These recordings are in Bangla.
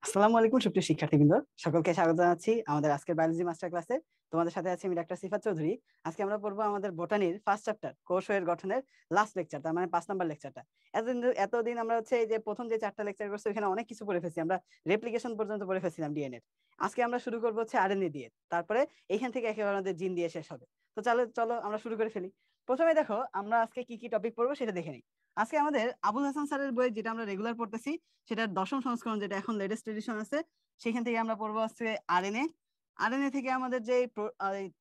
আসসালামু আলাইকুম সুপ্রিয় শিক্ষার্থীবৃন্দ, সকলকে স্বাগত জানাচ্ছি আমাদের আজকের বায়োলজি মাস্টার ক্লাসে। তোমাদের সাথে আছি আমি ডাক্তার সিফাত চৌধুরী। আজকে আমরা পড়বো আমাদের বোটানির ফার্স্ট চ্যাপ্টার কোষ এর গঠনের লাস্ট লেকচার, তার মানে 5 নাম্বার লেকচারটা। এতদিন আমরা হচ্ছে এই যে প্রথম যে 4টা লেকচার করছি ওখানে অনেক কিছু পড়ে ফেলছি আমরা, রেপ্লিকেশন পর্যন্ত পড়ে ফেলছিলাম ডিএনএ। আজকে আমরা শুরু করবো হচ্ছে আরএনএ দিয়ে, তারপরে এইখান থেকে একেবারে আমাদের জিন দিয়ে শেষ হবে। তো চলো চলো আমরা শুরু করে ফেলি। প্রথমে দেখো আমরা আজকে কি কি টপিক পড়বো সেটা দেখে নিই। আজকে আমাদের আবুল হাসান স্যারের বই যেটা আমরা রেগুলার পড়তেছি, সেটার 10ম সংস্করণ, যেটা এখন লেটেস্ট এডিশন আছে, সেখান থেকে আমরা পড়বো হচ্ছে আরএনএ। আরএনএ থেকে আমাদের যে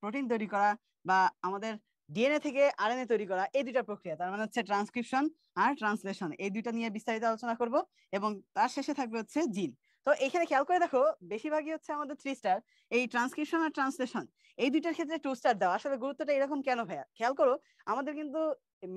প্রোটিন তৈরি করা বা আমাদের ডিএনএ থেকে আরএনএ তৈরি করা, এই দুইটা প্রক্রিয়া, তার মানে হচ্ছে ট্রান্সক্রিপশন আর ট্রান্সলেশন, এই দুইটা নিয়ে বিস্তারিত আলোচনা করব। এবং তার শেষে থাকবে হচ্ছে জিন। তো এখানে খেয়াল করে দেখো, বেশিরভাগই হচ্ছে আমাদের 3 স্টার। এই ট্রান্সক্রিপশন আর ট্রান্সলেশন এই দুইটার ক্ষেত্রে 2 স্টার দেওয়া, আসলে গুরুত্বটা এরকম কেন ভাইয়া? খেয়াল করো, আমাদের কিন্তু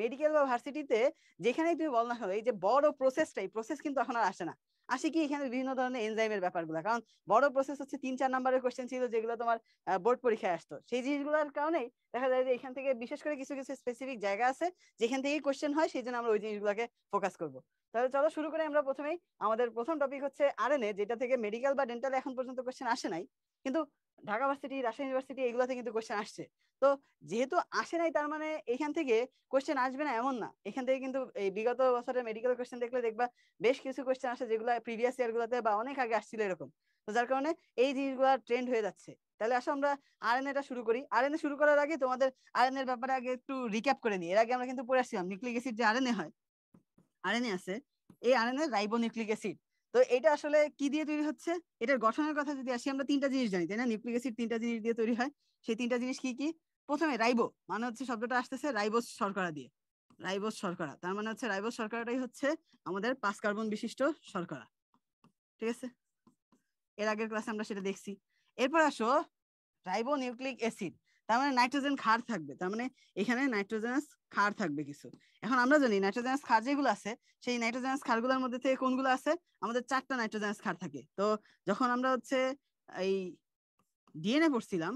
মেডিকেল বা ভার্সিটিতে যেখানেই তুমি বল না কেন, এই যে বড় প্রসেসটা, এই প্রসেস কিন্তু এখন আর আসে না। আসে কি এখানে বিভিন্ন ধরনের এনজাইমের ব্যাপারগুলো, কারণ বড় প্রসেস হচ্ছে 3-4 নাম্বারের কোশ্চেন ছিল যেগুলো তোমার বোর্ড পরীক্ষায় আসতো। সেই জিনিসগুলোর কারণেই দেখা যায় যে এখান থেকে বিশেষ করে কিছু কিছু স্পেসিফিক জায়গা আছে যেখান থেকে কোশ্চেন হয়, সেই জন্য আমরা ওই জিনিসগুলোকে ফোকাস করব। তাহলে চলো শুরু করি। আমরা প্রথমেই আমাদের প্রথম টপিক হচ্ছে আরএনএ, যেটা থেকে মেডিকেল বা ডেন্টাল এখন পর্যন্ত কোশ্চেন আসে নাই, কিন্তু ঢাকা ভার্সিটি, রাজশাহী ইউনিভার্সিটি এগুলোতে কিন্তু কোশ্চেন আসছে। তো যেহেতু আসে নাই, তার মানে এখান থেকে কোশ্চেন আসবে না এমন না। এখান থেকে কিন্তু এই বিগত বছরের মেডিকেল কোশ্চেন দেখলে দেখবা বেশ কিছু কোশ্চেন আসে যেগুলো প্রিভিয়াস ইয়ার গুলোতে বা অনেক আগে আসছিল এরকম। তো যার কারণে এই জিনিসগুলো ট্রেন্ড হয়ে যাচ্ছে। তাহলে আসো আমরা আরএনএটা শুরু করি। আরএনএ শুরু করার আগে তোমাদের আরএনএর ব্যাপারে আগে একটু রিক্যাপ করে নিই। এর আগে আমরা কিন্তু পড়ে আসছিলাম নিউক্লিক অ্যাসিড যে আরএনএ হয়, আরএনএ আছে, এই আরএনএ রাইবো নিউক্লিক অ্যাসিড। তো এটা আসলে কি দিয়ে তৈরি হচ্ছে, এটার গঠনের কথা যদি আসি, আমরা 3টা জিনিস জানি, তাই না? নিউক্লিক অ্যাসিড 3টা জিনিস দিয়ে তৈরি হয়। সেই 3টা জিনিস কি কি? প্রথমে রাইবো, মানে হচ্ছে শব্দটা আসতেছে রাইবোস শর্করা দিয়ে। রাইবোস শর্করা, তার মানে হচ্ছে রাইবোস শর্করাটাই হচ্ছে আমাদের 5 কার্বন বিশিষ্ট শর্করা। ঠিক আছে, এর আগের ক্লাসে আমরা সেটা দেখছি। এরপর আসো রাইবো নিউক্লিক অ্যাসিড, তার মানে নাইট্রোজেন ক্ষার থাকবে, তার মানে এখানে নাইট্রোজেনাস ক্ষার থাকবে কিছু। এখন আমরা জানি নাইট্রোজেনাস ক্ষার যেগুলো আছে, সেই নাইট্রোজেনাস ক্ষারগুলোর মধ্যে থেকে কোনগুলো আছে? আমাদের 4টা নাইট্রোজেনাস ক্ষার থাকে। তো যখন আমরা হচ্ছে এই ডিএনএ পড়ছিলাম,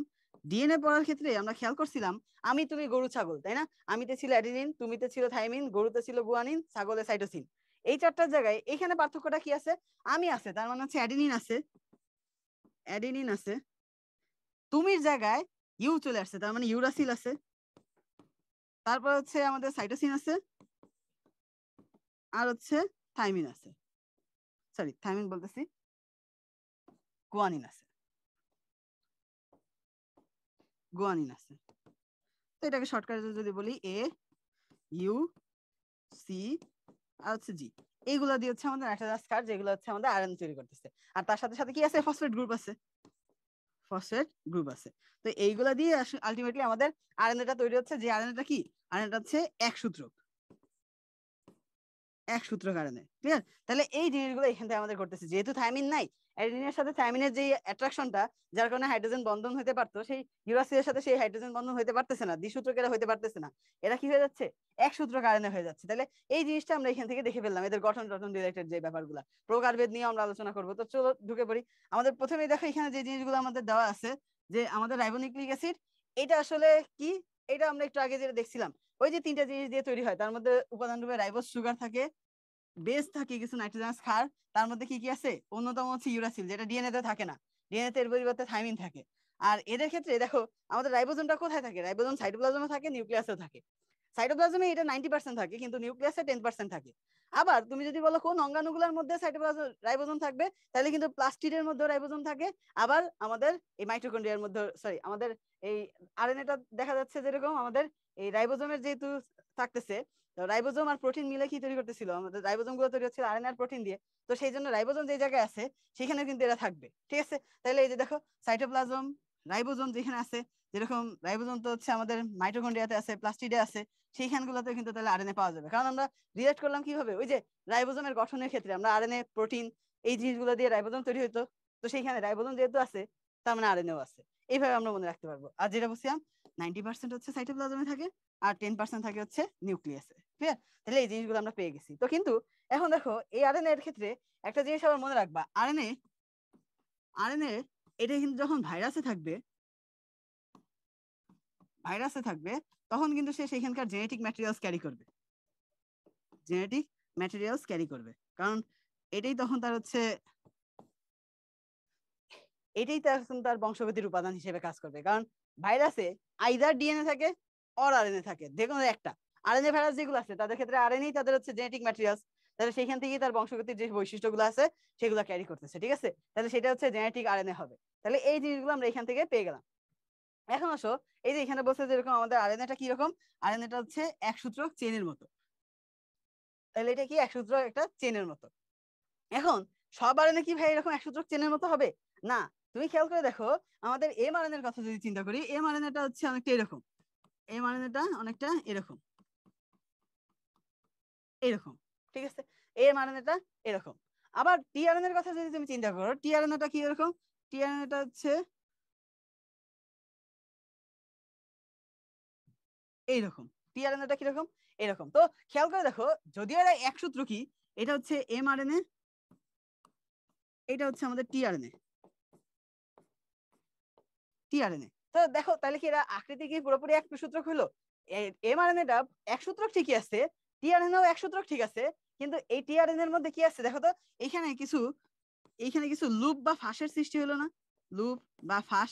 ডিএনএ পড়ার ক্ষেত্রে আমরা খেয়াল করছিলাম আমি তুমি গরু ছাগল, তাই না? আমিতে ছিল অ্যাডিনিন, তুমিতে ছিল থাইমিন, গরুতে ছিল গুয়ানিন, ছাগলে সাইটোসিন। এই 4টার জায়গায় এখানে পার্থক্যটা কি আছে? আমি আছে, তার মানে হচ্ছে অ্যাডিনিন আছে, অ্যাডিনিন আছে। তুমির জায়গায় ইউ চলে আসছে, তার মানে ইউরাসিল আছে। তারপর হচ্ছে আমাদের সাইটোসিন আছে, আর হচ্ছে থাইমিন আছে, সরি থাইমিন বলতেছি, গুয়ানিন আছে, গুয়ানিন আছে। তো এটাকে শর্টকাটে যদি বলি এ, ইউ, সি, আর হচ্ছে জি, এইগুলো দিয়ে হচ্ছে আমাদের নাইট্রোজাস কার্ড, যেগুলো হচ্ছে আমাদের আয়রন তৈরি করতেছে। আর তার সাথে সাথে কি আছে? ফসফেট গ্রুপ আছে, ফসফেট গ্রুপ আছে। তো এইগুলা দিয়ে আলটিমেটলি আমাদের আরএনএটা তৈরি হচ্ছে, যে আরএনএটা কি? আরএনএটা হচ্ছে এক সূত্রক, এক সূত্র কারণে। ক্লিয়ার? তাহলে এই জিনিসগুলো এখান থেকে আমাদের করতেছে, যেহেতু থাইমিন নাই, অ্যাডেনিনের সাথে থাইমিনের যে অ্যাট্রাকশনটা, যার কারণে হাইড্রোজেন বন্ধন হতে পারতো, সেই ইউরাসিলের সাথে সেই হাইড্রোজেন বন্ধন হতে পারতেছে না, দ্বিসূত্রকেরা হতে পারতেছে না। এরা কি হয়ে যাচ্ছে? এক সূত্র কারণে হয়ে যাচ্ছে। তাহলে এই জিনিসটা আমরা এখান থেকে দেখে ফেললাম, এদের গঠন টঠন রিলেটেড যে ব্যাপারগুলো, প্রকারভেদ নিয়ে আমরা আলোচনা করবো। তো চলো ঢুকে পড়ি। আমাদের প্রথমেই দেখো এখানে যে জিনিসগুলো আমাদের দেওয়া আছে, যে আমাদের রাইবোনিউক্লিক অ্যাসিড, এটা আসলে কি? এটা আমরা একটু আগে যেটা দেখছিলাম, ওই যে 3টা জিনিস দিয়ে তৈরি হয়, তার মধ্যে উপাদান রূপে রাইবোজ সুগার থাকে, বেস থাকে কিছু নাইট্রোজেনাস ক্ষার, তার মধ্যে কি কি আছে? অন্যতম হচ্ছে ইউরাসিল, যেটা ডিএনএ তে থাকে না, ডিএনএ তে এর পরিবর্তে থাইমিন থাকে। আর এদের ক্ষেত্রে দেখো আমাদের রাইবোজোমটা কোথায় থাকে? রাইবোজোম সাইটোপ্লাজমে থাকে, নিউক্লিয়াসেও থাকে। সাইটোপ্লাজমে এটা 90% থাকে, কিন্তু নিউক্লিয়াসে 10% থাকে। আবার তুমি যদি বলো কোন অঙ্গাণুগুলোর মধ্যে সাইটোপ্লাজম রাইবোজোম থাকবে, তাহলে কিন্তু প্লাস্টিডের মধ্যে রাইবোজোম থাকে। আবার আমাদের এই মাইটোকন্ড্রিয়ার মধ্যে, সরি আমাদের এই আরএনএটা দেখা যাচ্ছে যেরকম আমাদের এই রাইবোজোমের যেহেতু থাকতেছে, রাইবোজোম আর প্রোটিন মিলে কি তৈরি করতেছিল? আমাদের রাইবোজোম গুলো তৈরি হচ্ছিল আরএনএ আর প্রোটিন দিয়ে। তো সেই জন্য রাইবোজোম যে জায়গায় আছে সেখানে কিন্তু এরা থাকবে। ঠিক আছে, তাহলে এই যে দেখো সাইটোপ্লাজম, রাইবোজোম যেখানে আছে, যেরকম রাইবোজোম তো হচ্ছে আমাদের মাইটোকন্ড্রিয়াতে আছে, প্লাস্টিডে আছে, সেইখানগুলোতে কিন্তু তাহলে আরএনএ পাওয়া যাবে। কারণ আমরা রিলেট করলাম কিভাবে? ওই যে রাইবোজোমের গঠনের ক্ষেত্রে আমরা আরএনএ, প্রোটিন, এই জিনিসগুলো দিয়ে রাইবোজোম তৈরি হতো। তো সেইখানে রাইবোজোম যেহেতু আছে, তার মানে আরএনএও আছে। এইভাবে আমরা মনে রাখতে পারবো। আর যেটা বলছিলাম, 90% হচ্ছে সাইটোপ্লাজমে থাকে, আর 10% থাকে হচ্ছে নিউক্লিয়াসে। ক্লিয়ার? তাহলে এই জিনিসগুলো আমরা পেয়ে গেছি। তো কিন্তু এখন দেখো এই আরএনএ এর ক্ষেত্রে একটা জিনিস আবার মনে রাখবা, আরএনএ, আরএনএ এটা কিন্তু যখন ভাইরাসে থাকবে, ভাইরাসে থাকবে, তখন কিন্তু সে সেখানকার জেনেটিক ম্যাটেরিয়ালস ক্যারি করবে, জেনেটিক ম্যাটেরিয়ালস ক্যারি করবে। কারণ এটাই তখন তার হচ্ছে এটাই তার বংশগতির উপাদান হিসেবে কাজ করবে। কারণ ভাইরাসে আইদার ডিএনএ থাকে অর আরএনএ থাকে, যে কোনো একটা। আরএনএ ভাইরাস যেগুলো আছে তাদের ক্ষেত্রে আরএনএ তাদের হচ্ছে জেনেটিক ম্যাটেরিয়ালস, তাহলে সেইখান থেকেই তার বংশগতির যে বৈশিষ্ট্যগুলো আছে সেগুলো ক্যারি করতেছে, ঠিক আছে? তাহলে সেটা হচ্ছে জেনেটিক আরএনএ হবে। তাহলে এই জিনিসগুলো আমরা এখান থেকে পেয়ে গেলাম। এখন আসো, এই যে এখানে বলছে যেরকম আমাদের আরএনএটা কি রকম, আরএনএটা হচ্ছে এক সূত্রক চেনের মতো। তাহলে এটা কি এক সূত্রক একটা চেনের মতো। এখন সব আরএনএ কি ভাই এরকম এক সূত্রক চেনের মতো হবে? না। তুমি খেয়াল করে দেখো, আমাদের এমআরএনএর কথা যদি চিন্তা করি, এমআরএনএটা হচ্ছে অনেকটা এরকম, এমআরএনএটা অনেকটা এরকম এরকম, ঠিক আছে? এমআরএনএটা এরকম। আবার টিআরএনএ এর কথা যদি তুমি চিন্তা করো, টিআরএনএটা কি এরকম, টিআরএনএটা হচ্ছে এইরকম। টিআরএনএটা কিরকম, এরকম। তো খেয়াল করে দেখো, যদিও এরা এক সূত্র কি, এটা হচ্ছে এমআরএনএ, এটা হচ্ছে আমাদের টিআরএনএ। টিআরএনএ তো দেখো, তাহলে কি এরা আকৃতি কি পুরোপুরি এক সূত্রক হলো? এমআরএনএটা এক সূত্রক ঠিকই আছে, টিআরএনএও এক সূত্রক ঠিক আছে, কিন্তু এই টিআরএনএ এর মধ্যে কি আছে দেখো তো, এইখানে কিছু লুপ বা ফাঁসের সৃষ্টি হলো না? লুপ বা ফাঁস,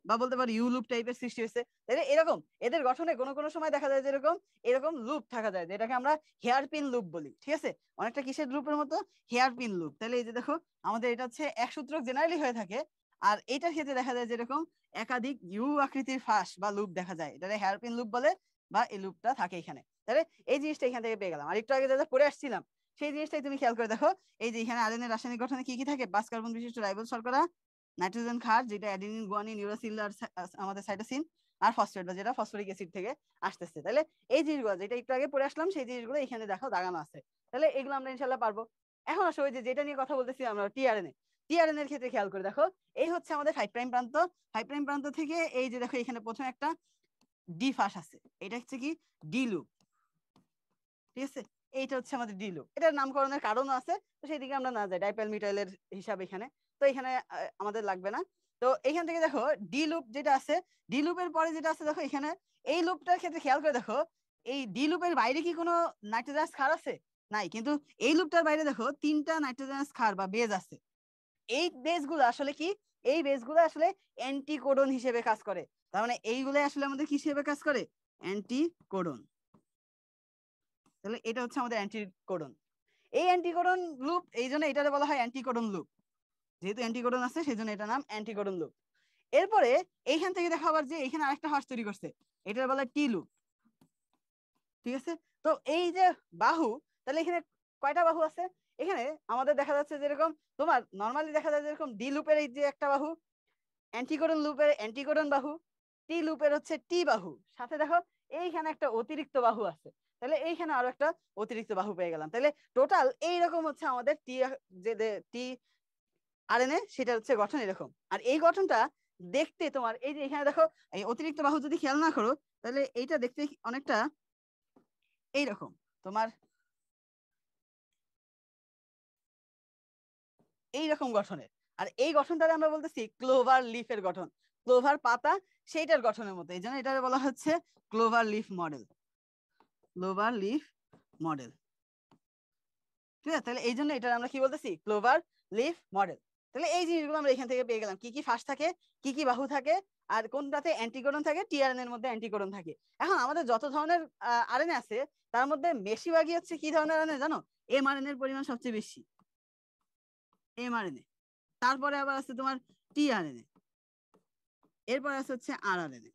বা বলতে পারি ইউ লুপ টাইপের সৃষ্টি হয়েছে। তাহলে এরকম এদের গঠনে কোনো কোনো সময় দেখা যায় যেরকম এরকম লুপ থাকা যায়, যেটাকে আমরা হেয়ার পিন লুপ বলি, ঠিক আছে? অনেকটা কিসের লুপের মতো, হেয়ার পিন লুপ। তাহলে এই যে দেখো, আমাদের এটা হচ্ছে এক সূত্রক জেনারেলি হয়ে থাকে, আর এটার ক্ষেত্রে দেখা যায় যেরকম একাধিক ইউ আকৃতির ফাঁস বা লুপ দেখা যায়, এটা হেয়ার পিন লুপ বলে, বা এই লুপটা থাকে এখানে। তাহলে এই জিনিসটা এখান থেকে পেয়ে গেলাম। আর একটু আগে যেটা পড়ে আসছিলাম সেই জিনিসটাই তুমি খেয়াল করে দেখো, এই যে এখানে আরএনএ রাসায়নিক গঠনে কি কি থাকে, 5 কার্বন বিশিষ্ট রাইবোজ শর্করা, নাইট্রোজেন ক্ষার যেটা অ্যাডিনিন গুয়ানিন ইউরাসিল আর আমাদের সাইটোসিন, আর ফসফেট বা যেটা ফসফরিক অ্যাসিড থেকে আসতেছে। তাহলে এই জিনিসগুলো যেটা একটু আগে পড়ে আসলাম সেই জিনিসগুলো এখানে দেখো দাগানো আছে। তাহলে এগুলো আমরা ইনশাল্লাহ পারবো। এখন আসো ওই যে যেটা নিয়ে কথা বলতেছি আমরা, টিআরএনএ। টিআরএনএ এর ক্ষেত্রে খেয়াল করে দেখো, এই হচ্ছে আমাদের 5 প্রাইম প্রান্ত। 5 প্রাইম প্রান্ত থেকে এই যে দেখো এখানে প্রথমে একটা ডি ফাঁস আছে, এটা হচ্ছে কি ডি লুপ, ঠিক আছে? এইটা হচ্ছে আমাদের ডি লুপ। এটার নামকরণের কারণও আছে, তো সেই দিকে আমরা না যাই, ডাইপেল মিটাইলের হিসাব এখানে, তো এখানে আমাদের লাগবে না। তো এখান থেকে দেখো ডি লুপ যেটা আছে, ডি লুপের পরে যেটা আছে দেখো এখানে, এই লুপটার ক্ষেত্রে খেয়াল করে দেখো, এই ডি লুপের বাইরে কি কোনো নাইট্রোজানাস ক্ষার আছে? নাই। কিন্তু এই লুপটার বাইরে দেখো 3টা নাইট্রোজানাস ক্ষার বা বেজ আছে। এই বেসগুলো আসলে কি, এই বেসগুলো আসলে অ্যান্টিকোডন হিসেবে কাজ করে। তার মানে এইগুলো আসলে আমাদের কি হিসেবে কাজ করে, অ্যান্টিকোডন। তাহলে এটা হচ্ছে আমাদের অ্যান্টিকোডন। এই অ্যান্টিকোডন লুপ, এই জন্য এটাকে বলা হয় অ্যান্টিকোডন লুপ। যেহেতু অ্যান্টিকোডন আছে সেই জন্য এটার নাম অ্যান্টিকোডন লুপ। এরপরে এইখান থেকে দেখা আবার যে এখানে আরেকটা হাঁস তৈরি করছে, এটার বলা টি লুপ, ঠিক আছে? তো এই যে বাহু, তাহলে এখানে কয়টা বাহু আছে? এখানে আমাদের দেখা যাচ্ছে যেরকম তোমার নর্মালি দেখা যায় যেরকম ডি লুপের এই যে একটা বাহু, অ্যান্টিকোডন লুপের অ্যান্টিকোডন বাহু, টি লুপের হচ্ছে টি বাহু, সাথে দেখো এইখানে একটা অতিরিক্ত বাহু আছে। তাহলে এইখানে আরো একটা অতিরিক্ত বাহু পেয়ে গেলাম। তাহলে টোটাল এইরকম হচ্ছে আমাদের টি, যে টি আরএনএ সেটা হচ্ছে গঠন এরকম। আর এই গঠনটা দেখতে তোমার এই যে এখানে দেখো, এই অতিরিক্ত বাহু যদি খেয়াল না করো, তাহলে এইটা দেখতে অনেকটা এইরকম তোমার, এইরকম গঠনের। আর এই গঠনটাকে আমরা বলতেছি ক্লোভার লিফের গঠন, ক্লোভার পাতা সেইটার গঠনের মতো, এই জন্য এটা বলা হচ্ছে clover leaf model, clover leaf model, ঠিক আছে? তাহলে এই জন্য এটা আমরা কি বলতেছি, ক্লোভার লিফ মডেল। তাহলে এই জিনিসগুলো আমরা এখান থেকে পেয়ে গেলাম, কি কি ফাঁস থাকে, কি কি বাহু থাকে, আর কোনটাতে অ্যান্টিকোডন থাকে, টিআরএনএ এর মধ্যে অ্যান্টিকোডন থাকে। এখন আমাদের যত ধরনের আরএনএ আছে তার মধ্যে বেশিরভাগই হচ্ছে কি ধরনের আরএনএ জানো, এমআরএনএ এর পরিমাণ সবচেয়ে বেশি, এমআরএনএ। তারপরে আবার আছে তোমার টিআরএনএ, এরপর আছে হচ্ছে আরআরএনএ।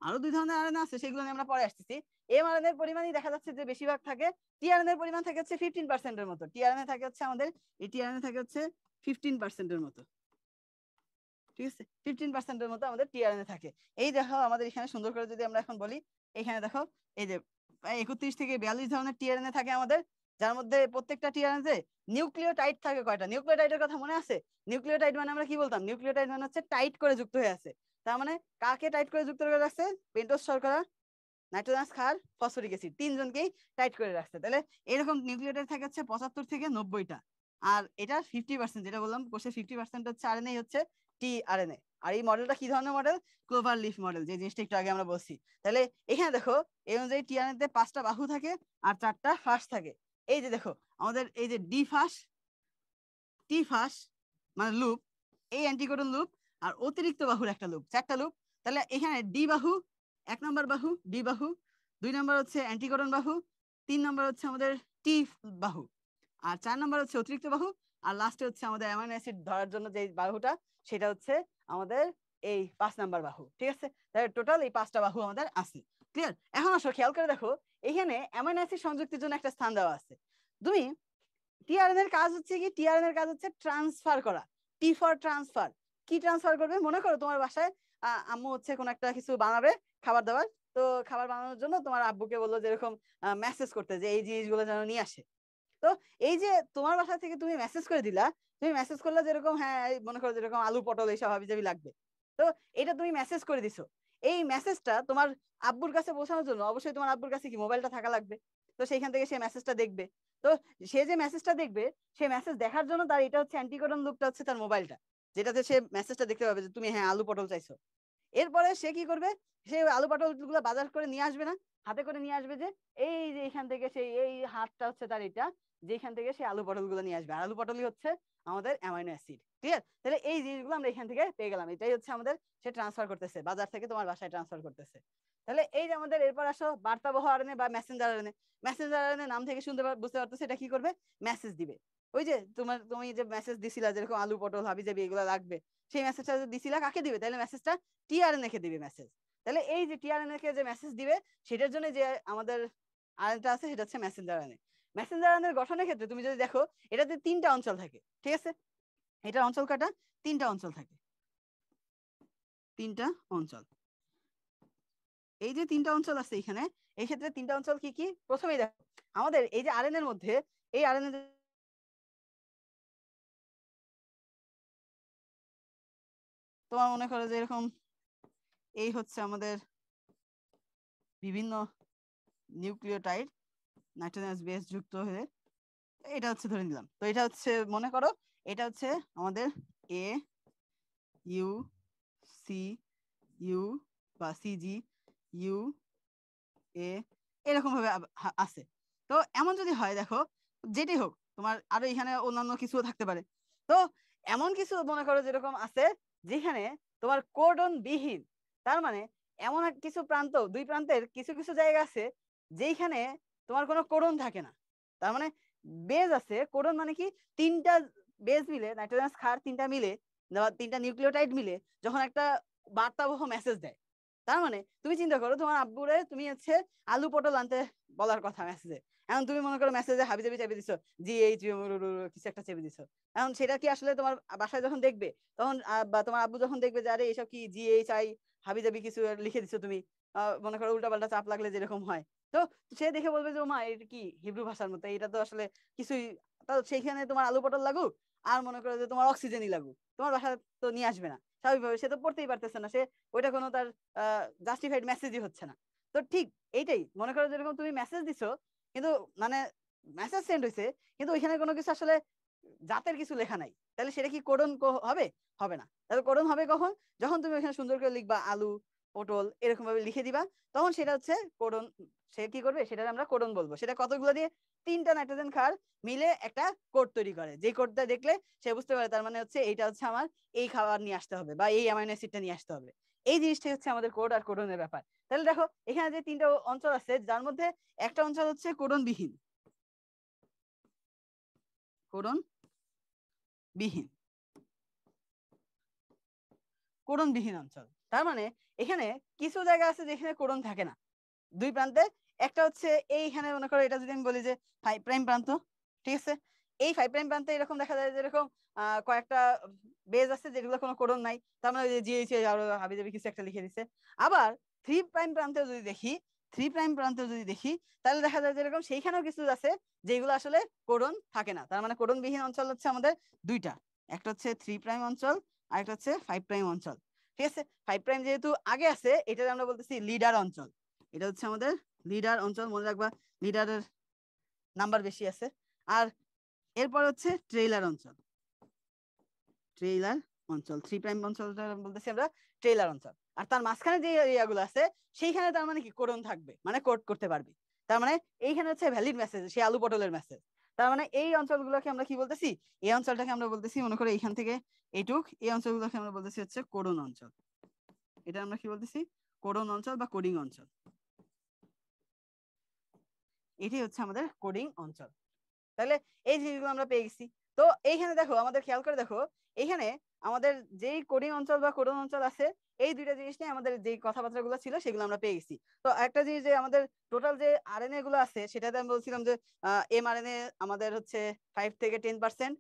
আরো 2 ধরনের আরএনএ আছে, সেগুলো নিয়ে আমরা পরে আসতেছি। এমআরএনএ এর পরিমাণই দেখা যাচ্ছে যে বেশিরভাগ থাকে। টিআরএনএ এর পরিমাণ থাকে হচ্ছে 15% এর মতো। টিআরএনএ থাকে হচ্ছে আমাদের, এই টিআরএনএ থাকে হচ্ছে 15% এর মতো, ঠিক আছে? 15% এর মতো আমাদের টিআরএনএ থাকে। এই দেখো আমাদের এখানে সুন্দর করে যদি আমরা এখন বলি, এখানে দেখো এই যে 31 থেকে 42 ধরনের টিআরএনএ থাকে আমাদের, যার মধ্যে প্রত্যেকটা টিআরএনএ নিউক্লিওটাইড থাকে কয়টা, নিউক্লিওটাইডের কথা মনে আছে? নিউক্লিওটাইড মানে আমরা কি বলতাম, নিউক্লিওটাইড মানে হচ্ছে টাইট করে যুক্ত হয়ে আছে। তার মানে কাকে টাইট করে যুক্ত করে রাখছে, পেন্টোজ শর্করা, নাইট্রোজানাস ক্ষার, ফসফরিক অ্যাসিড, তিনজনকেই টাইট করে রাখছে। তাহলে এরকম নিউক্লিওটাইড থাকে হচ্ছে 75 থেকে 90টা। আর এটা 50%, যেটা বললাম কোষে 50% হচ্ছে আরএনএ, হচ্ছে টিআরএনএ। আর এই মডেলটা কি ধরনের মডেল, ক্লোভার লিফ মডেল, যে জিনিসটা একটু আগে আমরা বলছি। তাহলে এখানে দেখো এই অনুযায়ী টিআরএনএ তে 5টা বাহু থাকে আর 4টা ফাঁস থাকে। এই যে দেখো আমাদের এই যে ডি ফাঁস, টি ফাঁস মানে লুপ, এই অ্যান্টিকোডন লুপ আর অতিরিক্ত বাহুর একটা লুপ, 4টা লুপ। তাহলে এখানে ডি বাহু, 1 নম্বর বাহু ডি বাহু, 2 নম্বর হচ্ছে অ্যান্টিকোডন বাহু, 3 নম্বর হচ্ছে আমাদের টি বাহু, আর 4 নম্বর হচ্ছে অতিরিক্ত বাহু, আর লাস্টে হচ্ছে আমাদের অ্যামাইনো অ্যাসিড ধরার জন্য যে বাহুটা সেটা হচ্ছে আমাদের এই 5 নাম্বার বাহু। ঠিক আছে, তাহলে টোটাল এই 5টা বাহু আমাদের আছে। ক্লিয়ার? এখন আসো খেয়াল করে দেখো, এখানে অ্যামাইনো অ্যাসিড সংযুক্তির জন্য একটা স্থান দেওয়া আছে। তুমি টিআরএন এর কাজ হচ্ছে কি, টিআরএন এর কাজ হচ্ছে ট্রান্সফার করা। T for transfer. কি ট্রান্সফার করবে? মনে করো তোমার বাসায় আম্মু হচ্ছে কোন একটা কিছু বানাবে, খাবার দাবার, তো খাবার বানানোর জন্য তোমার আব্বুকে বললো যেরকম মেসেজ করতে যে এই জিনিসগুলো যেন নিয়ে আসে। তো এই যে তোমার বাসা থেকে তুমি মেসেজ করে দিলা, তুমি মেসেজ করলে যেরকম হ্যাঁ মনে করো যেরকম আলু পটল এইসব হাবিজাবি লাগবে, তো এটা তুমি মেসেজ করে দিছো। এই মেসেজটা তোমার আব্বুর কাছে পৌঁছানোর জন্য অবশ্যই তোমার আব্বুর কাছে কি মোবাইলটা থাকা লাগবে। তো সেইখান থেকে সে মেসেজটা দেখবে। তো সে যে মেসেজটা দেখবে, সে মেসেজ দেখার জন্য তার এটা হচ্ছে অ্যান্টিকোডন লুপটা হচ্ছে তার মোবাইলটা, যেটাতে সে মেসেজটা দেখতে পাবে যে তুমি হ্যাঁ আলু পটল চাইছো। এরপরে সে কি করবে? সে আলু পটল গুলো বাজার করে নিয়ে আসবে না, হাতে করে নিয়ে আসবে, যে এই যে এখান থেকে সেই এই হাতটা হচ্ছে তার এটা, যেখান থেকে সে আলু পটল গুলো নিয়ে আসবে। আর আলু পটলই হচ্ছে আমাদের অ্যামাইনো অ্যাসিড। ক্লিয়ার? তাহলে এই জিনিসগুলো আমরা এখান থেকে পেয়ে গেলাম, এটাই হচ্ছে আমাদের সে ট্রান্সফার করতেছে, বাজার থেকে তোমার বাসায় ট্রান্সফার করতেছে। তাহলে এই যে আমাদের এরপর আসো বার্তাবহ আরএনএ বা মেসেঞ্জার আরএনএ। মেসেঞ্জার আরএনএ নাম থেকে বুঝতে পারতেছে এটা কি করবে, মেসেজ দিবে। ওই যে তুমি যে মেসেজ দিছিলা যেরকম আলু পটল হাবিজাবি এগুলো লাগবে, সেই মেসেজটা দিছিলা কাকে দিবে? তাহলে মেসেজটা টিআরএনএ কে দিবে মেসেজ। তাহলে এই যে টিআরএনএ কে যে মেসেজ দিবে, সেটার জন্য যে আমাদের আরএনএটা আছে সেটা হচ্ছে মেসেঞ্জার আরএনএ। মেসেঞ্জার আরএনএর গঠনের ক্ষেত্রে তুমি যদি দেখো, এটাতে 3টা অঞ্চল থাকে। ঠিক আছে, এটার অঞ্চল কাটা 3টা অঞ্চল থাকে, 3টা অঞ্চল। এই যে 3টা অঞ্চল আছে এখানে, এই ক্ষেত্রে 3টা অঞ্চল কি কি? প্রথমেই দেখো আমাদের এই যে আরএনএর মধ্যে, এই আরএনএ তোমার মনে করো যে এরকম এই হচ্ছে আমাদের বিভিন্ন নিউক্লিওটাইড নাইট্রোজেনাস বেস যুক্ত হয়ে, এটা হচ্ছে ধরে নিলাম। তো এটা হচ্ছে মনে করো এটা হচ্ছে আমাদের এ ইউ সি ইউ বা সিজি ইউ এ এরকম ভাবে আছে। তো এমন যদি হয় দেখো, যেটাই হোক তোমার আরো এখানে অন্যান্য কিছু থাকতে পারে। তো এমন কিছু মনে করো যেরকম আছে যেখানে তোমার কোডন বিহীন, তার মানে এমন কিছু প্রান্ত, দুই প্রান্তের কিছু কিছু জায়গা আছে যেখানে তোমার কোনো কোডন থাকে না। তার মানে বেজ আছে, কোডন মানে কি, 3টা বেজ মিলে, নাইট্রোজেনাস ক্ষার 3টা মিলে, 3টা নিউক্লিওটাইড মিলে যখন একটা বার্তাবহ মেসেজ দেয়, তার মানে তুমি চিন্তা করো তোমার আব্বুরে তুমি হচ্ছে আলু পটল আনতে বলার কথা মেসেজে, এখন তুমি মনে করো মেসেজে হাবিজাবি চেপে দিছো, জি এইচ কিছু একটা চেপে দিছো। এখন সেটা কি আসলে তোমার বাসায় যখন দেখবে, তখন বা তোমার আব্বু যখন দেখবে যে আরে এইসব কি জি এইচ আই হাবিজাবি কিছু লিখে দিছো তুমি, মনে করো উল্টা পাল্টা চাপ লাগলে যেরকম হয়, তো সে দেখে বলবে যে ও মা এটা কি হিব্রু ভাষার মতো, এটা তো আসলে কিছুই, তো সেইখানে তোমার আলু পটল লাগুক আর মনে করো যে তোমার অক্সিজেনই লাগুক, তোমার বাসা তো নিয়ে আসবে না স্বাভাবিকভাবে, সে তো পড়তেই পারতেছে না, সে ওইটা কোনো তার জাস্টিফাইড মেসেজই হচ্ছে না। তো ঠিক এইটাই মনে করো যেরকম তুমি মেসেজ দিছো, কিন্তু মানে মেসেজ সেন্ড হয়েছে, কিন্তু ওইখানে কোনো কিছু আসলে জাতের কিছু লেখা নাই, তাহলে সেটা কি কোডন হবে? হবে না। তাহলে কোডন হবে কখন? যখন তুমি ওখানে সুন্দর করে লিখবা আলু পটল এরকম ভাবে লিখে দিবা, তখন সেটা হচ্ছে কোডন। সে কি করবে? সেটা আমরা কোডন বলবো। সেটা কতগুলো দিয়ে? 3টা নাইট্রোজেন ক্ষার মিলে একটা কোড তৈরি করে, যে কোডটা দেখলে সে বুঝতে পারে তার মানে হচ্ছে এইটা হচ্ছে আমার এই খাবার নিয়ে আসতে হবে বা এই অ্যামাইনো অ্যাসিডটা নিয়ে আসতে হবে। এই জিনিসটাই হচ্ছে আমাদের কোড আর কোডনের ব্যাপার। তাহলে দেখো এখানে যে 3টা অঞ্চল আছে, যার মধ্যে একটা অঞ্চল হচ্ছে কোডন বিহীন, কোডন বিহীন, কোডন বিহীন অঞ্চল। তার মানে এখানে কিছু জায়গা আছে যেখানে কোডন থাকে না দুই প্রান্তে। একটা হচ্ছে এইখানে মনে করো, এটা যদি আমি বলি যে 5 প্রাইম প্রান্ত, ঠিক আছে, এই 5 প্রাইম প্রান্তে এরকম দেখা যায় যেরকম কয়েকটা বেজ আছে যেগুলো কোনো কোডন নাই, তার মানে জিএইচ আরো হাবিজাবি কিছু একটা লিখে দিছে। আবার 3 প্রাইম প্রান্তে যদি দেখি, 3 প্রাইম প্রান্তে যদি দেখি, তাহলে দেখা যায় যেরকম সেইখানেও কিছু আছে যেগুলো আসলে কোডন থাকে না। তার মানে কোডন বিহীন অঞ্চল হচ্ছে আমাদের দুইটা, একটা হচ্ছে 3 প্রাইম অঞ্চল আর একটা হচ্ছে 5 প্রাইম অঞ্চল। ঠিক আছে, 5 প্রাইম যেহেতু আগে আছে, এটা আমরা বলতেছি লিডার অঞ্চল। এটা হচ্ছে আমাদের লিডার অঞ্চল, মনে রাখবা লিডারের নাম্বার বেশি আছে। আর এরপর হচ্ছে ট্রেইলার অঞ্চল, ট্রেইলার অঞ্চল 3 প্রাইম অঞ্চলটা বলতেছি আমরা ট্রেইলার অঞ্চল। আর তার মাঝখানে যে এরিয়াগুলো আছে সেইখানে তার মানে কি কোডন থাকবে, মানে কোড করতে পারবি। তার মানে এইখানে হচ্ছে ভ্যালিড মেসেজ, সে আলু পটলের মেসেজ। তার মানে এই অঞ্চলগুলোকে আমরা কি বলতেছি, এই অঞ্চলটাকে আমরা বলতেছি মনে করে এইখান থেকে এইটুক, এই অঞ্চলগুলোকে আমরা বলতেছি হচ্ছে কোডন অঞ্চল। এটা আমরা কি বলতেছি, কোডন অঞ্চল বা কোডিং অঞ্চল। এটি হচ্ছে আমাদের কোডিং অঞ্চল। তাহলে এই জিনিসগুলো আমরা পেয়ে গেছি। তো এইখানে দেখো, আমাদের খেয়াল করে দেখো, এইখানে আমাদের যেই কোডিং অঞ্চল বা কোডন অঞ্চল আছে, এই দুইটা জিনিস নিয়ে আমাদের যে কথাবার্তা গুলো ছিল সেগুলো আমরা পেয়ে গেছি। তো একটা জিনিস যে আমাদের টোটাল যে আরএনএ গুলো আছে, সেটাতে আমি বলছিলাম যে এমআরএনএ আমাদের হচ্ছে 5 থেকে 10%,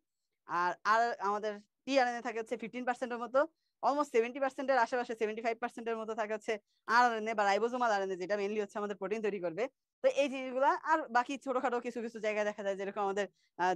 আর আর আমাদের টিআরএনএ থাকে হচ্ছে 15%-এর মতো, অলমোস্ট 70%-এর আশেপাশে, 75%-এর মতো থাকে হচ্ছে আরএনএ বা রাইবোজোমাল আরএনএ, যেটা মেইনলি হচ্ছে আমাদের প্রোটিন তৈরি করবে। তো এই জিনিসগুলা আর বাকি ছোটখাটো কিছু কিছু জায়গায় দেখা যায় যেরকম আমাদের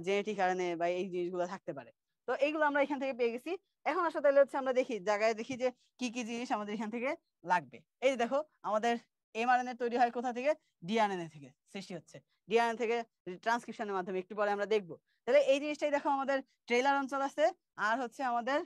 জেনেটিক কারণে বা এই জিনিসগুলো থাকতে পারে। তো এইগুলো আমরা এখান থেকে পেয়ে গেছি। এখন আসলে তাহলে হচ্ছে আমরা দেখি জায়গায় দেখি যে কি কি জিনিস আমাদের এখান থেকে লাগবে। এই যে দেখো, আমাদের এমআরএনএ তৈরি হয় কোথা থেকে, ডিএনএ থেকে সৃষ্টি হচ্ছে, ডিএনএ থেকে ট্রান্সক্রিপশনের মাধ্যমে, একটু পরে আমরা দেখবো। তাহলে এই জিনিসটাই দেখো, আমাদের ট্রেইলার অঞ্চল আছে, আর হচ্ছে আমাদের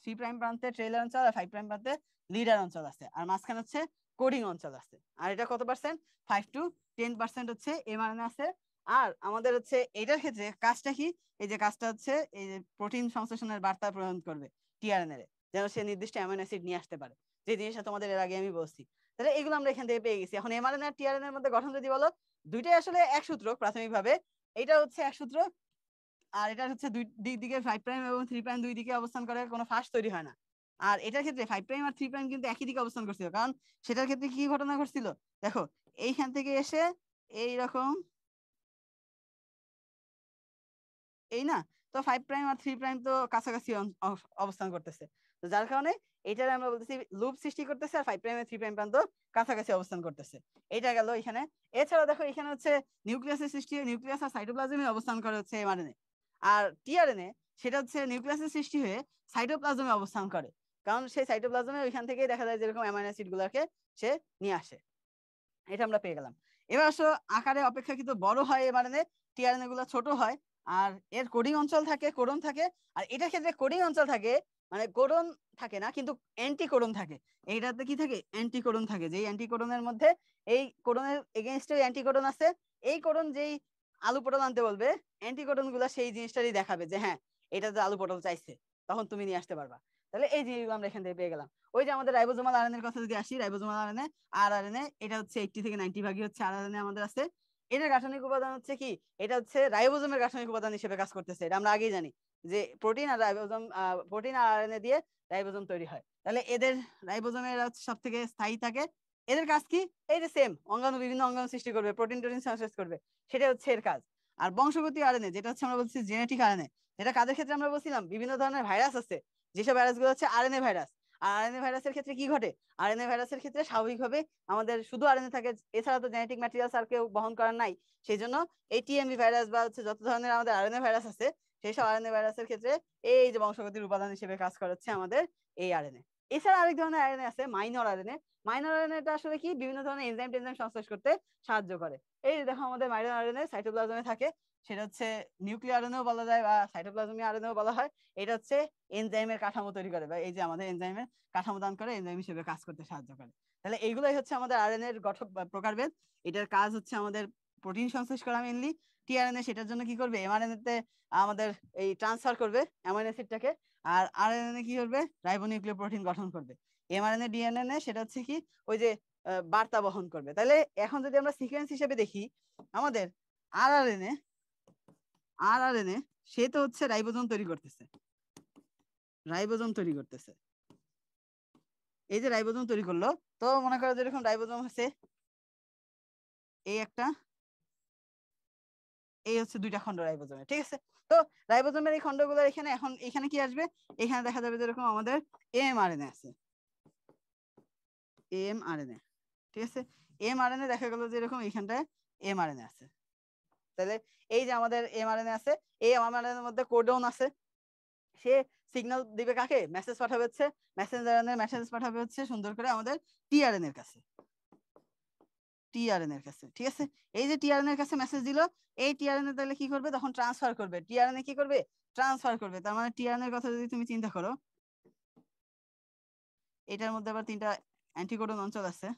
3 প্রাইম প্রান্তে ট্রেইলার অঞ্চল আর 5 প্রাইম প্রান্তে লিডার অঞ্চল আছে, আর মাঝখানে হচ্ছে কোডিং অঞ্চল আছে। আর এটা কত পার্সেন্ট, 5 to 10% হচ্ছে এমআরএনএ আছে। আর আমাদের হচ্ছে এটার ক্ষেত্রে কাজটা কি, এই যে কাজটা হচ্ছে এই যে প্রোটিন সংশ্লেষণের বার্তা প্রেরণ করবে টিআরএনএ, যেন সে নির্দিষ্ট অ্যামাইনো অ্যাসিড নিয়ে আসতে পারে, যে জিনিসটা তোমাদের এর আগে আমি বলছি। তাহলে এগুলো আমরা এখান থেকে পেয়ে গেছি। এখন এমআরএনএ আর টিআরএনএ এর মধ্যে গঠন যদি বলো, দুইটাই আসলে এক সূত্র প্রাথমিকভাবে। এটা হচ্ছে এক সূত্র, আর এটা হচ্ছে দুই দিক দিকে 5 প্রাইম এবং 3 প্রাইম দুই দিকে অবস্থান করে, কোনো ফাঁস তৈরি হয় না। আর এটার ক্ষেত্রে 5 প্রাইম আর 3 প্রাইম কিন্তু একই দিকে অবস্থান করছিল, কারণ সেটার ক্ষেত্রে কি ঘটনা ঘটছিল দেখো, এইখান থেকে এসে এইরকম, এই না, তো 5 প্রাইম আর 3 প্রাইম তো কাছাকাছি অবস্থান করতেছে। তো যার কারণে এইটার আমরা বলতেছি লুপ সৃষ্টি করতেছে, আর 5 প্রাইম আর 3 প্রাইম প্রান্ত কাছাকাছি অবস্থান করতেছে। এটা গেল এখানে। এছাড়া দেখো, এখানে হচ্ছে নিউক্লিয়াসের সৃষ্টি, নিউক্লিয়াস আর সাইটোপ্লাজমে অবস্থান করে হচ্ছে এমআরএনএ। আর টিআরএনএ সেটা হচ্ছে নিউক্লিয়াসের সৃষ্টি হয়ে সাইটোপ্লাজমে অবস্থান করে, কারণ সেই সাইটোপ্লাজমে ওইখান থেকেই দেখা যায় যেরকম অ্যামাইনো অ্যাসিড গুলাকে সে নিয়ে আসে। এটা আমরা পেয়ে গেলাম। এবার আসো, আকারে অপেক্ষাকৃত বড় হয় এমআরএনএ, টিআরএনএ গুলো ছোট হয়। আর এর কোডিং অঞ্চল থাকে, কোডন থাকে। আর এটার ক্ষেত্রে কোডিং অঞ্চল থাকে, মানে কোডন থাকে না, কিন্তু অ্যান্টি কোডন থাকে। এইটাতে কি থাকে, অ্যান্টি কোডন থাকে, যেই অ্যান্টি কোডনের মধ্যে এই কোডনের এগেইনস্টে অ্যান্টি কোডন আছে। এই কোডন যেই আলু পটল আনতে বলবে, অ্যান্টি কোডন গুলা সেই জিনিসটারই দেখাবে যে হ্যাঁ, এটা যে আলু পটল চাইছে, তখন তুমি নিয়ে আসতে পারবা। তাহলে এই জিনিসগুলো আমরা এখান থেকে পেয়ে গেলাম। ওই যে আমাদের রাইবোজোমাল আরএনএ এর কথা যদি আসি, রাইবোজোমাল আরএনএ আর আরএনএ, এটা হচ্ছে 80 থেকে 90 ভাগই হচ্ছে আরএনএ আমাদের আছে। এটার গাঠনিক উপাদান হচ্ছে কি, এটা হচ্ছে রাইবোজোমের গাঠনিক উপাদান হিসেবে কাজ করতেছে। এটা আমরা আগেই জানি যে প্রোটিন আর রাইবোজোম, প্রোটিন আর আরএনএ দিয়ে রাইবোজোম তৈরি হয়। তাহলে এদের রাইবোজোমের হচ্ছে সব থেকে স্থায়ী থাকে। এদের কাজ কি, এই যে সেম অঙ্গাণু, বিভিন্ন অঙ্গাণু সৃষ্টি করবে, প্রোটিন টোটিন সংশ্লেষ করবে, সেটা হচ্ছে এর কাজ। আর বংশগতি আরএনএ, যেটা হচ্ছে আমরা বলছি জেনেটিক আরএনএ, যেটা কাদের ক্ষেত্রে আমরা বলছিলাম, বিভিন্ন ধরনের ভাইরাস আছে, যেসব ভাইরাস গুলো হচ্ছে আরএনএ ভাইরাস। আর আরএনএ ভাইরাসের ক্ষেত্রে কি ঘটে, আরএনএ ভাইরাসের ক্ষেত্রে স্বাভাবিকভাবে আমাদের শুধু আরএনএ থাকে, এছাড়া তো জেনেটিক ম্যাটেরিয়ালস আর কেউ বহন করার নাই। সেই জন্য এই টিএমভি ভাইরাস বা হচ্ছে যত ধরনের আমাদের আরএনএ ভাইরাস আছে, সেই সব আরএনএ ভাইরাসের ক্ষেত্রে এই যে বংশগতির উপাদান হিসেবে কাজ করে হচ্ছে আমাদের এই আরএনএ। এছাড়া আরেক ধরনের আরএনএ আছে, মাইনর আরএনএ। মাইনর আরএনএটা আসলে কি, বিভিন্ন ধরনের এনজাইম টেনজাইম সংশ্লেষ করতে সাহায্য করে। এই যে দেখো, আমাদের মাইনর আরএনএ সাইটোপ্লাজমে থাকে, সেটা হচ্ছে নিউক্লিয়ার আরএনএও বলা যায় বা সাইটোপ্লাজমিক আরএনএও বলা হয়। এটা হচ্ছে এনজাইমের কাঠামো তৈরি করে, বা এই যে আমাদের এনজাইমের কাঠামো দান করে, এনজাইম হিসেবে কাজ করতে সাহায্য করে। তাহলে এইগুলাই হচ্ছে আমাদের আরএনএ এর গঠন বা প্রকারভেদ। এটার কাজ হচ্ছে আমাদের প্রোটিন সংশ্লেষ করা মেইনলি। টিআরএনএ সেটার জন্য কি করবে, এমআরএনএ তে আমাদের এই ট্রান্সফার করবে অ্যামাইনো অ্যাসিডটাকে। আর আরএনএ কি করবে, রাইবোনিউক্লিওপ্রোটিন গঠন করবে। এমআরএনএ ডিএনএ সেটা হচ্ছে কি, ওই যে বার্তা বহন করবে। তাহলে এখন যদি আমরা সিকোয়েন্স হিসেবে দেখি, আমাদের আরআরএনএ, আরআরএনএ সে তো হচ্ছে রাইবোজোম তৈরি করতেছে, রাইবোজোম তৈরি করতেছে। এই যে রাইবোজোম তৈরি করলো, তো মনে করো যেরকম রাইবোজোম হচ্ছে এই একটা, এই হচ্ছে দুইটা খন্ড রাইবোজোমের, ঠিক আছে। তো রাইবোজোমের এই খন্ডগুলো এখানে, এখন এখানে কি আসবে, এখানে দেখা যাবে যেরকম আমাদের এমআরএনএ আছে, এমআরএনএ, ঠিক আছে। এমআরএনএ দেখা গেল যে এরকম এইখানটায় এমআরএনএ আছে। তাহলে এই যে আমাদের এমআরএনএ আছে, এই এমআরএনএ এর মধ্যে কোডন আছে। সে সিগন্যাল দিবে কাকে, মেসেজ পাঠাবে হচ্ছে মেসেঞ্জার, মেসেজ পাঠাবে হচ্ছে সুন্দর করে আমাদের টিআরএন এর কাছে, টিআরএন এর কাছে, ঠিক আছে। এই যে টিআরএন এর কাছে মেসেজ দিল, এই টিআরএন এ তাহলে কি করবে, তখন ট্রান্সফার করবে, টিআরএন এ কি করবে, ট্রান্সফার করবে। তার মানে টিআরএন এর কথা যদি তুমি চিন্তা করো, এটার মধ্যে আবার 3টা অ্যান্টিকোডন অঞ্চল আছে।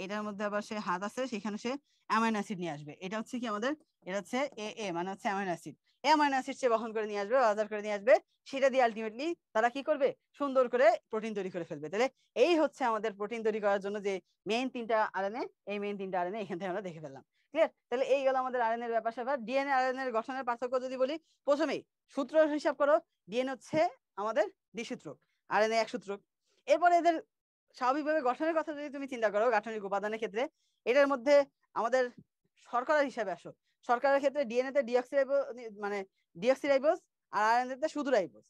এটার মধ্যে আবার সে হাত আছে, সেখানে সে অ্যামাইনো অ্যাসিড নিয়ে আসবে। এটা হচ্ছে কি আমাদের, এটা হচ্ছে এ মানে হচ্ছে অ্যামাইনো অ্যাসিড। অ্যামাইনো অ্যাসিড সে বহন করে নিয়ে আসবে, বাজার করে নিয়ে আসবে, সেটা দিয়ে আলটিমেটলি তারা কি করবে, সুন্দর করে প্রোটিন তৈরি করে ফেলবে। তাহলে এই হচ্ছে আমাদের প্রোটিন তৈরি করার জন্য যে মেইন 3টা আরএনএ, এই মেইন 3টা আরএনএ এখান থেকে আমরা দেখে ফেললাম। ক্লিয়ার? তাহলে এই গেল আমাদের আরএনএ এর ব্যাপার স্যাপার। ডিএনএ আরএনএ এর গঠনের পার্থক্য যদি বলি, প্রথমেই সূত্র হিসাব করো, ডিএনএ হচ্ছে আমাদের দ্বিসূত্রক, আরএনএ একসূত্রক। এরপরে এদের স্বাভাবিকভাবে গঠনের কথা যদি তুমি চিন্তা করো, গাঠনিক উপাদানের ক্ষেত্রে এটার মধ্যে আমাদের শর্করার হিসাবে আসো, শর্করার ক্ষেত্রে ডিএনএ তে ডিঅক্সিরাইবোজ মানে ডিঅক্সিরাইবোজ, আর আরএনএ তে শুধু রাইবোজ।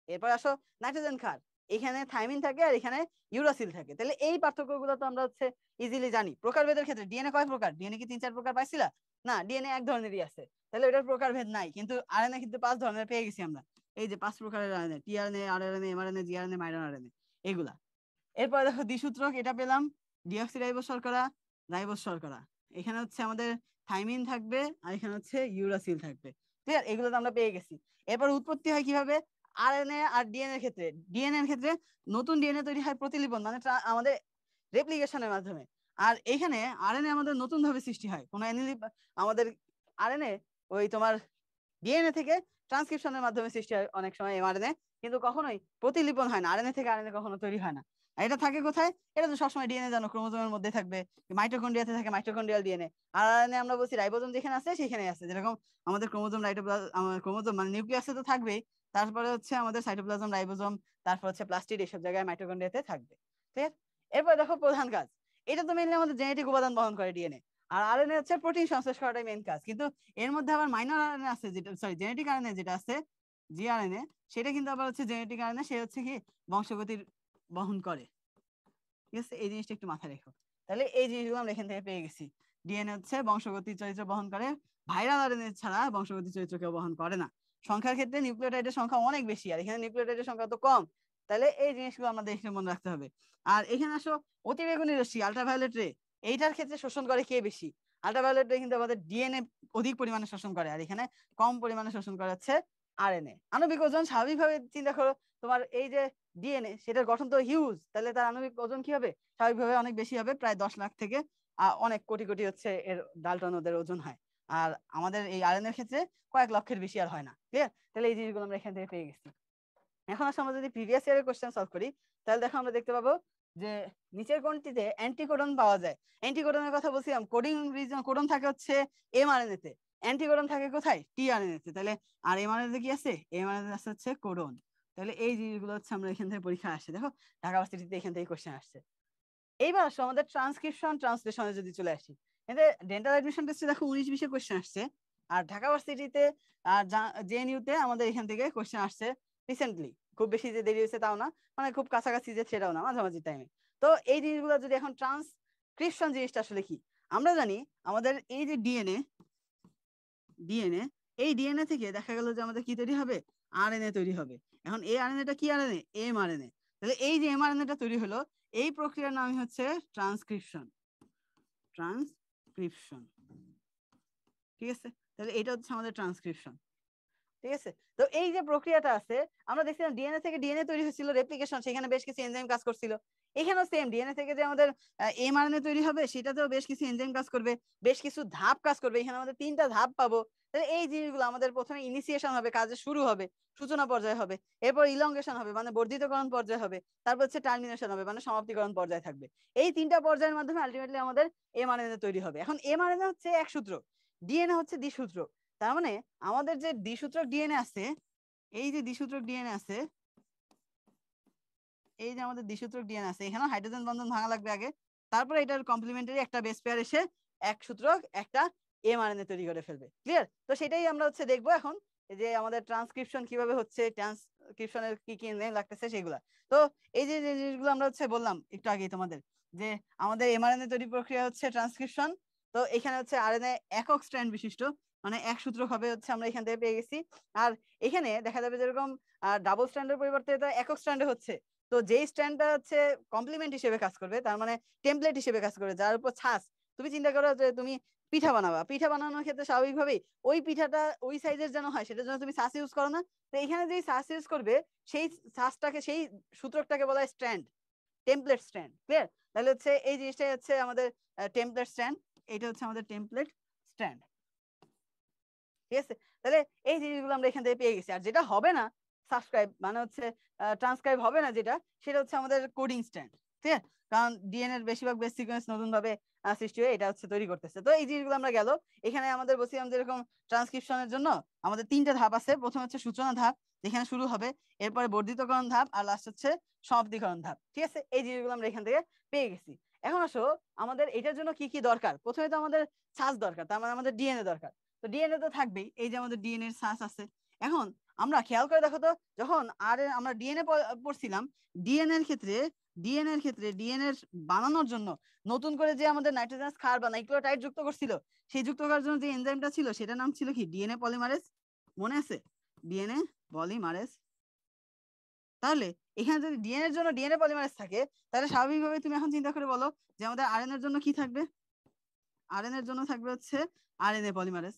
এরপর আসো নাইট্রোজেন ক্ষার, এখানে থাইমিন থাকে আর এখানে ইউরাসিল থাকে। তাহলে এই পার্থক্যগুলো তো আমরা হচ্ছে ইজিলি জানি। প্রকারভেদের ক্ষেত্রে ডিএনএ কয় প্রকার, ডিএনএ কি 3-4 প্রকার পাইছিলা? না, ডিএনএ এক ধরনেরই আছে, তাহলে এটার প্রকারভেদ নাই। কিন্তু আরএনএ কিন্তু 5 ধরনের পেয়ে গেছি আমরা। এই যে 5 প্রকারের RNA, tRNA, rRNA, mRNA, gRNA, minor RNA, এগুলা। এরপর দেখো দ্বিসূত্রক, এটা পেলাম ডিঅক্সিরাইবোজ শর্করা, রাইবোজ শর্করা। এখানে হচ্ছে আমাদের থাইমিন থাকবে আর এখানে হচ্ছে ইউরাসিল থাকবে। ঠিক আছে, এগুলো তো আমরা পেয়ে গেছি। এরপর উৎপত্তি হয় কিভাবে, আরএনএ আর ডিএনএ এর ক্ষেত্রে, ডিএনএ এর ক্ষেত্রে নতুন ডিএনএ তৈরি হয় প্রতিলিপন মানে আমাদের রেপ্লিকেশনের মাধ্যমে। আর এখানে আরএনএ আমাদের নতুন ভাবে সৃষ্টি হয়, কোন আমাদের আরএনএ ওই তোমার ডিএনএ থেকে ট্রান্সক্রিপশনের মাধ্যমে সৃষ্টি হয় অনেক সময় এমআরএনএ, কিন্তু কখনোই প্রতিলিপন হয় না, আরএনএ থেকে আরএনএ কখনো তৈরি হয় না। আর এটা থাকে কোথায়, এটা তো সবসময় ডিএনএ জানো ক্রোমোজোমের মধ্যে থাকবে, মাইটোকন্ড্রিয়াতে থাকে মাইটোকন্ড্রিয়াল ডিএনএ। আর আরএনএ আমরা বলছি রাইবোজোম যেখানে আছে সেখানে আছে, যেরকম আমাদের ক্রোমোজোম ক্রোমোজোম মানে নিউক্লিয়াসে তো থাকবেই, তারপরে হচ্ছে আমাদের সাইটোপ্লাজম, রাইবোজোম, তারপর হচ্ছে প্লাস্টিড, এইসব জায়গায় মাইটোকন্ড্রিয়াতে থাকবে। ঠিক আছে, এরপর দেখো প্রধান কাজ, এটা তো মেনলি আমাদের জেনেটিক উপাদান বহন করে ডিএনএ, আর আরএনএ হচ্ছে প্রোটিন সংশ্লেষ করাটাই মেইন কাজ। কিন্তু এর মধ্যে আবার মাইনর আরএনএ আছে, যেটা সরি জেনেটিক আরএনএ যেটা আছে জিআরএনএ, সেটা কিন্তু আবার হচ্ছে জেনেটিক আরএনএ, সে হচ্ছে কি বংশগতির বহন করে। ঠিক আছে, এই জিনিসটা একটু মাথায় রেখো। তাহলে এই জিনিসগুলো আমরা এখান থেকে পেয়ে গেছি, ডিএনএ হচ্ছে বংশগতির চরিত্র বহন করে, ভাইরাল আরএনএ ছাড়া বংশগতির চরিত্র কেউ বহন করে না। সংখ্যার ক্ষেত্রে নিউক্লিওটাইডের সংখ্যা অনেক বেশি, আর এখানে নিউক্লিওটাইডের সংখ্যা তো কম। তাহলে এই জিনিসগুলো আমাদের এখানে মনে রাখতে হবে। আর এখানে আসো অতিবেগুনি রশ্মি, আল্ট্রাভায়োলেট রে, এইটার ক্ষেত্রে শোষণ করে কে বেশি, আল্ট্রাভায়োলেট রে কিন্তু আমাদের ডিএনএ অধিক পরিমাণে শোষণ করে, আর এখানে কম পরিমাণে শোষণ করে হচ্ছে আরএনএ। আণবিক ওজন স্বাভাবিকভাবে চিন্তা করো, তোমার এই যে ডিএনএ, সেটার গঠন তো হিউজ, তাহলে তার আণবিক ওজন কি হবে, স্বাভাবিকভাবে অনেক বেশি হবে, প্রায় 10 লাখ থেকে অনেক কোটি কোটি হচ্ছে এর ডাল্টন ওদের ওজন হয়। আর আমাদের এই আরএনএ এর ক্ষেত্রে কয়েক লক্ষের বেশি আর হয় না। ক্লিয়ার? তাহলে এই জিনিসগুলো আমরা এখান থেকে পেয়ে গেছি। এখন আসলে আমরা যদি প্রিভিয়াস ইয়ারের কোশ্চেন সলভ করি, তাহলে দেখো আমরা দেখতে পাবো যে নিচের কোনটিতে অ্যান্টিকোডন পাওয়া যায়। অ্যান্টিকোডনের কথা বলছিলাম, কোডিং রিজন কোডন থাকে হচ্ছে এমআরএনএ তে, অ্যান্টিকোডন থাকে কোথায়, টিআরএনএ তে। তাহলে আর এমআরএনএ কি আছে, এমআরএনএ আছে হচ্ছে কোডন। তাহলে এই জিনিসগুলো হচ্ছে আমরা এখান থেকে পরীক্ষা আসছে, দেখো ঢাকা ভার্সিটিতে এখান থেকে কোশ্চেন আসছে। এইবার আসো আমাদের ট্রান্সক্রিপশন ট্রান্সলেশনে যদি চলে আসি, এতে ডেন্টাল অ্যাডমিশন টেস্টে দেখো 19-20 কোশ্চেন আসছে, আর ঢাকা ভার্সিটিতে আর জেএনইউ তে আমাদের এখান থেকে কোশ্চেন আসছে রিসেন্টলি। খুব বেশি যে দেরি হয়েছে তাও না, মানে খুব কাছাকাছি যে সেটাও না, মাঝামাঝি টাইমে। তো এই জিনিসগুলো যদি এখন ট্রান্সক্রিপশন জিনিসটা আসলে কি, আমরা জানি আমাদের এই যে ডিএনএ, ডিএনএ এই ডিএনএ থেকে দেখা গেল যে আমাদের কি তৈরি হবে, আরএনএ তৈরি হবে। এখন এই আরএনএটা কি আরএনএ, এমআরএনএ। তাহলে এই যে এমআরএনএটা তৈরি হলো, এই প্রক্রিয়ার নাম হচ্ছে ট্রান্সক্রিপশন, ট্রান্সক্রিপশন। ঠিক আছে, তাহলে এটা হচ্ছে আমাদের ট্রান্সক্রিপশন। ঠিক আছে, তো এই যে প্রক্রিয়াটা আছে, আমরা দেখছিলাম ডিএনএ থেকে ডিএনএ তৈরি হয়েছিল রেপ্লিকেশন, সেখানে বেশ কিছু এনজাইম কাজ করছিল। এখানেও সেম, ডিএনএ থেকে যে আমাদের এমআরএনএ তৈরি হবে, সেটাতেও বেশ কিছু এনজাইম কাজ করবে, বেশ কিছু ধাপ কাজ করবে। এখানে আমাদের 3টা ধাপ পাবো। তাহলে এই জিনিসগুলো আমাদের প্রথমে ইনিশিয়েশন হবে, কাজে শুরু হবে, সূচনা পর্যায়ে হবে। এরপর ইলংগেশন হবে মানে বর্ধিতকরণ পর্যায়ে হবে। তারপর হচ্ছে টার্মিনেশন হবে মানে সমাপ্তিকরণ পর্যায়ে থাকবে। এই 3টা পর্যায়ের মাধ্যমে আলটিমেটলি আমাদের এমআরএনএ তৈরি হবে। এখন এমআরএনএ হচ্ছে এক সূত্র, ডিএনএ হচ্ছে দ্বিসূত্র। তার মানে আমাদের যে দ্বিসূত্রক ডিএনএ আছে, এই যে দ্বিসূত্রক ডিএনএ আছে, এই যে আমাদের দ্বিসূত্রক ডিএনএ আছে, এখানে হাইড্রোজেন বন্ধন ভাঙা লাগবে আগে, তারপরে এটার কমপ্লিমেন্টারি একটা বেস পেয়ার এসে এক সূত্রক একটা এমআরএনএ তৈরি করে ফেলবে। ক্লিয়ার? তো সেটাই আমরা হচ্ছে দেখবো এখন, যে আমাদের ট্রান্সক্রিপশন কিভাবে হচ্ছে, ট্রান্সক্রিপশনের কি কি নেম লাগতেছে সেগুলা। তো এই যে জিনিসগুলো আমরা হচ্ছে বললাম একটু আগেই তোমাদের, যে আমাদের এমআরএনএ তৈরি প্রক্রিয়া হচ্ছে ট্রান্সক্রিপশন। তো এখানে হচ্ছে আরএনএ একক স্ট্র্যান্ড বিশিষ্ট, মানে এক সূত্রক হবে হচ্ছে, আমরা এখান থেকে পেয়ে গেছি। আর এখানে দেখা যাবে যেরকম ডাবল স্ট্র্যান্ডের পরিবর্তে এটা একক স্ট্র্যান্ডে হচ্ছে। তো যেই স্ট্যান্ডটা হচ্ছে কমপ্লিমেন্ট হিসেবে কাজ করবে, তার মানে টেমপ্লেট হিসেবে কাজ করবে, যার উপর ছাঁচ, তুমি চিন্তা করো যে তুমি পিঠা বানাবা, পিঠা বানানোর ক্ষেত্রে স্বাভাবিকভাবেই ওই পিঠাটা ওই সাইজের যেন হয়, সেটার জন্য তুমি ছাঁচ ইউজ করো না? তো এখানে যেই ছাঁচ ইউজ করবে, সেই ছাঁচটাকে, সেই সূত্রকটাকে বলা হয় স্ট্র্যান্ড, টেমপ্লেট স্ট্র্যান্ড। ক্লিয়ার? তাহলে হচ্ছে এই জিনিসটাই হচ্ছে আমাদের টেমপ্লেট স্ট্র্যান্ড, এটা হচ্ছে আমাদের টেমপ্লেট স্ট্র্যান্ড। ঠিক আছে, তাহলে এই জিনিসগুলো আমরা এখান থেকে পেয়ে গেছি। আর যেটা হবে না সাবস্ক্রাইব মানে হচ্ছে ট্রান্সক্রাইব হবে না যেটা, সেটা হচ্ছে আমাদের কোডিং স্ট্র্যান্ড। ঠিক আছে, কারণ ডিএনএ এর বেশিরভাগ বেস সিকোয়েন্স নতুন ভাবে সৃষ্টি হয়ে এটা হচ্ছে তৈরি করতেছে। তো এই জিনিসগুলো আমরা গেল। এখানে আমাদের বলছিলাম যেরকম ট্রান্সক্রিপশনের জন্য আমাদের 3টে ধাপ আছে। প্রথম হচ্ছে সূচনা ধাপ, যেখানে শুরু হবে, এরপরে বর্ধিতকরণ ধাপ, আর লাস্ট হচ্ছে সমাপ্তিকরণ ধাপ। ঠিক আছে, এই জিনিসগুলো আমরা এখান থেকে পেয়ে গেছি। এখন আসো আমাদের এটার জন্য কি কি দরকার। প্রথমে তো আমাদের সাজ দরকার, তার মানে আমাদের ডিএনএ দরকার। তো ডিএনএ তো থাকবেই, এই যে আমাদের ডিএনএ এর সাজ আছে। এখন আমরা খেয়াল করে দেখো তো, যখন আর আমরা ডিএনএ পড়ছিলাম, ডিএনএ এর ক্ষেত্রে ডিএনএ বানানোর জন্য নতুন করে যে আমাদের নাইট্রোজেনাস ক্ষার বা নাইক্লিওটাইড যুক্ত করছিল, সেই যুক্ত করার জন্য যে এনজাইমটা ছিল সেটার নাম ছিল কি ডিএনএ পলিমারেজ। মনে আছে? DNA polymerase. তাহলে এখানে যদি ডিএনএ এর জন্য ডিএনএ পলিমারেজ থাকে, তাহলে স্বাভাবিকভাবে তুমি এখন চিন্তা করে বলো যে আমাদের আরএনএ এর জন্য কি থাকবে। আরএনএ এর জন্য থাকবে হচ্ছে আরএনএ পলিমারেজ।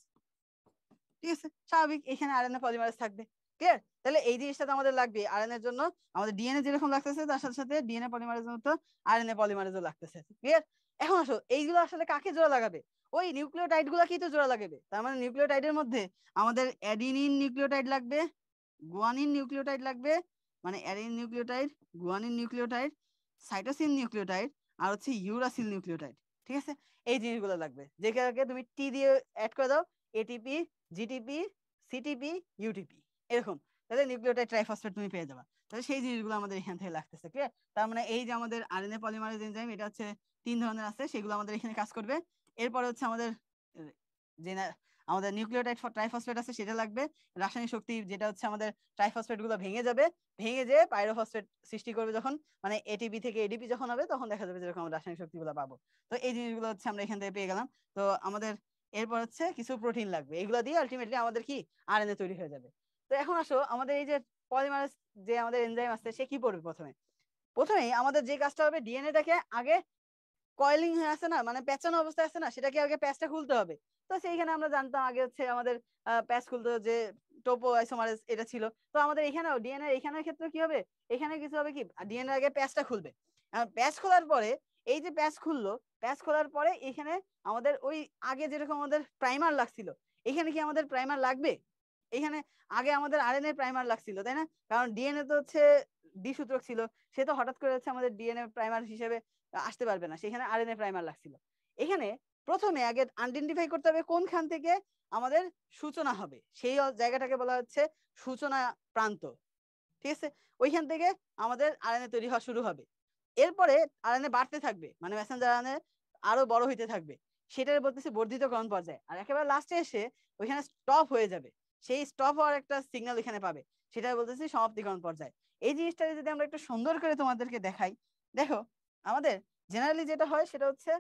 ঠিক আছে, স্বাভাবিক এখানে আরএনএ পলিমারেজ থাকবে। ক্লিয়ার? তাহলে এই জিনিসটা তো আমাদের লাগবে আরএনএ এর জন্য। আমাদের ডিএনএ যেরকম লাগতেছে তার সাথে সাথে ডিএনএ পলিমারেজের মতো আরএনএ পলিমারেজও লাগতেছে। ক্লিয়ার? এখন আসো এইগুলো আসলে কাকে জোড়া লাগাবে? ওই নিউক্লিওটাইড গুলাকেই তো জোড়া লাগাবে। তার মানে নিউক্লিওটাইডের মধ্যে আমাদের অ্যাডিনিন নিউক্লিওটাইড লাগবে, গুয়ানিন নিউক্লিওটাইড লাগবে, মানে adenine nucleotide, guanine nucleotide, cytosine nucleotide, আর হচ্ছে ইউরাসিল নিউক্লিওটাইড। ঠিক আছে, এই জিনিসগুলো লাগবে, যেটাকে তুমি টি দিয়ে অ্যাড করে দাও, এটিপি, জিটিপি, সিটিপি, ইউটিপি, এরকম। তাহলে নিউক্লিওটাইড ট্রাইফসফেট তুমি পেয়ে যাবা। তাহলে সেই জিনিসগুলো আমাদের এখান থেকে লাগতেছে। ক্লিয়ার? তার মানে এই যে আমাদের আরএনএ পলিমারেজ এনজাইম, এটা হচ্ছে 3 ধরনের আছে, সেগুলো আমাদের এখানে কাজ করবে। এরপরে হচ্ছে আমাদের যে আমাদের নিউক্লিওটাইড ট্রাইফসফেট আছে সেটা লাগবে। রাসায়নিক শক্তি যেটা হচ্ছে আমাদের ট্রাইফসফেট গুলো ভেঙে যাবে, ভেঙে যেয়ে পাইরোফসফেট সৃষ্টি করবে। যখন মানে এটিপি থেকে এডিপি যখন হবে, তখন দেখা যাবে যেরকম আমরা রাসায়নিক শক্তি গুলো পাবো। তো এই জিনিসগুলো হচ্ছে আমরা এখান থেকে পেয়ে গেলাম। তো আমাদের এরপর হচ্ছে কিছু প্রোটিন লাগবে, এগুলো দিয়ে আলটিমেটলি আমাদের কি আরএনএ তৈরি হয়ে যাবে। তো এখন আসো আমাদের এই যে পলিমারেজ যে আমাদের এনজাইম আছে, সে কি করবে? প্রথমেই আমাদের যে কাজটা হবে, ডিএনএটাকে আগে কয়েলিং হয়ে আছে না, মানে পেঁচানো অবস্থায় আছে না, সেটাকে আগে প্যাচটা খুলতে হবে। তো সেইখানে আমরা জানতাম আগে হচ্ছে আমাদের প্যাচ খুলতে যে টোপো আইসোমারেজ এটা ছিল। তো আমাদের এখানেও ডিএনএ এখানের ক্ষেত্রে কি হবে, এখানে কিছু হবে কি, ডিএনএ আগে প্যাচটা খুলবে। প্যাচ খোলার পরে, এই যে প্যাচ খুললো, প্যাচ খোলার পরে এখানে আমাদের ওই আগে যেরকম আমাদের প্রাইমার লাগছিল, এখানে কি আমাদের প্রাইমার লাগবে? এখানে আগে আমাদের আরএনএ প্রাইমার লাগছিল, তাই না? কারণ ডিএনএ তো হচ্ছে দ্বিসূত্রক ছিল, সে তো হঠাৎ করে হচ্ছে আমাদের ডিএনএ প্রাইমার হিসেবে আসতে পারবে না, সেখানে আরএনএ প্রাইমার লাগছিল। এখানে প্রথমে আগে আইডেন্টিফাই করতে হবে কোনখান থেকে আমাদের সূচনা হবে, সেই জায়গাটাকে বলা হচ্ছে সূচনা প্রান্ত। ঠিক আছে, ওইখান থেকে আমাদের আরএনএ তৈরি হওয়া শুরু হবে। এরপরে আরএনএ বাড়তে থাকবে, মানে মেসেঞ্জার আরএনএ আরো বড় হইতে থাকবে, সেটার বলতেছে বর্ধিতকরণ পর্যায়ে। আর একেবারে লাস্টে এসে ওইখানে স্টপ হয়ে যাবে, সেই স্টপ হওয়ার একটা সিগন্যাল এখানে পাবে, সেটা বলতেছে সমাপ্তিকরণ পর্যায়ে। এই জিনিসটা যদি আমরা একটু সুন্দর করে তোমাদেরকে দেখাই, দেখো আমাদের জেনারেলি যেটা হয় সেটা হচ্ছে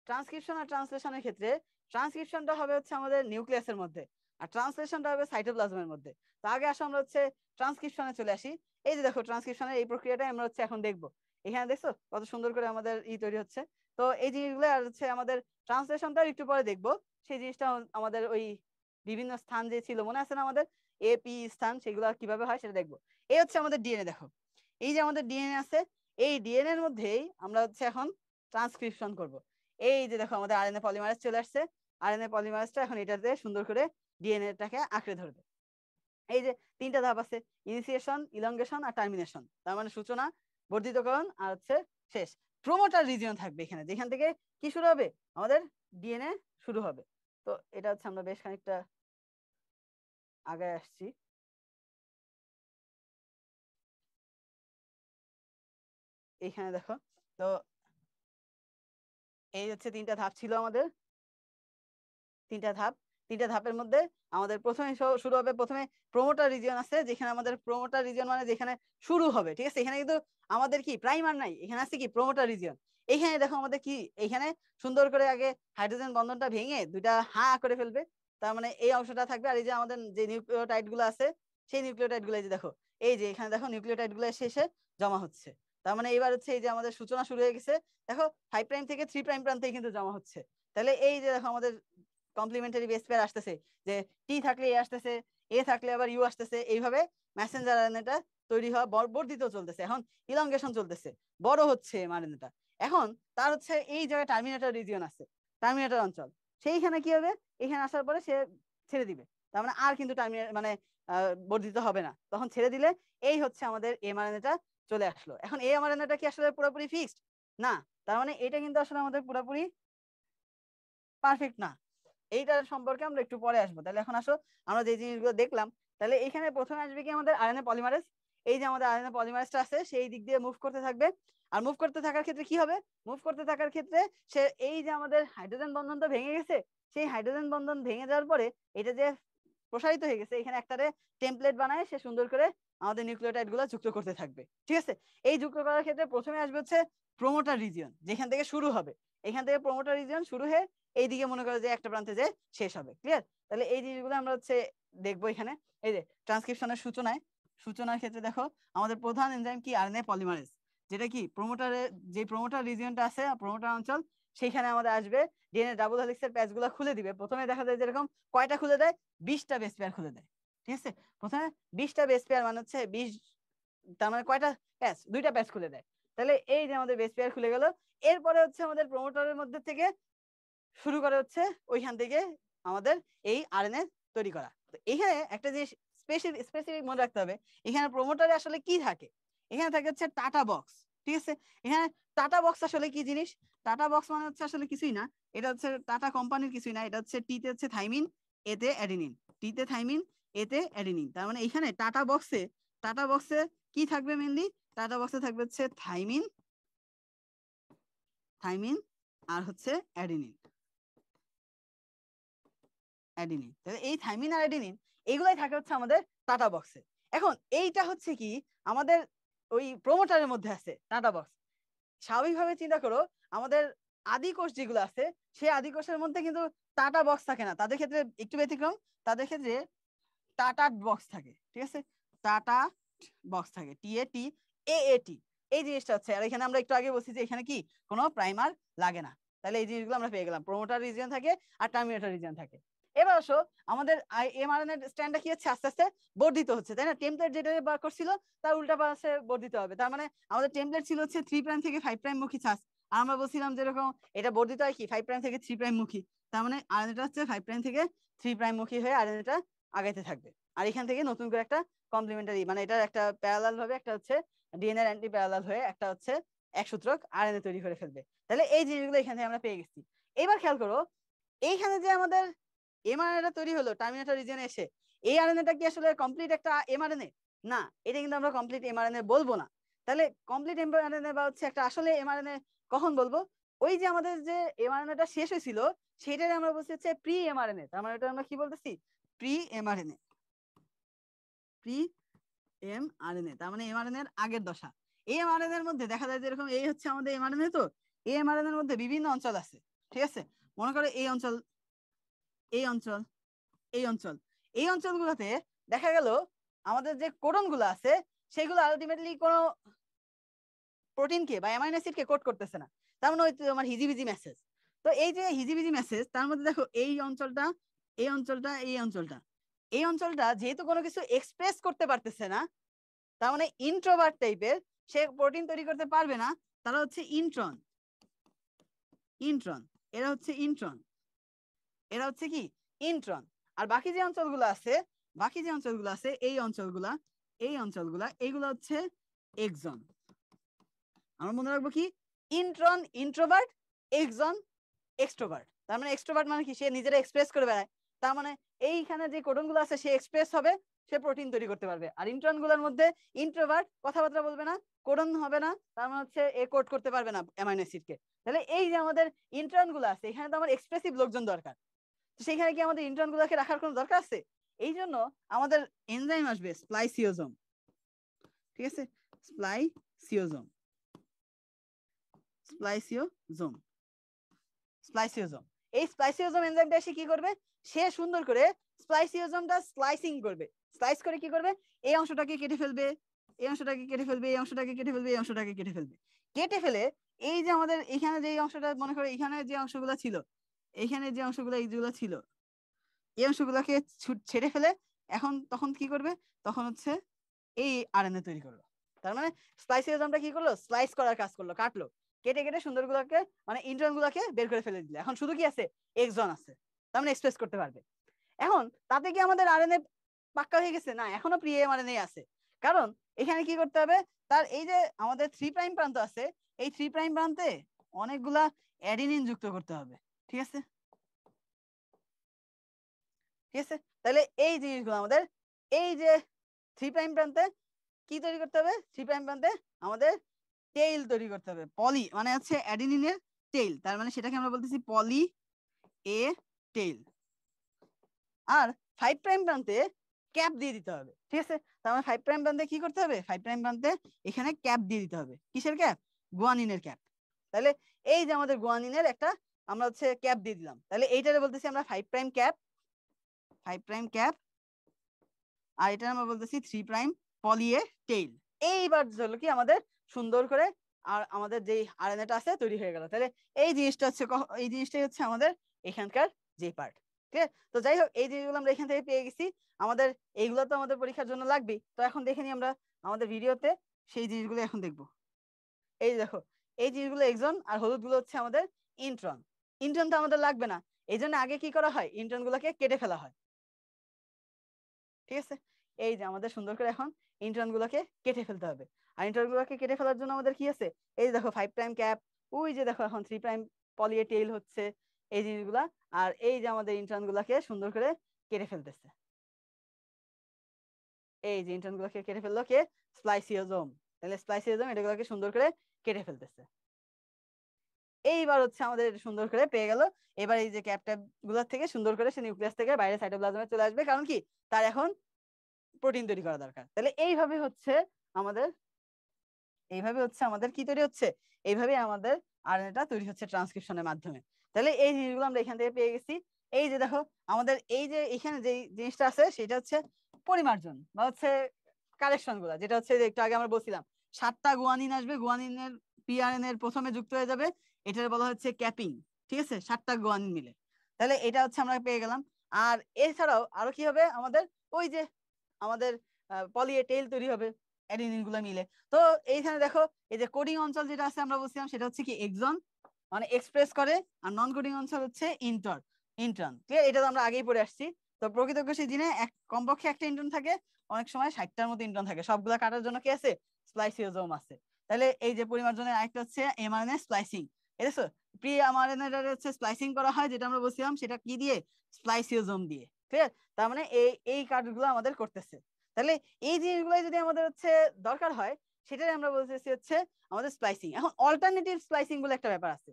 ট্রান্সক্রিপশন আর ট্রান্সলেশনের ক্ষেত্রে ট্রান্সক্রিপশনটা হবে হচ্ছে আমাদের নিউক্লিয়াসের মধ্যে, আর ট্রান্সলেশনটা হবে সাইটোপ্লাজমের মধ্যে। তো আগে আসো আমরা হচ্ছে ট্রান্সক্রিপশনে চলে আসি। এই যে দেখো ট্রান্সক্রিপশনের এই প্রক্রিয়াটাই আমরা হচ্ছে এখন দেখবো। এখানে দেখছো কত সুন্দর করে আমাদের তৈরি হচ্ছে। তো এই জিনিসগুলো আর হচ্ছে আমাদের ট্রান্সলেশনটা একটু পরে দেখবো। সেই জিনিসটা আমাদের ওই বিভিন্ন স্থান যে ছিল মনে আছে না আমাদের, এপি স্থান, সেগুলো কিভাবে হয় সেটা দেখবো। এই হচ্ছে আমাদের ডিএনএ। দেখো এই যে আমাদের ডিএনএ আছে, এই ডিএনএ এর মধ্যেই আমরা হচ্ছে এখন ট্রান্সক্রিপশন করব। এই যে দেখো আমাদের আরএনএ পলিমারেজ চলে আসছে, আরএনএ পলিমারেজটা এখন এটাতে সুন্দর করে ডিএনএটাকে আঁকড়ে ধরবে। এই যে 3টা ধাপ আছে, ইনিশিয়েশন, ইলংগেশন আর টার্মিনেশন। তার মানে সূচনা, বর্ধিতকরণ আর হচ্ছে শেষ। প্রোমোটার রিজিয়ন থাকবে এখানে, যেখান থেকে কি শুরু হবে, আমাদের ডিএনএ শুরু হবে। তো এটা হচ্ছে আমরা বেশ খানিকটা আগে আসছি। এইখানে দেখো, তো এই হচ্ছে 3টা ধাপ ছিল আমাদের, 3টা ধাপ। 3টা ধাপের মধ্যে আমাদের প্রথমে শুরু হবে, প্রথমে প্রোমোটার রিজিয়ন আছে, যেখানে আমাদের প্রোমোটার রিজিয়ন মানে যেখানে শুরু হবে। ঠিক আছে, এখানে কিন্তু আমাদের কি প্রাইমার নাই, এখানে আছে কি প্রোমোটার রিজিয়ন। এইখানে দেখো আমাদের কি, এইখানে সুন্দর করে আগে হাইড্রোজেন বন্ধনটা ভেঙে দুইটা হা করে ফেলবে, তার মানে এই অংশটা থাকবে। আর এই যে আমাদের যে নিউক্লিওটাইড গুলো আছে, সেই নিউক্লিওটাইড গুলো এই যে দেখো, এই যে এখানে দেখো নিউক্লিওটাইড গুলো শেষে জমা হচ্ছে। তার মানে এবার হচ্ছে এই যে আমাদের সূচনা শুরু হয়ে গেছে, দেখো 5 প্রাইম থেকে 3 প্রাইম প্রান্তে কিন্তু জমা হচ্ছে। তাহলে এই যে দেখো আমাদের কমপ্লিমেন্টারি বেস পেয়ার আসতেছে, যে টি থাকলে এ আসতেছে, এ থাকলে আবার ইউ আসতেছে, এইভাবে মেসেঞ্জার আরএনএটা তৈরি হওয়া বর্ধিত চলতেছে। এখন ইলংগেশন চলতেছে, বড় হচ্ছে এমআরএনএটা। এখন তার হচ্ছে এই জায়গায় টার্মিনেটর রিজিয়ন আছে, টার্মিনেটর অঞ্চল, সেইখানে কি হবে, এখানে আসার পরে সে ছেড়ে দিবে, তার মানে আর কিন্তু টার্মিনেট মানে বর্ধিত হবে না, তখন ছেড়ে দিলে এই হচ্ছে আমাদের এমআরএনএটা চলে আসলো। এখন এই এমআরএনএটা কি আসলে পুরোপুরি ফিক্সড না, তার মানে এটা কিন্তু আসলে আমাদের পুরোপুরি পারফেক্ট না, এইটার সম্পর্কে আমরা একটু পরে আসবো। তাহলে এখন আসো আমরা যে জিনিসগুলো দেখলাম, তাহলে এখানে প্রথমে আসবে কি আমাদের আরএনএ পলিমারেজ, এই যে আমাদের আরএনএ পলিমারেজটা আছে সেই দিক দিয়ে মুভ করতে থাকবে, আর মুভ করতে থাকার ক্ষেত্রে কি হবে, মুভ করতে থাকার ক্ষেত্রে সে এই যে আমাদের হাইড্রোজেন বন্ধনটা ভেঙে গেছে, সেই হাইড্রোজেন বন্ধন ভেঙে যাওয়ার পরে এটা যে প্রসারিত হয়ে গেছে, এখানে একটারে টেমপ্লেট বানায় সে সুন্দর করে আমাদের নিউক্লিওটাইড গুলো যুক্ত করতে থাকবে, ঠিক আছে। এই যুক্ত করার ক্ষেত্রে প্রথমে আসবে হচ্ছে প্রোমোটার রিজিয়ন, যেখান থেকে শুরু হবে, এখান থেকে প্রোমোটার রিজিয়ন শুরু হয়ে এইদিকে মনে করো যে একটা প্রান্তে যে শেষ হবে, ক্লিয়ার। তাহলে এই জিনিসগুলো আমরা হচ্ছে দেখবো এখানে। এই যে ট্রান্সক্রিপশনের সূচনার ক্ষেত্রে দেখো আমাদের প্রধান এনজাইম কি, আরএনএ পলিমারেজ, যেটা কি প্রোমোটারে, যে প্রোমোটার রিজিয়নটা আছে প্রোমোটার অঞ্চল, সেইখানে আমাদের আসবে ডিএনএ ডাবল হেলিক্সের প্যাচ গুলা খুলে দিবে। প্রথমে দেখা যায় যেরকম কয়টা খুলে দেয়, 20টা বেস পেয়ার খুলে দেয়, ঠিক আছে। প্রথমে 20টা বেস পেয়ার মানে হচ্ছে 20, তার মানে কয়টা প্যাচ, 2টা প্যাচ খুলে দেয়। তাহলে এই যে আমাদের বেস পেয়ার খুলে গেল, এরপরে হচ্ছে আমাদের প্রোমোটারের মধ্যে থেকে শুরু করে হচ্ছে ওইখান থেকে আমাদের এই আরএনএ তৈরি করা। তো এখানে একটা জিনিস স্পেসিফিক মনে রাখতে হবে, এখানে প্রোমোটারে আসলে কি থাকে, এখানে থাকে হচ্ছে টাটা বক্স, ঠিক আছে। এখানে টাটা বক্স আসলে কি জিনিস, টাটা বক্স মানে হচ্ছে আসলে কিছুই না, এটা হচ্ছে টাটা কোম্পানির কিছুই না, এটা হচ্ছে টিতে হচ্ছে থাইমিন, এতে অ্যাডিনিন, টিতে থাইমিন, এতে অ্যাডিনিন। তার মানে এখানে টাটা বক্সে কি থাকবে মেনলি, টাটা বক্সে থাকবে হচ্ছে থাইমিন, থাইমিন আর হচ্ছে অ্যাডিনিন, অ্যাডিনিন। তাহলে এই থাইমিন আর অ্যাডিনিন এগুলাই থাকে হচ্ছে আমাদের টাটা বক্সে। এখন এইটা হচ্ছে কি আমাদের ওই প্রোমোটারের মধ্যে আছে টাটা বক্স। স্বাভাবিকভাবে চিন্তা করো আমাদের আদি কোষ যেগুলো আছে সেই আদি কোষের মধ্যে কিন্তু টাটা বক্স থাকে না, তাদের ক্ষেত্রে একটু ব্যতিক্রম, তাদের ক্ষেত্রে টাটা বক্স থাকে, ঠিক আছে, টাটা বক্স থাকে, টি এ এ টি, এই জিনিসটা হচ্ছে। আর এখানে আমরা একটু আগে বলছি যে এখানে কি কোনো প্রাইমার লাগে না, তাহলে এই জিনিসগুলো আমরা পেয়ে গেলাম, প্রোমোটার রিজিয়ন থাকে আর টার্মিনেটর রিজিয়ন থাকে। এবার আসো আমাদের এমআরএনএ স্ট্র্যান্ডটা কি হচ্ছে, আস্তে আস্তে বর্ধিত হচ্ছে, তাই না। টেমপ্লেট যেটা বার করছিল তার উল্টা পাশে বর্ধিত হবে, তার মানে আমাদের টেমপ্লেট ছিল হচ্ছে 3' থেকে 5' মুখী ছাঁচ, আর আমরা বলছিলাম যেরকম এটা বর্ধিত হয় কি 5' থেকে 3' মুখী, তার মানে আরএনএটা হচ্ছে 5' থেকে 3' মুখী হয়ে আরএনএটা আগাইতে থাকবে। আর এখান থেকে নতুন করে একটা কমপ্লিমেন্টারি মানে এটার একটা প্যারালাল ভাবে একটা হচ্ছে ডিএনএ অ্যান্টি প্যারালাল হয়ে একটা হচ্ছে এক সূত্রক আরএনএ তৈরি করে ফেলবে। তাহলে এই জিনিসগুলো এখান থেকে আমরা পেয়ে গেছি। এবার খেয়াল করো এইখানে যে আমাদের এমআরএনএটা তৈরি হলো টার্মিনেটর রিজিয়নে এসে, এই আরএনএটা কি আসলে কমপ্লিট একটা এমআরএনএ না, এটা কিন্তু আমরা কমপ্লিট এমআরএনএ বলবো না। তাহলে কমপ্লিট এমআরএনএ বা হচ্ছে একটা আসলে এমআরএনএ কখন বলবো, ওই যে আমাদের যে এমআরএনএটা শেষ হয়েছিল সেটাই আমরা বলছি হচ্ছে প্রি এমআরএনএ, তার মানে এটা আমরা কি বলতেছি, প্রি এমআরএনএ, প্রি এমআরএনএ, তার মানে এমআরএনএ এর আগের দশা। এই এমআরএনএ এর মধ্যে দেখা যায় যেরকম এই হচ্ছে আমাদের এমআরএনএ, তো এই এমআরএনএ এর মধ্যে বিভিন্ন অঞ্চল আছে, ঠিক আছে। মনে করো এই অঞ্চল, এই অঞ্চল, এই অঞ্চল, এই অঞ্চলগুলোতে দেখা গেল আমাদের যে কোডন গুলো আছে সেগুলো আলটিমেটলি কোনো প্রোটিনকে বা অ্যামাইনো অ্যাসিডকে কোড করতেছে না, তার মানে ওই আমার হিজিবিজি মেসেজ। তো এই যে হিজিবিজি মেসেজ তার মধ্যে দেখো এই অঞ্চলটা, এই অঞ্চলটা, এই অঞ্চলটা, এই অঞ্চলটা যেহেতু কোনো কিছু এক্সপ্রেস করতে পারতেছে না, তার মানে ইন্ট্রোভার্ট টাইপের, সে প্রোটিন তৈরি করতে পারবে না, তারা হচ্ছে ইন্ট্রন, ইন্ট্রন, এরা হচ্ছে ইন্ট্রন, এরা হচ্ছে কি ইন্ট্রন। আর বাকি যে অঞ্চলগুলো আছে, বাকি যে অঞ্চলগুলো আছে এই অঞ্চলগুলা, এই অঞ্চলগুলা এইগুলো হচ্ছে এক্সন। আমরা মনে রাখবো কি ইন্ট্রন ইন্ট্রোভার্ট, এক্সন এক্সট্রোভার্ট। তার মানে এক্সট্রোভার্ট মানে কি সে নিজেরা এক্সপ্রেস করে বেড়ায়, তার মানে এইখানে যে কোডন গুলো আছে সে এক্সপ্রেস হবে, সে প্রোটিন তৈরি করতে পারবে। আর ইন্ট্রন গুলোর মধ্যে ইন্ট্রোভার্ট, কথাবার্তা বলবে না, কোডন হবে না, তার মানে হচ্ছে এ কোড করতে পারবে না অ্যামাইনো অ্যাসিডকে। তাহলে এই যে আমাদের ইন্ট্রন গুলো আছে এখানে তো আমার এক্সপ্রেসিভ লোকজন দরকার, তো সেখানে কি আমাদের ইন্ট্রন গুলোকে রাখার কোনো দরকার আছে? এই জন্য আমাদের এনজাইম আসবে স্প্লাইসিওজোম, ঠিক আছে, স্প্লাইসিওজোম, স্প্লাইসিওজোম, স্প্লাইসিওজোম। এই স্প্লাইসিওজোম এনজাইমটা এসে কি করবে, সে সুন্দর করে স্প্লাইসিওজোমটা স্লাইসিং করবে, স্লাইস করে কি করবে, এই অংশটাকে কেটে ফেলবে, এই অংশটাকে কেটে ফেলবে, এই অংশটাকে কেটে ফেলবে, এই অংশটাকে কেটে ফেলবে, কেটে ফেলে এই যে আমাদের এখানে যে অংশটা মনে করো এখানে যে অংশগুলো ছিল, এখানে যে অংশগুলো এইগুলো ছিল, এই অংশগুলোকে ছেড়ে ফেলে এখন তখন কি করবে, তখন হচ্ছে এই আরএনএ তৈরি করলো। তার মানে স্প্লাইসিওজোমটা কি করলো, স্লাইস করার কাজ করলো, কাটলো, কেটে কেটে সুন্দরগুলোকে মানে ইন্ট্রন গুলাকে বের করে ফেলে দিলে এখন শুধু কি আছে এক্সন আছে, তার মানে এক্সপ্রেস করতে পারবে। এখন তাতে কি আমাদের আরএনএ পাক্কা হয়ে গেছে? না, এখনো প্রি এমআরএনএ আছে। কারণ এখানে কি করতে হবে, তার এই যে আমাদের 3' প্রান্ত আছে, এই 3' প্রান্তে অনেকগুলা অ্যাডিনিন যুক্ত করতে হবে। ঠিক আছে, ঠিক আছে। তাহলে এই জিনিসগুলো আমাদের এই যে 3' প্রান্তে কি তৈরি করতে হবে, 3' প্রান্তে আমাদের টেইল তৈরি করতে হবে। পলি মানে হচ্ছে অ্যাডিনিনের টেইল, তার মানে সেটাকে আমরা বলতেছি পলি এ টেইল। আর 5' প্রান্তে ক্যাপ দিয়ে দিতে হবে। ঠিক আছে, তার মানে 5' প্রান্তে কি করতে হবে, 5' প্রান্তে এখানে ক্যাপ দিয়ে দিতে হবে। কিসের ক্যাপ? গুয়ানিনের ক্যাপ। তাহলে এই যে আমাদের গুয়ানিনের একটা আমরা হচ্ছে ক্যাপ দিয়ে দিলাম, তাহলে এইটারে বলতেছি আমরা 5' ক্যাপ, 5' ক্যাপ। আর এটা আমরা বলতেছি 3' পলিএ টেইল। এইবার হলো কি আমাদের সুন্দর করে আর আমাদের যেই আরএনএটা আছে তৈরি হয়ে গেল। তাহলে এই জিনিসটা হচ্ছে এই জিনিসটাই হচ্ছে আমাদের এখানকার যে পার্ট। ঠিক আছে, তো যাই হোক এই জিনিসগুলো আমরা এখান থেকে পেয়ে গেছি। আমাদের এইগুলো তো আমাদের পরীক্ষার জন্য লাগবেই। তো এখন দেখে নিই আমরা আমাদের ভিডিওতে সেই জিনিসগুলো এখন দেখবো। এই দেখো, এই জিনিসগুলো এক্সন আর হলুদ গুলো হচ্ছে আমাদের ইন্ট্রন। ইন্ট্রন তো আমাদের লাগবে না, এই জন্য আগে কি করা হয়, ইন্ট্রন গুলোকে কেটে ফেলা হয়। ঠিক আছে, এই যে আমাদের সুন্দর করে এখন ইন্ট্রন গুলোকে কেটে ফেলতে হবে। আর ইন্ট্রন গুলোকে কেটে ফেলার জন্য আমাদের কি আছে, এই দেখো 5' ক্যাপ, ওই যে দেখো এখন 3' পলিএ টেইল হচ্ছে এই জিনিসগুলা। আর এই যে আমাদের ইন্ট্রন গুলাকে সুন্দর করে কেটে ফেলতেছে। এই যে ইন্ট্রন গুলোকে কেটে ফেললো কে, স্প্লাইসিওজোম। তাহলে স্প্লাইসিওজোম এটাগুলোকে সুন্দর করে কেটে ফেলতেছে। এইবার হচ্ছে আমাদের সুন্দর করে পেয়ে গেল। এবার এই যে ক্যাপ ট্যাপ গুলার থেকে সুন্দর করে সে নিউক্লিয়াস থেকে বাইরে সাইটোপ্লাজমে চলে আসবে, কারণ কি তার এখন প্রোটিন তৈরি করা দরকার। তাহলে আমাদের এইভাবে হচ্ছে আমাদের কি তৈরি হচ্ছে, এইভাবে আমাদের আরএনএটা তৈরি হচ্ছে ট্রান্সক্রিপশনের মাধ্যমে। তাহলে এই জিনিসগুলো আমরা এখান থেকে পেয়ে গেছি। এই যে দেখো আমাদের এই যে এখানে যে জিনিসটা আছে সেটা হচ্ছে পরিমার্জন বা হচ্ছে কালেকশন গুলা, যেটা হচ্ছে যে একটু আগে আমরা বলছিলাম 7টা গুয়ানিন আসবে, গুয়ানিনের পিআরএন এর প্রথমে যুক্ত হয়ে যাবে, এটার বলা হচ্ছে ক্যাপিং। ঠিক আছে, 7টা গুয়ানিন মিলে। তাহলে এটা হচ্ছে আমরা পেয়ে গেলাম। আর এছাড়াও আরো কি হবে আমাদের, ওই যে আমাদের পলি এ টেইল তৈরি হবে অ্যাডিনিন গুলো মিলে। তো এইখানে দেখো এই যে কোডিং অঞ্চল যেটা আছে আমরা বলছিলাম সেটা হচ্ছে কি এক্সন, মানে এক্সপ্রেস করে। আর নন কোডিং অঞ্চল হচ্ছে ইন্ট্রন। ঠিক আছে, এটা তো আমরা আগেই পড়ে আসছি। তো প্রকৃতপক্ষে জিনে কমপক্ষে একটা ইন্ট্রন থাকে, অনেক সময় 60টার মতো ইন্ট্রন থাকে। সবগুলা কাটার জন্য কি আছে, স্প্লাইসিওজোম আছে। তাহলে এই যে পরিমার্জনের আরেকটা হচ্ছে এমআরএনএ স্প্লাইসিং। বুঝছো, প্রি এমআরএনএ হচ্ছে স্প্লাইসিং করা হয়, যেটা আমরা বলছিলাম সেটা কি দিয়ে, স্প্লাইসিওজোম দিয়ে। ঠিক আছে, তার মানে এই কাজগুলো আমাদের করতেছে। তাহলে এই জিনিসগুলো যদি আমাদের হচ্ছে দরকার হয়, সেটাই আমরা বলতেছি হচ্ছে আমাদের স্প্লাইসিং। এখন অল্টারনেটিভ স্প্লাইসিং বলে একটা ব্যাপার আছে।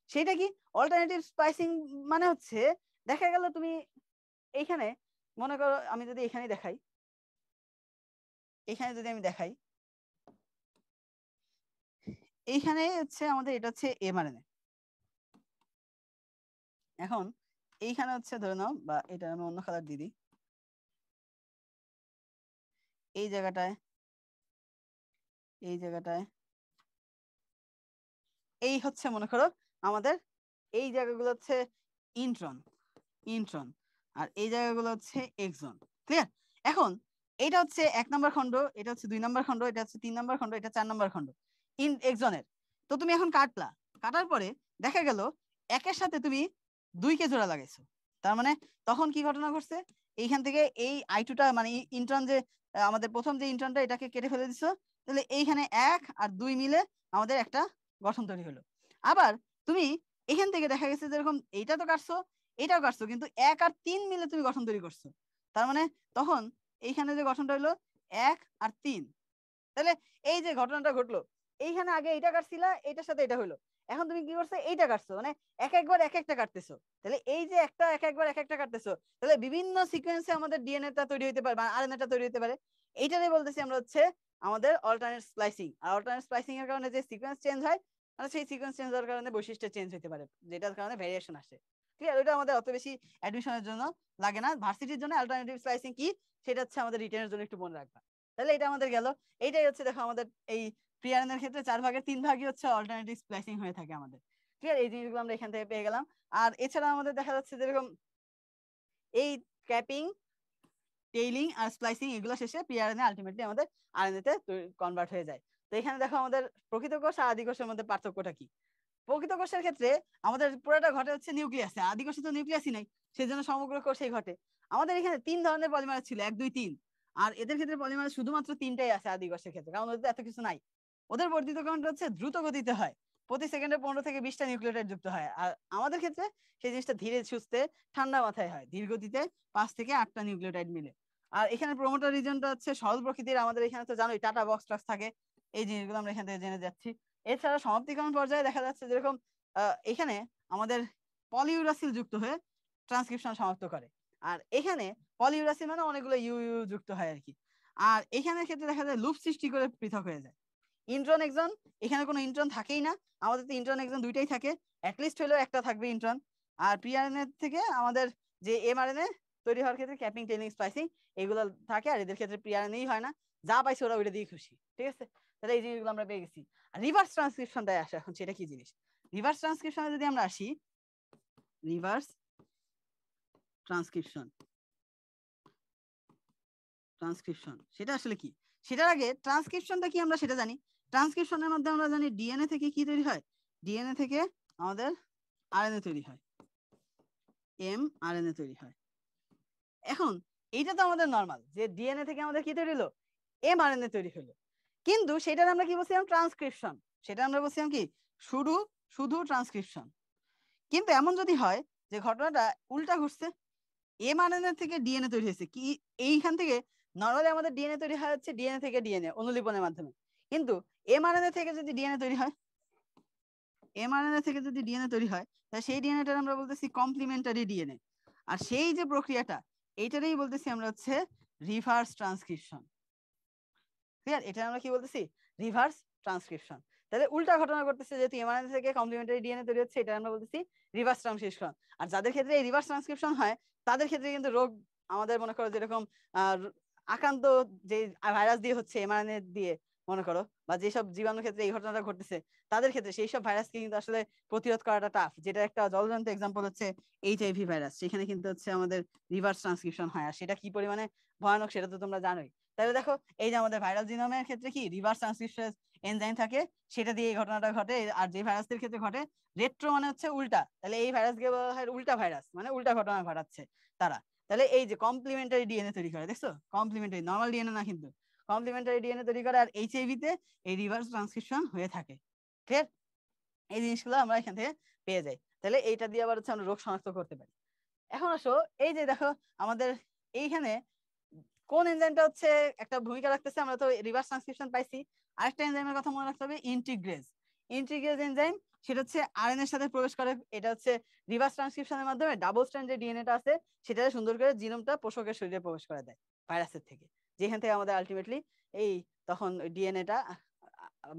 সেটা কি অল্টারনেটিভ স্প্লাইসিং, মানে হচ্ছে দেখা গেল তুমি এইখানে মনে করো, আমি যদি এখানে দেখাই, এখানে যদি আমি দেখাই, এইখানে হচ্ছে আমাদের এটা হচ্ছে এমআরএনএ। এখন এইখানে হচ্ছে ধরে নাও, বা এটা আমি অন্য কালার দিয়ে দিই, এই জায়গাটায়, এই জায়গাটায় এই হচ্ছে মনে করো আমাদের এই জায়গাগুলো হচ্ছে ইন্ট্রন, ইন্ট্রন। আর এই জায়গাগুলো হচ্ছে এক্সন। ক্লিয়ার? এখন এটা হচ্ছে 1 নম্বর খণ্ড, এটা হচ্ছে 2 নম্বর খণ্ড, এটা হচ্ছে 3 নম্বর খণ্ড, এটা 4 নম্বর খণ্ড এক্সনের। তো তুমি এখন কাটলা, কাটার পরে দেখা গেল একের সাথে তুমি 2কে জোড়া লাগাইছো। তার মানে তখন কি ঘটনা ঘটছে, এইখান থেকে এই আই2টা মানে ইন্ট্রন যে আমাদের প্রথম যে ইন্ট্রনটা এটাকে কেটে ফেলে দিছো। তাহলে এইখানে 1 আর 2 মিলে আমাদের একটা গঠন তৈরি হলো। আবার তুমি এখান থেকে দেখা গেছে যেরকম এইটা তো কাটছো, এটাও কাটছো, কিন্তু 1 আর 3 মিলে তুমি গঠন তৈরি করছো। তার মানে তখন এইখানে যে গঠনটা হলো 1 আর 3। তাহলে এই যে ঘটনাটা ঘটলো, এইখানে আগে এইটা কাটছিলা, এইটার সাথে এটা হলো, এখন তুমি কি করছো, এইটা কাটছো, মানে একবার এক একটা কাটতেছো। তাহলে এই যে একটা একবার এক একটা কাটতেছো, তাহলে বিভিন্ন সিকোয়েন্সে আমাদের ডিএনএটা তৈরি হতে পারে বা আরএনএটা তৈরি হতে পারে। এইটাই বলতেছি আমরা হচ্ছে আমাদের অল্টারনেট স্প্লাইসিং। আর অল্টারনেট স্প্লাইসিং এর কারণে যে সিকোয়েন্স চেঞ্জ হয়, মানে সেই সিকোয়েন্স চেঞ্জ হওয়ার কারণে বৈশিষ্ট্য চেঞ্জ হতে পারে, যেটার কারণে ভেরিয়েশন আসে। ঠিক আছে, ওইটা আমাদের অত বেশি অ্যাডমিশনের জন্য লাগে না। ভার্সিটির জন্য অল্টারনেটিভ স্প্লাইসিং কি, সেটা হচ্ছে আমাদের রিটেনের জন্য একটু মনে রাখবা। তাহলে এটা আমাদের গেল। এইটাই হচ্ছে দেখো আমাদের এই প্রিয়ারনের ক্ষেত্রে 4 ভাগের 3 ভাগই হচ্ছে অল্টারনেটিভ স্প্লাইসিং হয়ে থাকে আমাদের। ঠিক আছে, এই জিনিসগুলো আমরা এখান থেকে পেয়ে গেলাম। আর এছাড়া আমাদের দেখা যাচ্ছে যেরকম এই ক্যাপিং, টেইলিং আর স্প্লাইসিং এগুলো শেষে পিআরএনএ আলটিমেটলি আমাদের আরএনএ তে কনভার্ট হয়ে যায়। তো এখানে দেখো আমাদের প্রকৃত কোষ আর আদি কোষের মধ্যে পার্থক্যটা কি। প্রকৃত কোষের ক্ষেত্রে আমাদের পুরোটা ঘটে হচ্ছে নিউক্লিয়াসে, আদি কোষে তো নিউক্লিয়াসই নাই, সেই জন্য সমগ্র কোষেই ঘটে। আমাদের এখানে 3 ধরনের পলিমার ছিল, 1 2 3, আর এদের ক্ষেত্রে পলিমার শুধুমাত্র 3টাই আছে আদি কোষের ক্ষেত্রে, কারণ ওদের এত কিছু নাই। ওদের বর্ধিতকরণটা হচ্ছে দ্রুত গতিতে হয়, প্রতি সেকেন্ডে 15 থেকে 20টা নিউক্লিওটাইড যুক্ত হয়। আর আমাদের ক্ষেত্রে সেই জিনিসটা ধীরে সুস্থে ঠান্ডা মাথায় হয়, ধীর গতিতে 5 থেকে 8টা নিউক্লিওটাইড মিলে। আর এখানে প্রোমোটার রিজনটা হচ্ছে সরল প্রকৃতির, আমাদের এখানে তো জানোই টাটা বক্স টক্স থাকে, এই জিনিসগুলো আমরা এখান থেকে জেনে যাচ্ছি। এছাড়া সমাপ্তিকরণ পর্যায়ে দেখা যাচ্ছে যেরকম এখানে আমাদের পলিইউরাসিল যুক্ত হয়ে ট্রান্সক্রিপশন সমাপ্ত করে, আর এখানে পলিইউরাসিল মানে অনেকগুলো ইউ ইউ যুক্ত হয় আর কি। আর এখানের ক্ষেত্রে দেখা যায় লুপ সৃষ্টি করে পৃথক হয়ে যায়। ইন্ট্রন এক্সন, এখানে কোনো ইন্ট্রন থাকেই না, আমাদের তো ইন্ট্রন এক্সন দুইটাই থাকে, অ্যাটলিস্ট হলেও একটা থাকবে ইন্ট্রন। আর পিআরএনএ থেকে আমাদের যে এমআরএনএ তৈরি হওয়ার ক্ষেত্রে ক্যাপিং টেইলিং স্প্লাইসিং এগুলো থাকে, আর এদের ক্ষেত্রে পিআরএনএই হয় না, যা পাইছে ওরা ওইটা দিয়ে খুশি। ঠিক আছে, তাহলে এই জিনিসগুলো আমরা পেয়ে গেছি। আর রিভার্স ট্রান্সক্রিপশনটাই আসে এখন, সেটা কি জিনিস? রিভার্স ট্রান্সক্রিপশনে যদি আমরা আসি, রিভার্স ট্রান্সক্রিপশন ট্রান্সক্রিপশন সেটা আসলে কি? সেটার আগে ট্রান্সক্রিপশনটা কি আমরা সেটা জানি। ট্রান্সক্রিপশনের মধ্যে আমরা জানি ডিএনএ থেকে কি তৈরি হয়, ডিএনএ থেকে আমাদের আরএনএ তৈরি হয়, এমআরএনএ তৈরি হয়। এখন এইটা তো আমাদের নর্মাল যে ডিএনএ থেকে আমাদের কি তৈরি হলো, এমআরএনএ তৈরি হলো, কিন্তু সেটার আমরা কি বলছিলাম ট্রান্সক্রিপশন, সেটা আমরা বলছিলাম কি শুধু শুধু ট্রান্সক্রিপশন। কিন্তু এমন যদি হয় যে ঘটনাটা উল্টা ঘটছে, এমআরএনএ থেকে ডিএনএ তৈরি হয়েছে কি, এইখান থেকে নর্মালি আমাদের ডিএনএ তৈরি হয় হচ্ছে ডিএনএ থেকে ডিএনএ অনুলিপনের মাধ্যমে, কিন্তু এমআরএনএ থেকে যদি ডিএনএ তৈরি হয়, এমআরএনএ থেকে যদি ডিএনএ তৈরি হয়, তাহলে সেই ডিএনএটা আমরা বলতেছি কমপ্লিমেন্টারি ডিএনএ। আর সেই যে প্রক্রিয়াটা এইটারই বলতেছি আমরা হচ্ছে রিভার্স ট্রান্সক্রিপশন। ক্লিয়ার? এটা আমরা কি বলতেছি, রিভার্স ট্রান্সক্রিপশন। তাহলে উল্টা ঘটনা করতেছে, যেহেতু এমআরএনএ থেকে কমপ্লিমেন্টারি ডিএনএ তৈরি হচ্ছে, এটা আমরা বলতেছি রিভার্স ট্রান্সক্রিপশন। আর যাদের ক্ষেত্রে এই রিভার্স ট্রান্সক্রিপশন হয় তাদের ক্ষেত্রে কিন্তু রোগ আমাদের মনে করো যেরকম আক্রান্ত যে ভাইরাস দিয়ে হচ্ছে এমআরএনএ দিয়ে মনে করো, বা যেসব জীবাণুর ক্ষেত্রে এই ঘটনাটা ঘটতেছে তাদের ক্ষেত্রে সেই সব ভাইরাসকে কিন্তু আসলে প্রতিরোধ করাটা টাফ। যেটা একটা জলজন্ত এক্সাম্পল হচ্ছে এইচআইভি ভাইরাস, সেখানে কিন্তু হচ্ছে আমাদের রিভার্স ট্রান্সক্রিপশন হয়, আর সেটা কি পরিমাণে ভয়ানক সেটা তো তোমরা জানোই। তাহলে দেখো এই যে আমাদের ভাইরাল জিনোমের ক্ষেত্রে কি রিভার্স ট্রান্সক্রিপশন এনজাইম থাকে, সেটা দিয়ে এই ঘটনাটা ঘটে। আর যে ভাইরাসদের ক্ষেত্রে ঘটে রেট্রো মানে হচ্ছে উল্টা, তাহলে এই ভাইরাসকে বলা হয় উল্টা ভাইরাস, মানে উল্টা ঘটনা ঘটাচ্ছে তারা। তাহলে এই যে কমপ্লিমেন্টারি ডিএনএ তৈরি করে, দেখছো কমপ্লিমেন্টারি, নর্মাল ডিএনএ না কিন্তু কমপ্লিমেন্টারি ডিএনএ তৈরি করে, আর এইচআইভি তে এই রিভার্স ট্রান্সক্রিপশন হয়ে থাকে। ক্লিয়ার? এই জিনিসগুলো আমরা এখান থেকে পেয়ে যাই। তাহলে এইটা দিয়ে আবার হচ্ছে আমরা রোগ শনাক্ত করতে পারি। এখন আসো এই যে দেখো আমাদের এইখানে কোন এনজাইমটা হচ্ছে একটা ভূমিকা রাখতেছে, আমরা তো রিভার্স ট্রান্সক্রিপশন পাইছি, আরেকটা এনজাইমের কথা মনে রাখতে হবে, ইন্টিগ্রেজ। ইন্টিগ্রেজ এনজাইম, সেটা হচ্ছে আরএনএ এর সাথে প্রবেশ করে, এটা হচ্ছে রিভার্স ট্রান্সক্রিপশনের মাধ্যমে ডাবল স্ট্র্যান্ড যে ডিএনএটা আছে সেটা সুন্দর করে জিনোমটা পোষকের শরীরে প্রবেশ করে দেয় ভাইরাসের থেকে, যেখান থেকে আমাদের আলটিমেটলি এই তখন ডিএনএটা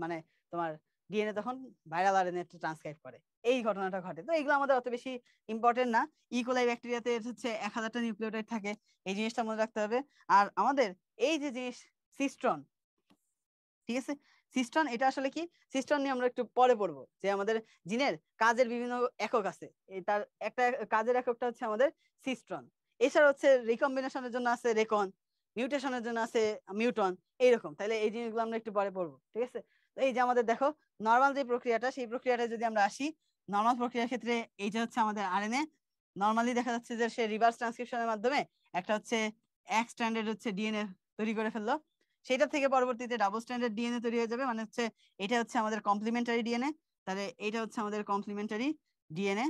মানে তোমার ডিএনএ তখন ভাইরাল আরএনএ ট্রান্সক্রাইব করে, এই ঘটনাটা ঘটে। তো এগুলো আমাদের অত বেশি ইম্পর্টেন্ট না। ইকোলাই ব্যাকটেরিয়াতে হচ্ছে 1000টা নিউক্লিওটাইড থাকে, এই জিনিসটা মনে রাখতে হবে। আর আমাদের এই যে জিনিস সিস্ট্রন, ঠিক আছে, সিস্ট্রন এটা আসলে কি, সিস্ট্রন নিয়ে আমরা একটু পরে পড়বো, যে আমাদের জিনের কাজের বিভিন্ন একক আছে, তার একটা কাজের এককটা হচ্ছে আমাদের সিস্ট্রন। এছাড়া হচ্ছে রিকম্বিনেশনের জন্য আছে রেকন, মিউটেশনের জন্য আছে মিউটন, এইরকম। তাহলে এই জিনিসগুলো আমরা একটু পরে পড়বো, ঠিক আছে। তো এই যে আমাদের দেখো নর্মাল যে প্রক্রিয়াটা, সেই প্রক্রিয়াটা যদি আমরা আসি, নর্মাল প্রক্রিয়ার ক্ষেত্রে এইটা হচ্ছে আমাদের আরএনএ, নর্মালি দেখা যাচ্ছে যে সে রিভার্স ট্রান্সক্রিপশনের মাধ্যমে একটা হচ্ছে এক স্ট্যান্ডার্ড হচ্ছে ডিএনএ তৈরি করে ফেললো, সেটা থেকে পরবর্তীতে ডাবল স্ট্যান্ডার্ড ডিএনএ তৈরি হয়ে যাবে, মানে হচ্ছে এটা হচ্ছে আমাদের কমপ্লিমেন্টারি ডিএনএ। তাহলে এটা হচ্ছে আমাদের কমপ্লিমেন্টারি ডিএনএ,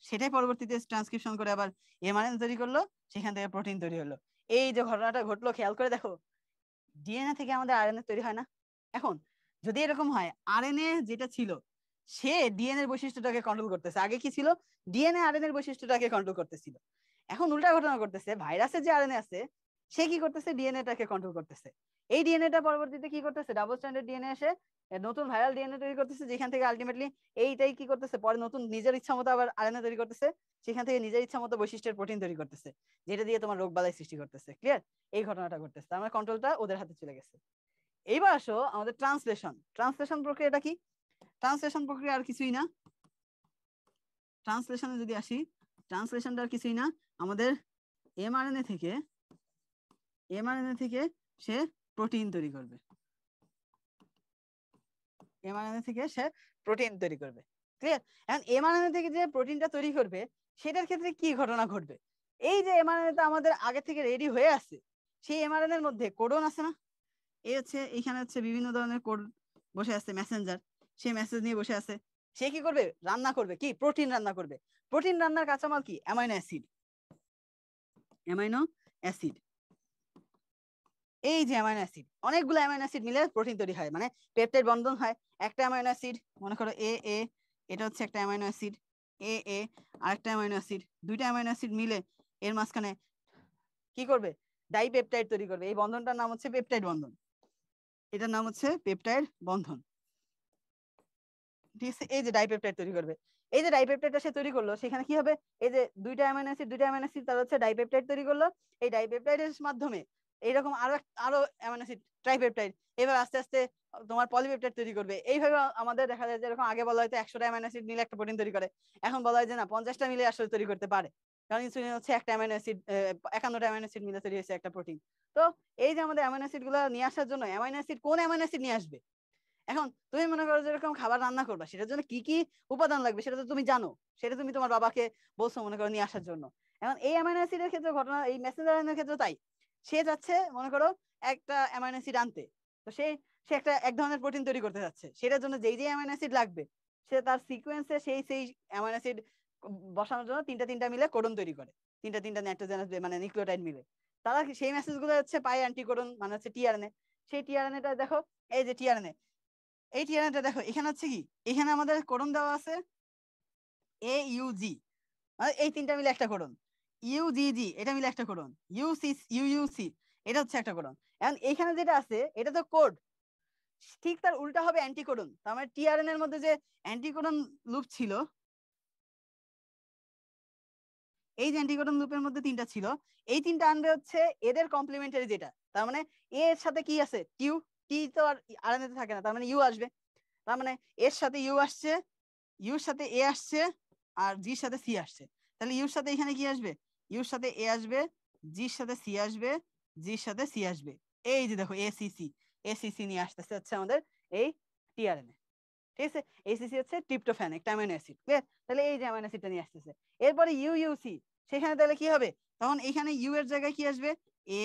সেটাই পরবর্তীতে ট্রান্সক্রিপশন করে আবার এমআরএনএ তৈরি করলো, সেখান থেকে প্রোটিন তৈরি হলো। এই যে ঘটনাটা ঘটলো খেয়াল করে দেখো, ডিএনএ থেকে আমাদের আরএনএ তৈরি হয় না। এখন যদি এরকম হয় আরএনএ যেটা ছিল সে ডিএনএ বৈশিষ্ট্যটাকে কন্ট্রোল করতেছে, আগে কি ছিল ডিএনএ আরএনএ বৈশিষ্ট্যটাকে কন্ট্রোল করতেছিল, এখন উল্টা ঘটনা করতেছে, ভাইরাসের যে আরএনএ আছে সে কি করতেছে ডিএনএটাকে কন্ট্রোল করতেছে। এই ডিএনএটা পরবর্তীতে কি করতেছে, ডাবল স্ট্যান্ডার্ড ডিএনএ এসে নতুন ভাইরাল ডিএনএ তৈরি করতেছে, যেখান থেকে আলটিমেটলি এইটাই কি করতেছে পরে নতুন নিজের ইচ্ছা মতো আবার আরএনএ তৈরি করতেছে, সেখান থেকে নিজের ইচ্ছা মতো বৈশিষ্ট্যের প্রোটিন তৈরি করতেছে, যেটা দিয়ে তোমার রোগ বালাই সৃষ্টি করতেছে। ক্লিয়ার? এই ঘটনাটা ঘটতেছে, তার মানে কন্ট্রোলটা ওদের হাতে চলে গেছে। এইবার আসো আমাদের ট্রান্সলেশন। ট্রান্সলেশন প্রক্রিয়াটা কি? ট্রান্সলেশন প্রক্রিয়া আর কিছুই না, ট্রান্সলেশনে যদি আসি, ট্রান্সলেশনটা আর কিছুই না, আমাদের এমআরএনএ থেকে এমআরএনএ থেকে সে প্রোটিন তৈরি করবে, এমআরএনএ থেকে সে প্রোটিন তৈরি করবে। ক্লিয়ার? এখন এমআরএনএ থেকে যে প্রোটিনটা তৈরি করবে সেটার ক্ষেত্রে কি ঘটনা ঘটবে? এই যে এমআরএনএটা আমাদের আগে থেকে রেডি হয়ে আছে, সেই এমআরএনএর মধ্যে কোডন আছে না, এই হচ্ছে এইখানে হচ্ছে বিভিন্ন ধরনের কোড বসে আছে, মেসেঞ্জার, সে মেসেজ নিয়ে বসে আছে। সে কি করবে? রান্না করবে, কি প্রোটিন রান্না করবে। প্রোটিন রান্নার কাঁচামাল কি? Amino acid, amino acid. এই যে অ্যামাইনো অ্যাসিড, অনেকগুলো অ্যামাইনো অ্যাসিড মিলে প্রোটিন তৈরি হয়, মানে পেপটাইড বন্ধন হয়। একটা অ্যামাইনো অ্যাসিড মনে করো এ এ, এটা হচ্ছে একটা অ্যামাইনো অ্যাসিড এ এ, আরেকটা অ্যামাইনো অ্যাসিড, দুইটা অ্যামাইনো অ্যাসিড মিলে এর মাঝখানে কি করবে? ডাইপেপটাইড তৈরি করবে। এই বন্ধনটার নাম হচ্ছে পেপটাইড বন্ধন, এটার নাম হচ্ছে পেপটাইড বন্ধন। ঠিক আছে? এই যে ডাইপেপটাইড তৈরি করবে, এই যে ডাইপেপটাইডটা সে তৈরি করলো, সেখানে কি হবে? এই যে দুইটা অ্যামাইনো অ্যাসিড তার হচ্ছে ডাইপেপটাইড তৈরি করলো। এই ডাইপেপটাইডের মাধ্যমে এইরকম আরো অ্যামাইনো অ্যাসিড ট্রাইপেপটাইড, এবার আস্তে আস্তে তোমার পলিপেপটাইড তৈরি করবে। এইভাবে আমাদের দেখা যায় যেরকম আগে বলা হয়তো 100টা অ্যামাইনো অ্যাসিড মিলে একটা প্রোটিন তৈরি করে, এখন বলা হয় যে না 50টা মিলে আসলে তৈরি করতে পারে, কারণ ইনসুলিন হচ্ছে একটা অ্যামাইনো অ্যাসিড, 51টা অ্যামাইনো অ্যাসিড মিলে তৈরি হয়েছে একটা প্রোটিন। তো এই যে আমাদের অ্যামাইনো অ্যাসিড গুলো নিয়ে আসার জন্য অ্যামাইনো অ্যাসিড, কোন অ্যামাইনো অ্যাসিড নিয়ে আসবে? এখন তুমি মনে করো যেরকম খাবার রান্না করবা, সেটার জন্য কি কি উপাদান লাগবে সেটা তো তুমি জানো, সেটা তুমি তোমার বাবাকে বলছো মনে করো নিয়ে আসার জন্য। এখন এই অ্যামাইনো অ্যাসিডের ক্ষেত্রে ঘটনা, এই মেসেঞ্জার আরএনএর ক্ষেত্রে তাই, সে যাচ্ছে মনে করো একটা অ্যামাইনো অ্যাসিড আনতে, তো সে একটা এক ধরনের প্রোটিন তৈরি করতে যাচ্ছে, সেটার জন্য যেই যে অ্যামাইনো অ্যাসিড লাগবে সে তার সিকোয়েন্সে সেই অ্যামাইনো অ্যাসিড বসানোর জন্য তিনটা তিনটা মিলে কোডন তৈরি করে, তিনটা তিনটা নাইট্রোজেনাস মানে নিউক্লিওটাইড মিলে। তারা সেই মেসেজ গুলো হচ্ছে পায় অ্যান্টিকোডন, মানে হচ্ছে টিআরএনএ। সেই টিআরএনএটা দেখো, এই যে টিআরএনএ, এই টিআরএনএটা দেখো এখানে হচ্ছে কি, এখানে আমাদের কোডন দেওয়া আছে এ ইউজি, মানে এই তিনটা মিলে একটা কোডন, ইউজিজি এটা মিলে একটা কোডন, ইউইউসি এটা হচ্ছে একটা কোডন। এখন এইখানে যেটা আছে এটা তো কোড, ঠিক তার উল্টা হবে অ্যান্টিকোডন। তার মানে টিআরএন এর মধ্যে যে অ্যান্টিকোডন লুপ ছিল, এই যে অ্যান্টিকোডন লুপের মধ্যে তিনটা ছিল, এই তিনটা আনবে হচ্ছে এদের কমপ্লিমেন্টারি যেটা, তার মানে এ এর সাথে কি আছে টিউ, টি তো আর আরএনএ তে থাকে না, তার মানে ইউ আসবে। তার মানে এর সাথে ইউ আসছে, ইউর সাথে এ আসছে, আর জির সাথে সি আসছে। তাহলে ইউর সাথে এখানে কি আসবে? ইউর সাথে এ আসবে, জির সাথে সি আসবে, জির সাথে সি আসবে। এই যে দেখো এসিসি, এসিসি নিয়ে আসতেছে হচ্ছে আমাদের এই টিআরএনএ। ঠিক আছে? এসিসি হচ্ছে ট্রিপ্টোফ্যান, একটা অ্যামাইনো অ্যাসিড। ক্লিয়ার? তাহলে এই যে অ্যামাইনো অ্যাসিডটা নিয়ে আসতেছে। এরপরে ইউইউসি, সেখানে তাহলে কি হবে? তখন এখানে ইউ এর জায়গায় কি আসবে? এ,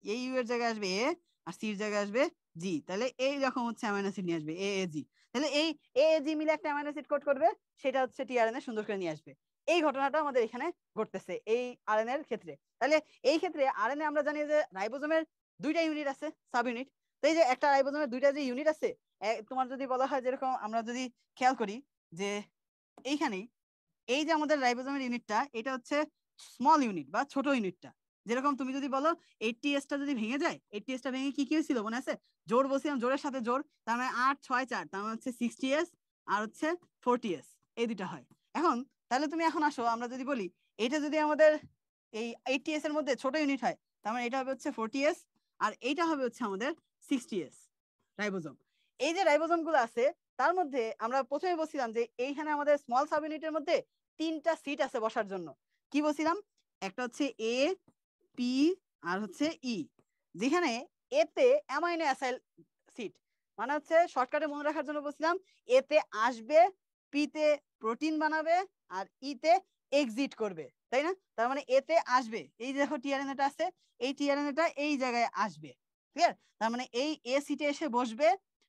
এই ইউ এর জায়গায় আসবে এ, আর সির জায়গায় আসবে জি। তাহলে এই রকম হচ্ছে অ্যামাইনো অ্যাসিড নিয়ে আসবে এ এ জি। তাহলে এই এ এ জি মিলে একটা অ্যামাইনো অ্যাসিড কোড করবে, সেটা হচ্ছে টিআরএনএ সুন্দর করে নিয়ে আসবে। এই ঘটনাটা আমাদের এখানে ঘটতেছে এই আরএনএ এর ক্ষেত্রে। তাহলে এই ক্ষেত্রে আরএনএ আমরা জানি যে রাইবোজোমের দুইটা ইউনিট আছে, সাব ইউনিট। তো এই যে একটা রাইবোজোমের দুইটা যে ইউনিট আছে, তোমার যদি বলা হয় যেরকম আমরা যদি খেয়াল করি যে এইখানেই এই যে আমাদের রাইবোজোমের ইউনিটটা, এটা হচ্ছে স্মল ইউনিট বা ছোট ইউনিটটা। যেরকম তুমি যদি বলো 80s টা যদি ভেঙে যায়, 80s টা ভেঙে কি কি হয়েছিল মনে আছে? জোর বলছিলাম, জোরের সাথে জোর, তার মানে 8 6 4, তার মানে হচ্ছে 60s আর হচ্ছে 40s, এই দুইটা হয়। এখন তাহলে তুমি এখন আসো, আমরা যদি বলি এটা যদি আমাদের এই 80s এর মধ্যে ছোট ইউনিট হয়, তার মানে এটা হবে হচ্ছে 40s, আর এইটা হবে হচ্ছে আমাদের 60s রাইবোজোম। এই যে রাইবোজোম গুলো আছে, তার মধ্যে আমরা প্রথমে বলছিলাম যে এইখানে আমাদের স্মল সাব ইউনিটের মধ্যে তিনটা সিট আছে বসার জন্য। কি বলছিলাম? একটা হচ্ছে এ, পি, আর হচ্ছে ই। যেখানে এতে অ্যামাইনো অ্যাসাইড সিট, মানে হচ্ছে শর্টকাটে মনে রাখার জন্য বলছিলাম এতে আসবে, পিতে প্রোটিন বানাবে, আর ইতে এক্সিট করবে, তাই না? তার মানে এতে আসবে, এই দেখো টিআরএনএটা আছে, এই টিআরএনএটা এই জায়গায় আসবে। ক্লিয়ার? তার মানে এই এ সিটে এসে বসবে,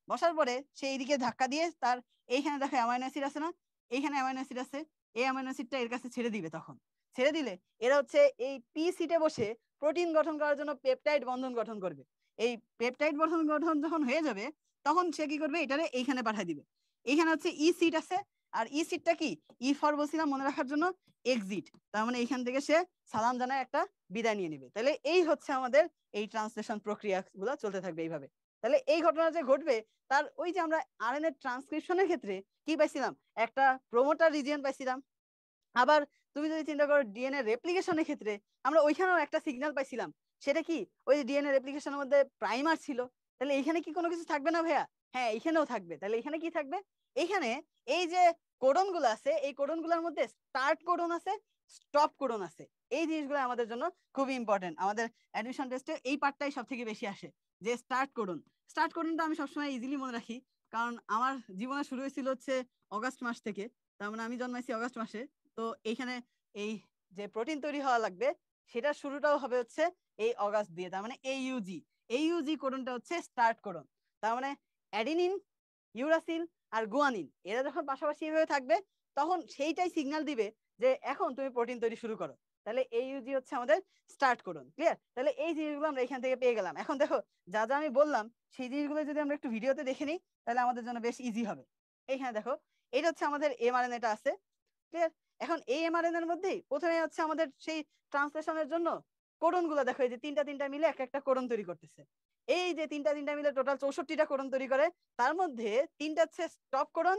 বসার পরে সে এইদিকে ধাক্কা দিয়ে তার এইখানে দেখো অ্যামাইনো অ্যাসিড আছে না, এইখানে অ্যামাইনো অ্যাসিড আছে, এই অ্যামাইনো অ্যাসিডটা এর কাছে ছেড়ে দিবে। তখন ছেড়ে দিলে এরা হচ্ছে এই পি সিটে বসে প্রোটিন গঠন করার জন্য পেপটাইড বন্ধন গঠন করবে। এই পেপটাইড বন্ধন গঠন যখন হয়ে যাবে, তখন সে কি করবে? এটারে এইখানে পাঠিয়ে দিবে। এইখানে হচ্ছে ই সিট আছে, আর ই সিটটা কি? ই ফর বলছিলাম মনে রাখার জন্য এক্সিট, তার মানে এইখান থেকে সে সালাম জানায় একটা বিদায় নিয়ে নিবে। তাহলে এই হচ্ছে আমাদের এই ট্রান্সলেশন প্রক্রিয়া গুলো চলতে থাকবে এইভাবে। তাহলে এই ঘটনা যে ঘটবে, তার ওই যে আমরা আরএনএ ট্রান্সক্রিপশনের ক্ষেত্রে কি পাইছিলাম? একটা প্রোমোটার রিজিয়ন পাইছিলাম। আবার তুমি যদি চিন্তা করো ডিএনএ রেপ্লিকেশনের ক্ষেত্রে, আমরা ওইখানেও একটা সিগন্যাল পাইছিলাম। সেটা কি? ওই যে ডিএনএ রেপ্লিকেশনের মধ্যে প্রাইমার ছিল। তাহলে এখানে কি কোনো কিছু থাকবে না ভাইয়া? হ্যাঁ, এখানেও থাকবে। তাহলে এখানে কি থাকবে? এখানে এই যে কোডন গুলো আছে, এই কোডন গুলোর মধ্যে স্টার্ট কোডন আছে, স্টপ কোডন আছে। এই জিনিসগুলো আমাদের জন্য খুবই ইম্পর্টেন্ট। আমাদের অ্যাডমিশন টেস্টে এই পার্টটাই সব থেকে বেশি আসে, যে স্টার্ট করুন। স্টার্ট করুনটা আমি সবসময় ইজিলি মনে রাখি, কারণ আমার জীবনে শুরু হয়েছিল হচ্ছে অগাস্ট মাস থেকে। তার মানে আমি জন্মাইছি অগাস্ট মাসে। তো এইখানে এই যে প্রোটিন তৈরি হওয়া লাগবে সেটার শুরুটাও হবে হচ্ছে এই অগাস্ট দিয়ে। তার মানে এইউজি কোডনটা হচ্ছে স্টার্ট কোডন। তার মানে অ্যাডিনিন, ইউরাসিল আর গুয়ানিন এরা যখন পাশাপাশি এভাবে থাকবে তখন সেইটাই সিগন্যাল দিবে যে এখন তুমি প্রোটিন তৈরি শুরু করো। তাহলে এইউজি হচ্ছে আমাদের স্টার্ট কোডন। ক্লিয়ার? তাহলে এই জিনিসগুলো আমরা এখান থেকে পেয়ে গেলাম। এখন দেখো যা যা আমি বললাম সেই জিনিসগুলো যদি আমরা একটু ভিডিওতে দেখে নিই তাহলে আমাদের জন্য বেশ ইজি হবে। এইখানে দেখো এটা হচ্ছে আমাদের এমআরএনএটা আছে। ক্লিয়ার? এখন এই এমআরএনএর মধ্যেই প্রথমে হচ্ছে আমাদের সেই ট্রান্সলেশনের জন্য কোডন গুলো দেখো, এই যে তিনটা তিনটা মিলে একটা একটা কোডন তৈরি করতেছে। এই যে তিনটা তিনটা মিলে টোটাল 64টা কোডন তৈরি করে, তার মধ্যে তিনটা হচ্ছে স্টপ কোডন,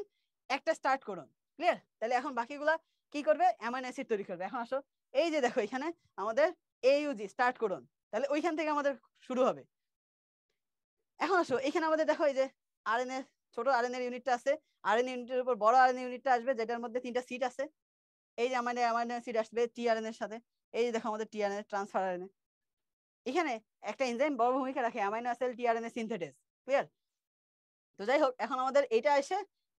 একটা স্টার্ট কোডন। ক্লিয়ার? তাহলে এখন বাকিগুলা কি করবে? অ্যামাইনো অ্যাসিড তৈরি করবে। এখন আসো এই যে দেখো এখানে আমাদের এইউজি স্টার্ট কোডন, তাহলে ওইখান থেকে আমাদের শুরু হবে। এখন আসো এখানে আমাদের দেখো এই যে আরএনএ, ছোট আরএনএ ইউনিটটা আছে। আরএনএ ইউনিটের উপর বড় আরএনএ ইউনিটটা আসবে, যেটার মধ্যে তিনটা সিট আছে। এই যে আমাদের অ্যামাইনো অ্যাসিড আসবে টিআরএনএ এর সাথে। এই যে দেখো আমাদের টিআরএনএ ট্রান্সফার আরএনএ। এখানে একটা এনজাইম বড় ভূমিকা রাখে, amino acid tRNA synthetase. Clear? তো যাই হোক, এখন আমাদের এটা এসে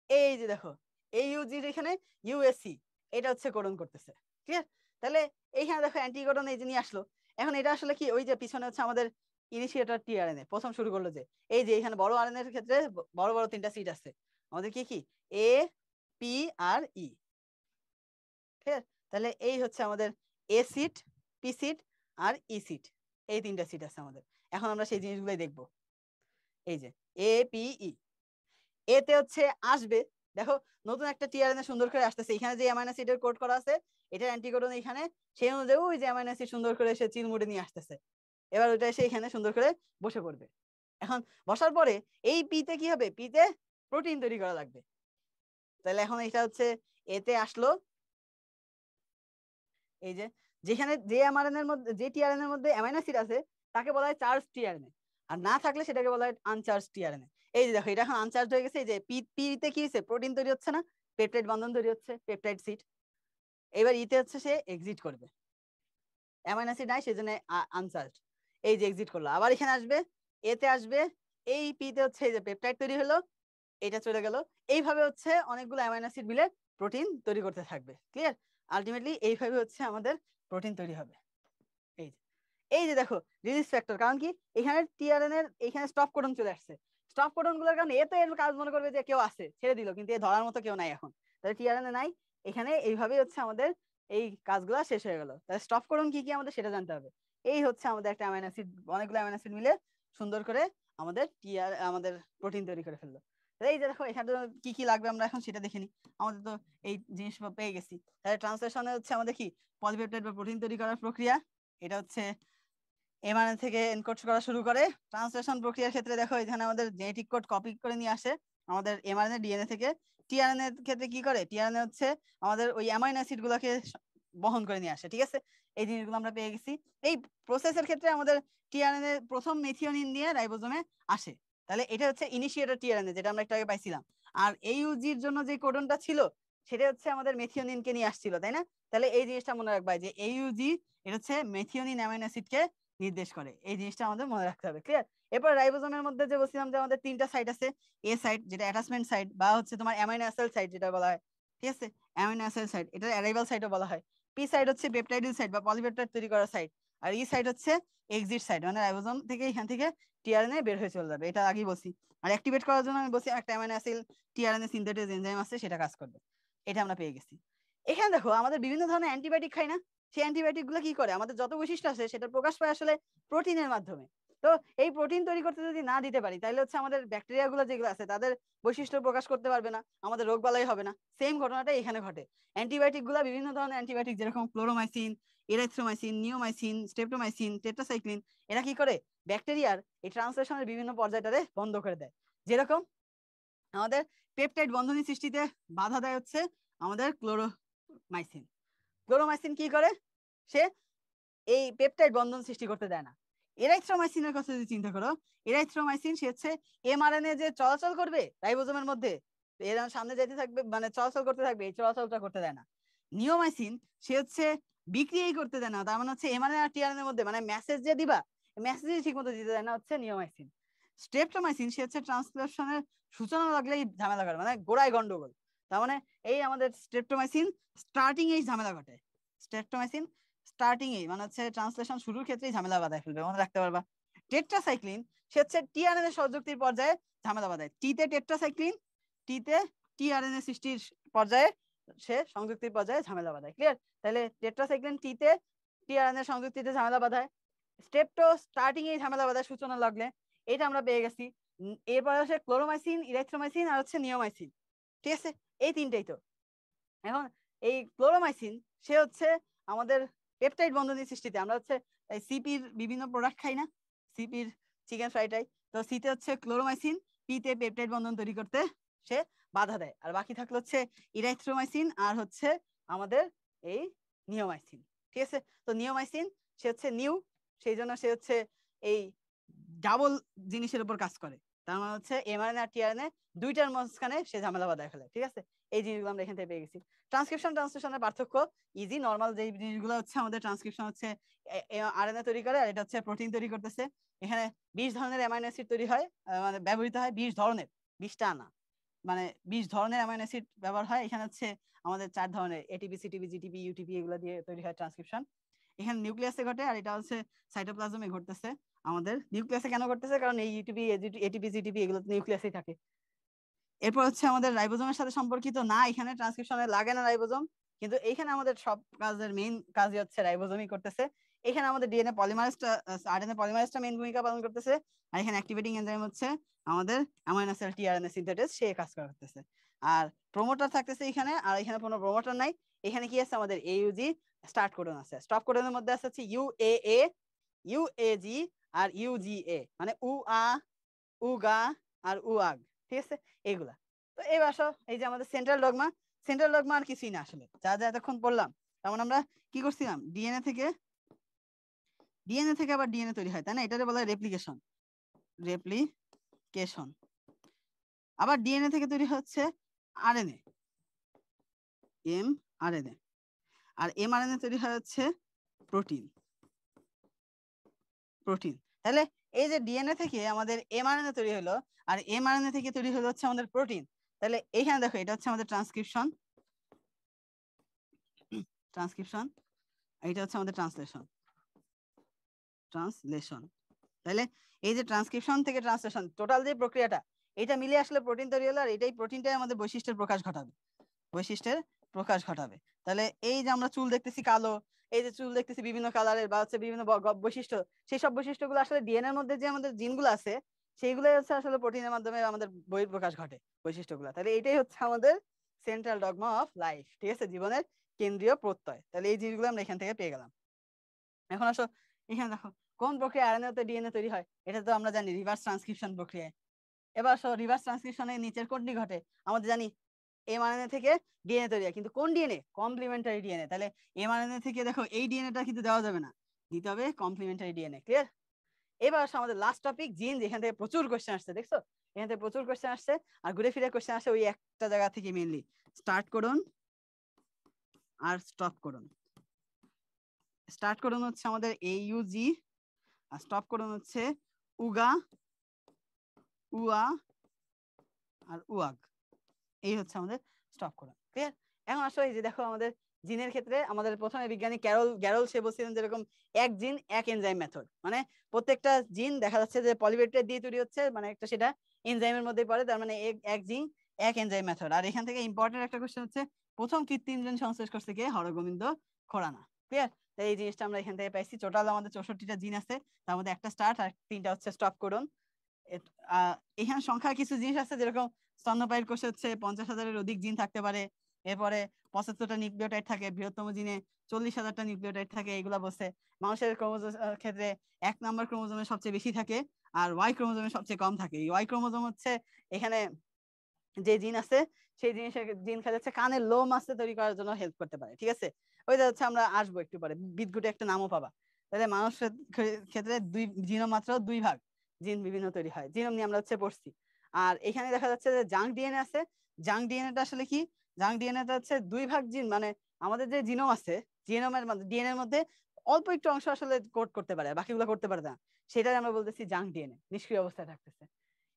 এই যে দেখো এই ইউজির এখানে ইউএসসি এটা হচ্ছে কোডন করতেছে। ক্লিয়ার? তাহলে এইখানে দেখো অ্যান্টিকোডন এই যে নিয়ে আসলো। এখন এটা আসলে কি, ওই যে পিছনে হচ্ছে আমাদের ইনিশিয়েটর টিআরএনএ প্রথম শুরু করলো, যে এই যে এখানে বড় আরএনএ এর ক্ষেত্রে বড় বড় তিনটা সিট আছে আমাদের, কি কি? এ, পি আর ই। ঠিক আছে? তাহলে এই হচ্ছে আমাদের এ সিট, পি সিট আর ই সিট, এই তিনটা সিট আছে আমাদের। এখন আমরা সেই জিনিসগুলোই দেখবো। এই যে এ, পি, ই। এতে হচ্ছে আসবে, দেখো নতুন একটা টিআরএনএ সুন্দর করে আসতেছে। এখানে যে অ্যামাইনো অ্যাসিডের কোড করা আছে এটা অ্যান্টিকোডন এখানে, সেই অনুযায়ী ওই যে অ্যামাইনো অ্যাসিড সুন্দর করে এসে চিল মোডে নিয়ে আসতেছে। এবার ওইটা এসে এখানে সুন্দর করে বসে পড়বে। এখন বসার পরে এই পিতে কি হবে? পিতে প্রোটিন তৈরি করা লাগবে। তাহলে এখন এটা হচ্ছে এতে আসলো। এই যে যেখানে যে এমআরএনএ এর মধ্যে, যে টিআরএনএ এর মধ্যে অ্যামাইনো অ্যাসিড আছে তাকে বলা হয় চার্জ টিআরএনএ, আর না থাকলে সেটাকে বলা হয় আনচার্জ টিআরএনএ। এই যে দেখো এটা এখন আনচার্জ হয়ে গেছে। এই যে পিতে কি হয়েছে? প্রোটিন তৈরি হচ্ছে না, পেপটাইড বন্ধন তৈরি হচ্ছে, পেপটাইড সিট। এবার ইতে হচ্ছে সে এক্সিট করবে, অ্যামাইনো অ্যাসিড নাই সেজন্য আনচার্জ। এই যে এক্সিট করলো, আবার এখানে আসবে, এতে আসবে। এই পিতে হচ্ছে এই যে পেপটাইড তৈরি হলো, এটা চলে গেল। এইভাবে হচ্ছে অনেকগুলো অ্যামাইনো অ্যাসিড মিলে প্রোটিন তৈরি করতে থাকবে। ক্লিয়ার? আলটিমেটলি এইভাবে হচ্ছে আমাদের প্রোটিন তৈরি হবে। এই যে এই যে দেখো রিলিজ ফ্যাক্টর, কারণ কি এখানে টিআরএন এর এখানে স্টপ কোডন চলে আসছে। স্টপ কোডন গুলোর কারণে এ তো এর কাজ মনে করবে যে কেউ আছে ছেড়ে দিল, কিন্তু এ ধরার মতো কেউ নাই এখন। তাহলে টিআরএন এ নাই এখানে, এইভাবেই হচ্ছে আমাদের এই কাজগুলো শেষ হয়ে গেল। তাহলে স্টপ কোডন কি কি আমাদের সেটা জানতে হবে। এই হচ্ছে আমাদের একটা অ্যামাইনো অ্যাসিড, অনেকগুলো অ্যামাইনো অ্যাসিড মিলে সুন্দর করে আমাদের প্রোটিন তৈরি করে ফেললো। এই যে দেখো এখানে কি কি লাগবে আমরা এখন সেটা দেখে নিই। আমাদের তো এই জিনিস পেয়ে গেছি। তাহলে ট্রান্সলেশনে হচ্ছে আমাদের কি পলিপেপটাইড বা প্রোটিন তৈরি করার প্রক্রিয়া। এটা হচ্ছে এমআরএনএ থেকে এনকোড করা শুরু করে। ট্রান্সলেশন প্রক্রিয়ার ক্ষেত্রে দেখো এখানে আমাদের জেনেটিক কোড কপি করে নিয়ে আসে আমাদের এমআরএনএ ডিএনএ থেকে। টিআরএনএ এর ক্ষেত্রে কি করে? টিআরএনএ হচ্ছে আমাদের ওই অ্যামাইনো অ্যাসিড গুলোকে বহন করে নিয়ে আসে। ঠিক আছে? এই জিনিসগুলো আমরা পেয়ে গেছি। এই প্রসেসের ক্ষেত্রে আমাদের টিআরএনএ প্রথম মেথিওনিন দিয়ে রাইবোজোমে আসে। তাহলে এটা হচ্ছে ইনিশিয়েটর টিআরএনএ, যেটা আমরা একটু আগে পাইছিলাম। আর এইউজির জন্য যে কোডনটা ছিল সেটা হচ্ছে আমাদের মেথিওনিনকে নিয়ে আসছিল, তাই না? তাহলে এই জিনিসটা মনে রাখবা যে এইউজি এটা হচ্ছে মেথিওনিন অ্যামাইনো অ্যাসিডকে নির্দেশ করে। এই জিনিসটা আমাদের মনে রাখতে হবে। ক্লিয়ার? এরপর রাইবোজোমের মধ্যে যে বলছিলাম যে আমাদের তিনটা সাইট আছে। এ সাইট যেটা অ্যাটাচমেন্ট সাইট, বা হচ্ছে তোমার অ্যামাইনো অ্যাসিড সাইট যেটা বলা হয়। ঠিক আছে? অ্যামাইনো অ্যাসিড সাইট, এটা অ্যারাইভাল সাইটও বলা হয়। পি সাইট হচ্ছে পেপটাইডিল সাইট বা পলিপেপটাইড তৈরি করার সাইট। আর ই সাইট হচ্ছে এক্সিট সাইট, মানে রাইবোজোম থেকে এখান থেকে টিআরএনএ বের হয়ে চলে যাবে। এটা আগেই বলছি। আর অ্যাক্টিভেট করার জন্য আমি বলছি একটা amino acid tRNA synthetase enzyme আছে, সেটা কাজ করবে। এটা আমরা পেয়ে গেছি। এখানে দেখো আমাদের বিভিন্ন ধরনের অ্যান্টিবায়োটিক খাই না? সেই অ্যান্টিবায়োটিক গুলো কি করে? আমাদের যত বৈশিষ্ট্য আছে সেটা প্রকাশ পায় আসলে প্রোটিনের মাধ্যমে। তো এই প্রোটিন তৈরি করতে যদি না দিতে পারি তাহলে হচ্ছে আমাদের ব্যাকটেরিয়া গুলো যেগুলো আছে তাদের বৈশিষ্ট্য প্রকাশ করতে পারবে না, আমাদের রোগ বালাই হবে না। সেম ঘটনাটা এখানে ঘটে। অ্যান্টিবায়োটিক গুলা বিভিন্ন ধরনের অ্যান্টিবায়োটিক, যেরকম ক্লোরোমাইসিন, এরাইথ্রোমাইসিন, নিওমাইসিন, স্ট্রেপ্টোমাইসিন, টেট্রাসাইক্লিন, এরা কি করে? ব্যাকটেরিয়ার এই ট্রান্সলেশনের বিভিন্ন পর্যায়টারে বন্ধ করে দেয়। যেরকম আমাদের পেপটাইড বন্ধনী সৃষ্টিতে বাধা দেয় হচ্ছে আমাদের ক্লোরোমাইসিন। ক্লোরোমাইসিন কি করে? সে এই পেপটাইড বন্ধন সৃষ্টি করতে দেয় না। এরাইথ্রোমাইসিনের কথা যদি চিন্তা করো, এরাইথ্রোমাইসিন সে হচ্ছে এমআরএনএ যে চলাচল করবে রাইবোজোমের মধ্যে, এর সামনে যেতে থাকবে, মানে চলাচল করতে থাকবে, এই চলাচলটা করতে দেয় না। নিওমাইসিন সে হচ্ছে বিক্রিয়াই করতে দেয় না, তার মানে হচ্ছে এমআরএনএ আর টিআরএনএর মধ্যে মানে মেসেজ যে দিবা মেসেজই ঠিক মতো দিতে দেয় না হচ্ছে নিওমাইসিন। স্ট্রেপ্টোমাইসিন সে হচ্ছে ট্রান্সক্রিপশনের সূচনা লাগলেই ঝামেলা করে, মানে গোড়ায় গন্ডগোল। তার মানে এই আমাদের স্ট্রেপ্টোমাইসিন স্টার্টিং এই ঝামেলা ঘটে, স্ট্রেপ্টোমাইসিন স্টার্টিং এই মানে হচ্ছে ট্রান্সলেশন শুরুর ক্ষেত্রেই ঝামেলা বাধায় ফেলবে, মনে রাখতে পারবা। টেট্রাসাইক্লিন সে হচ্ছে টিআরএনএ সংযুক্তির পর্যায়ে ঝামেলা বাধায়, টিতে টেট্রাসাইক্লিন, টিতে টিআরএনএ সৃষ্টির পর্যায়ে সে সংযুক্তির পর্যায়ে ঝামেলা বাধায়। ক্লিয়ার? তাহলে টেট্রাসাইক্লিন টিতে টিআরএনএ সংযুক্তিতে ঝামেলা বাধায়, স্টেপটো স্টার্টিং এই ঝামেলা বাধায় সূচনা লগ্নে, এটা আমরা পেয়ে গেছি। এরপর হচ্ছে ক্লোরোমাইসিন, ইরিথ্রোমাইসিন আর হচ্ছে নিওমাইসিন, ঠিক আছে? এই তিনটেই তো। এখন এই ক্লোরোমাইসিন সে হচ্ছে আমাদের পেপটাইড বন্ধনী সৃষ্টিতে, আমরা হচ্ছে সিপির বিভিন্ন প্রোডাক্ট খাই না, সিপির চিকেন ফ্রাইটাই, তো সিতে হচ্ছে ক্লোরোমাইসিন, পিতে পেপটাইড বন্ধন তৈরি করতে সে বাধা দেয়, আর বাকি থাকলো হচ্ছে ইরাইথ্রোমাইসিন আর হচ্ছে আমাদের এই নিওমাইসিন, ঠিক আছে? তো নিওমাইসিন সে হচ্ছে নিউ, সেই জন্য সে হচ্ছে এই ডাবল জিনিসের উপর কাজ করে, তার মানে হচ্ছে এমআরএনএ আর টিআরএনএ দুইটার মাঝখানে সে ঝামেলা বাধায় ফেলে, ঠিক আছে? এই জিনিসগুলো আমরা এখান থেকে পেয়ে গেছি। ট্রান্সক্রিপশন ট্রান্সলেশনের পার্থক্য ইজি, নর্মাল যে জিনিসগুলো হচ্ছে আমাদের ট্রান্সক্রিপশন হচ্ছে আরএনএ তৈরি করে, আর এটা হচ্ছে প্রোটিন তৈরি করতেছে। এখানে 20 ধরনের অ্যামাইনো অ্যাসিড তৈরি হয়, মানে ব্যবহৃত হয় 20 ধরনের, 20টা না, মানে 20 ধরনের অ্যামাইনো অ্যাসিড ব্যবহার হয়। এখানে হচ্ছে আমাদের 4 ধরনের এটিপি, সিটিপি, জিটিপি, ইউটিপি এগুলো দিয়ে তৈরি হয় ট্রান্সক্রিপশন। এখানে নিউক্লিয়াসে ঘটে, আর এটা হচ্ছে সাইটোপ্লাজমে ঘটতেছে। আমাদের নিউক্লিয়াসে কেন ঘটতেছে? কারণ এই ইউটিপি, এটিপি, জিটিপি এগুলো নিউক্লিয়াসেই থাকে। এরপর হচ্ছে আমাদের রাইবোজোমের সাথে সম্পর্কিত না, এখানে ট্রান্সক্রিপশনে লাগে না রাইবোজোম, কিন্তু এখানে আমাদের সব কাজের মেইন কাজই হচ্ছে রাইবোজোমই করতেছে। এখানে আমাদের ডিএনএ পলিমারেজটা, আরএনএ পলিমারেজটা মেইন ভূমিকা পালন করতেছে, আর এখানে অ্যাক্টিভেটিং এনজাইম হচ্ছে আমাদের অ্যামাইনো অ্যাসিড টিআরএনএ সিনথেটেজ, সে কাজ করতেছে। আর প্রমোটার থাকতেছে এখানে, আর এখানে কোনো প্রমোটার নাই। এখানে কি আছে? আমাদের এইউজি স্টার্ট কোডন আছে, স্টপ কোডনের মধ্যে আছে হচ্ছে ইউএএ, ইউএজি আর ইউজিএ, মানে উআ, উগা আর উআগ, ঠিক আছে? এইগুলা। তো এই আসো, এই যে আমাদের সেন্ট্রাল ডগমা, সেন্ট্রাল ডগমা আর কিছুই না আসলে, যা যা এতক্ষণ পড়লাম। তেমন আমরা কি করছিলাম, ডিএনএ থেকে আবার ডিএনএ তৈরি হয়, তাই না? এটাকে বলা হয় রেপ্লিকেশন, রেপ্লিকেশন। আবার ডিএনএ থেকে তৈরি হচ্ছে আরএনএ, এমআরএনএ, আর এমআরএনএ তৈরি হয় হচ্ছে প্রোটিন, প্রোটিন। তাহলে এই যে ডিএনএ থেকে আমাদের এমআরএনএ তৈরি হলো, আর এমআরএনএ থেকে তৈরি হলো হচ্ছে আমাদের প্রোটিন। তাহলে এইখানে দেখো, এটা হচ্ছে আমাদের ট্রান্সক্রিপশন, ট্রান্সক্রিপশন, এটা হচ্ছে আমাদের ট্রান্সলেশন, ট্রান্সলেশন। তাহলে এই যে ট্রান্সক্রিপশন থেকে ট্রান্সলেশন টোটাল যে প্রক্রিয়াটা, এটা মিলে আসলে প্রোটিন তৈরি হলো, আর এটাই প্রোটিনটাই আমাদের বৈশিষ্ট্যের প্রকাশ ঘটাবে, বৈশিষ্ট্যের প্রকাশ ঘটাবে। তাহলে এই যে আমরা চুল দেখতেছি কালো, এই যে চুল দেখতেছি বিভিন্ন কালারের বা হচ্ছে বিভিন্ন বৈশিষ্ট্য, সেই সব বৈশিষ্ট্যগুলো আসলে ডিএনএর মধ্যে যে আমাদের জিনগুলো আছে সেইগুলোই হচ্ছে আসলে প্রোটিনের মাধ্যমে আমাদের বহিঃপ্রকাশ ঘটে বৈশিষ্ট্যগুলো। তাহলে এইটাই হচ্ছে আমাদের সেন্ট্রাল ডগমা অফ লাইফ, ঠিক আছে? জীবনের কেন্দ্রীয় প্রত্যয়। তাহলে এই জিনিসগুলো আমরা এখান থেকে পেয়ে গেলাম। এখন আসো, এখানে দেখো কোন প্রক্রিয়া আরএনএ তে ডিএনএ তৈরি হয়, এটা তো আমরা জানি রিভার্স ট্রান্সক্রিপশন প্রক্রিয়ায়। এবার আসো, রিভার্স ট্রান্সক্রিপশনে নিচের কোনটি ঘটে? আমাদের জানি এমআরএনএ থেকে ডিএনএ তৈরি হয়, কিন্তু কোন ডিএনএ? Complementary DNA. তাহলে এমআরএনএ থেকে দেখো এই ডিএনএটা কিন্তু দেওয়া যাবে না, দিতে হবে কমপ্লিমেন্টারি ডিএনএ। ক্লিয়ার? এবার আসো আমাদের লাস্ট টপিক, জিন, যেখান থেকে প্রচুর কোশ্চেন আসছে, দেখছো? এখান থেকে প্রচুর কোশ্চেন আসছে, আর ঘুরে ফিরে কোশ্চেন আসে ওই একটা জায়গা থেকে মেইনলি, স্টার্ট করুন আর স্টপ করুন। স্টার্ট করুন হচ্ছে আমাদের এইউজি, আর স্টপ করুন হচ্ছে উগা, উয়া আর উয়াগ। এই হচ্ছে আমাদের স্টপ করুন। ক্লিয়ার? এখন আসো, এই যে দেখো আমাদের জিনের ক্ষেত্রে আমাদের প্রথমে বিজ্ঞানী গ্যারল সে বলছিলেন যেরকম এক জিন এক এনজাইম মেথড, মানে প্রত্যেকটা জিন দেখা যাচ্ছে যে পলিপেপটাইড দিয়ে তৈরি হচ্ছে, মানে একটা সেটা এনজাইমের মধ্যে পড়ে, তার মানে এক জিন এক এনজাইম মেথড। আর এখান থেকে ইম্পর্টেন্ট একটা কোশ্চেন হচ্ছে, প্রথম কৃত্রিম জিন সংশ্লেষ করছে কে? হরগোবিন্দ খোরানা। ক্লিয়ার? তাই এই জিনিসটা আমরা এখান থেকে পাইছি। টোটাল আমাদের 64টা জিন আছে, তার মধ্যে একটা স্টার্ট আর 3টা হচ্ছে স্টপ করুন। এখানে সংখ্যা কিছু জিনিস আছে, যেরকম স্তন্যপায়ীর কোষে হচ্ছে 50,000-এর অধিক জিন থাকতে পারে, এরপরে 75টা নিউক্লিওটাইড থাকে, বৃহত্তম জিনে 40,000টা নিউক্লিওটাইড থাকে, এগুলা বলছে। মানুষের ক্রোমোজোম ক্ষেত্রে 1 নম্বর ক্রোমোজোমে সবচেয়ে বেশি থাকে, আর ওয়াই ক্রোমোজোমে সবচেয়ে কম থাকে। ওয়াই ক্রোমোজোম হচ্ছে এখানে যে জিন আছে, সেই জিনিসের জিন খেলে হচ্ছে কানের লোম আছে তৈরি করার জন্য হেল্প করতে পারে, ঠিক আছে? ওইটা হচ্ছে আমরা আসবো একটু পরে, বিদঘুটে একটা নামও পাবা। তাহলে মানুষের ক্ষেত্রে জিনোম মাত্র 2 ভাগ জিন বিভিন্ন তৈরি হয়, জিনোম নিয়ে আমরা হচ্ছে পড়ছি। আর এখানে দেখা যাচ্ছে যে জাঙ্ক ডিএনএ আছে। জাঙ্ক ডিএনএটা আসলে কি? জাঙ্ক ডিএনএটা হচ্ছে 2 ভাগ জিন, মানে আমাদের যে জিনোম আছে, জিনোমের মধ্যে ডিএনএ এর মধ্যে অল্প একটু অংশ আসলে কোড করতে পারে, বাকিগুলো করতে পারে না, সেটাই আমরা বলতেছি জাঙ্ক ডিএনএ, নিষ্ক্রিয় অবস্থায় থাকতেছে।